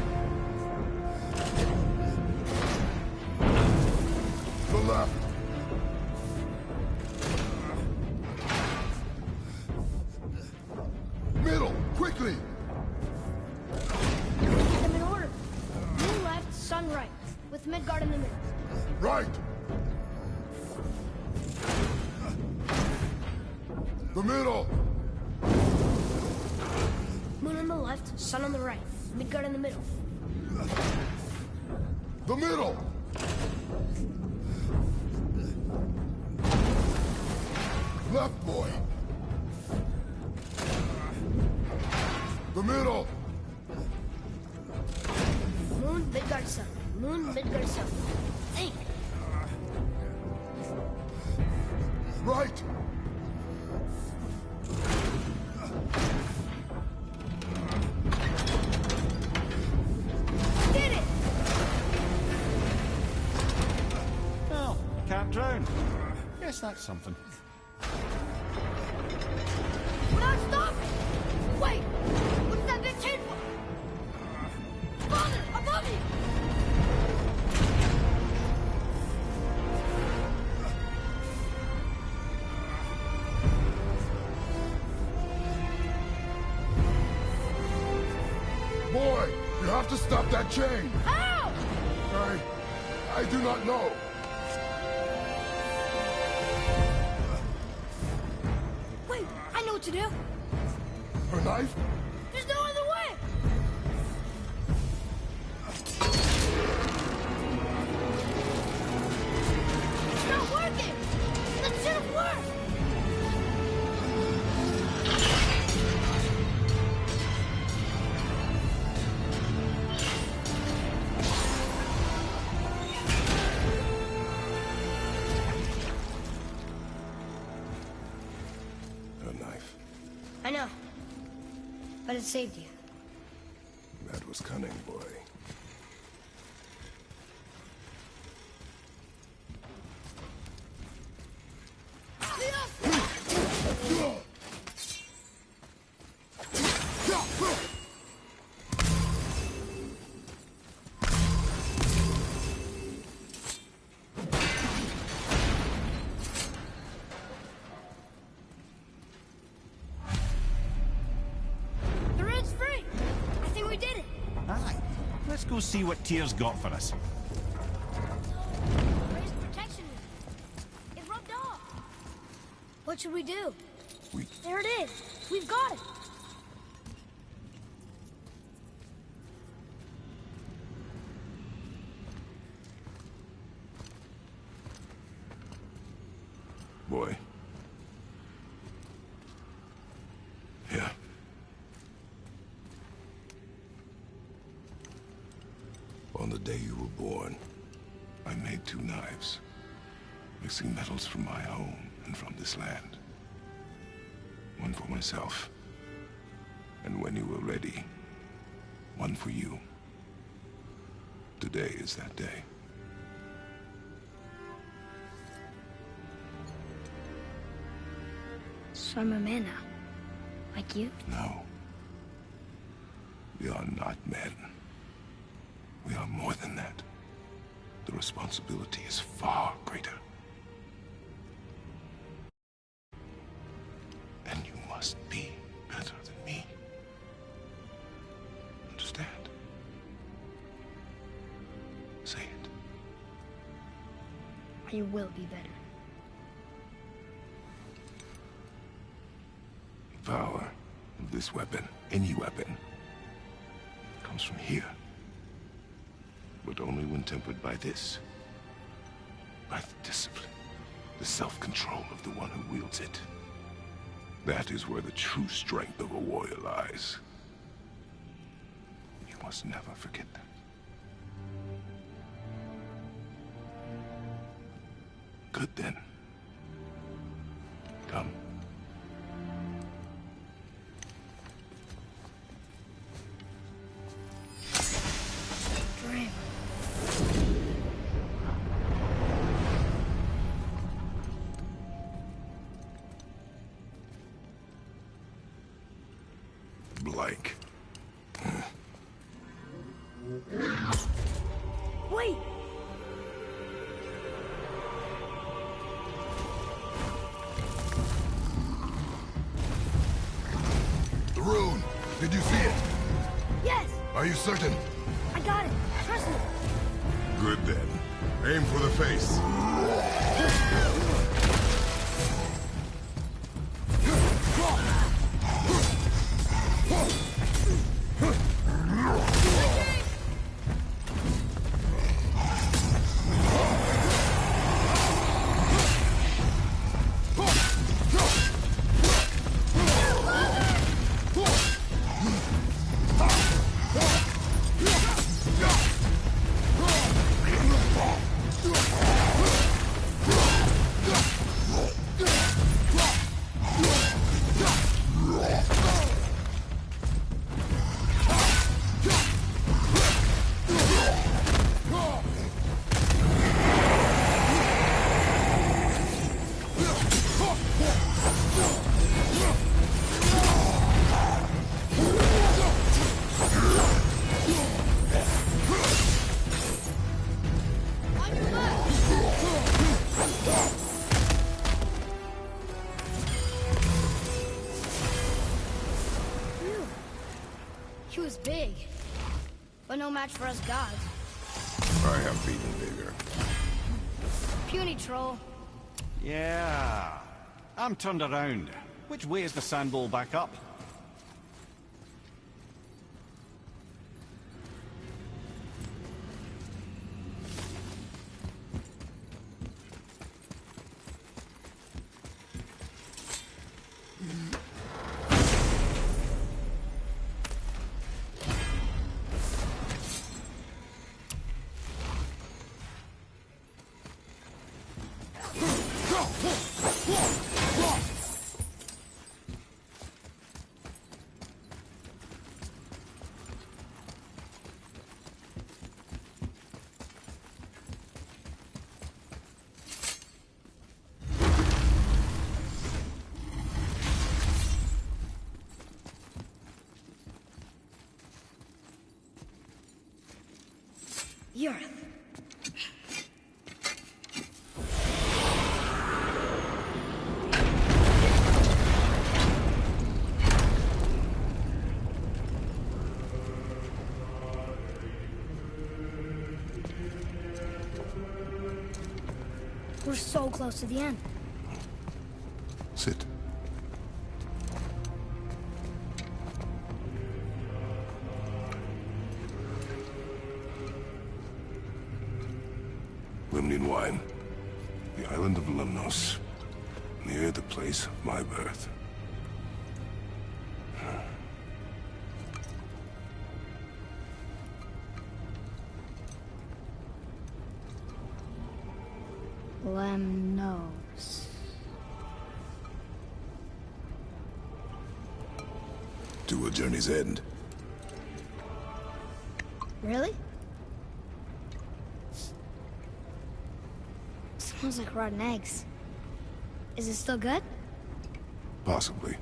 The left. Middle, quickly. Get them in order. Moon left, sun right. With Midgard in the middle. Right. The middle. Moon on the left, sun on the right. Midgard in the middle. The middle. Left boy. The middle. Moon, Midgard, sun. Moon, Midgard, sun. Think. Right. that's something. We're not stopping! Wait! What is that big chain for? Father, above you! Boy, you have to stop that chain! How? I do not know. Wait, I know what to do. Her knife? There's no other way! It's not working! That should have worked! Her knife. I know. But it saved you. That was cunning, boy. The red's free! I think we did it! Aye. Let's go see what Tyr's got for us. Raised protection. It rubbed off. What should we do? There it is. We've got it. Boy. Here. On the day you were born, I made 2 knives, mixing metals from my home and from this land. One for myself, and when you were ready, one for you. Today is that day. So I'm a man now. Like you? No. We are not men. We are more than that. The responsibility is far greater. And you must be better than me. Understand? Say it. You will be better. The power of this weapon, any weapon, comes from here. But only when tempered by this. By the discipline, the self-control of the one who wields it. That is where the true strength of a warrior lies. You must never forget that. Good then. Come. Dream. Blank. Wait! The rune! Did you see it? Yes! Are you certain? I got it! Trust me! Good then. Aim for the face. He was big, but no match for us gods. I have beaten bigger. Puny troll. Yeah. I'm turned around. Which way is the sand bowl back up? Yurith. We're so close to the end. Sit. Limnian wine. The island of Lemnos. Near the place of my birth. Lemnos. To a journey's end. Really? Smells like rotten eggs. Is it still good? Possibly.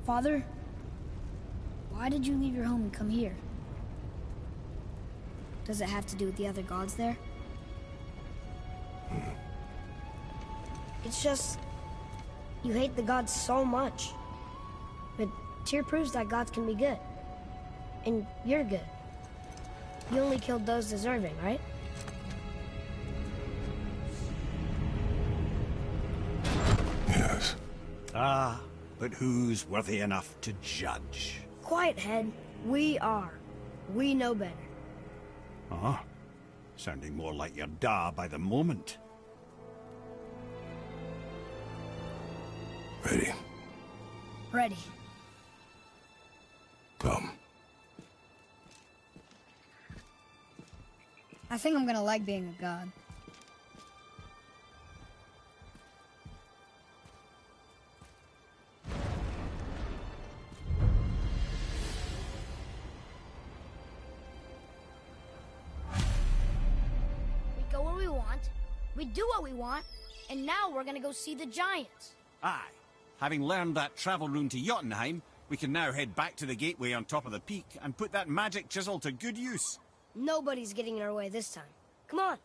Father, why did you leave your home and come here? Does it have to do with the other gods there? It's just... you hate the gods so much. But Tyr proves that gods can be good. And you're good. You only killed those deserving, right? Yes. Ah, but who's worthy enough to judge? Quiet, head. We are. We know better. Huh? Sounding more like your da by the moment. Ready. Ready. Come. I think I'm gonna like being a god. We go where we want, we do what we want, and now we're gonna go see the giants. Aye. Having learned that travel rune to Jotunheim, we can now head back to the gateway on top of the peak and put that magic chisel to good use. Nobody's getting in our way this time. Come on.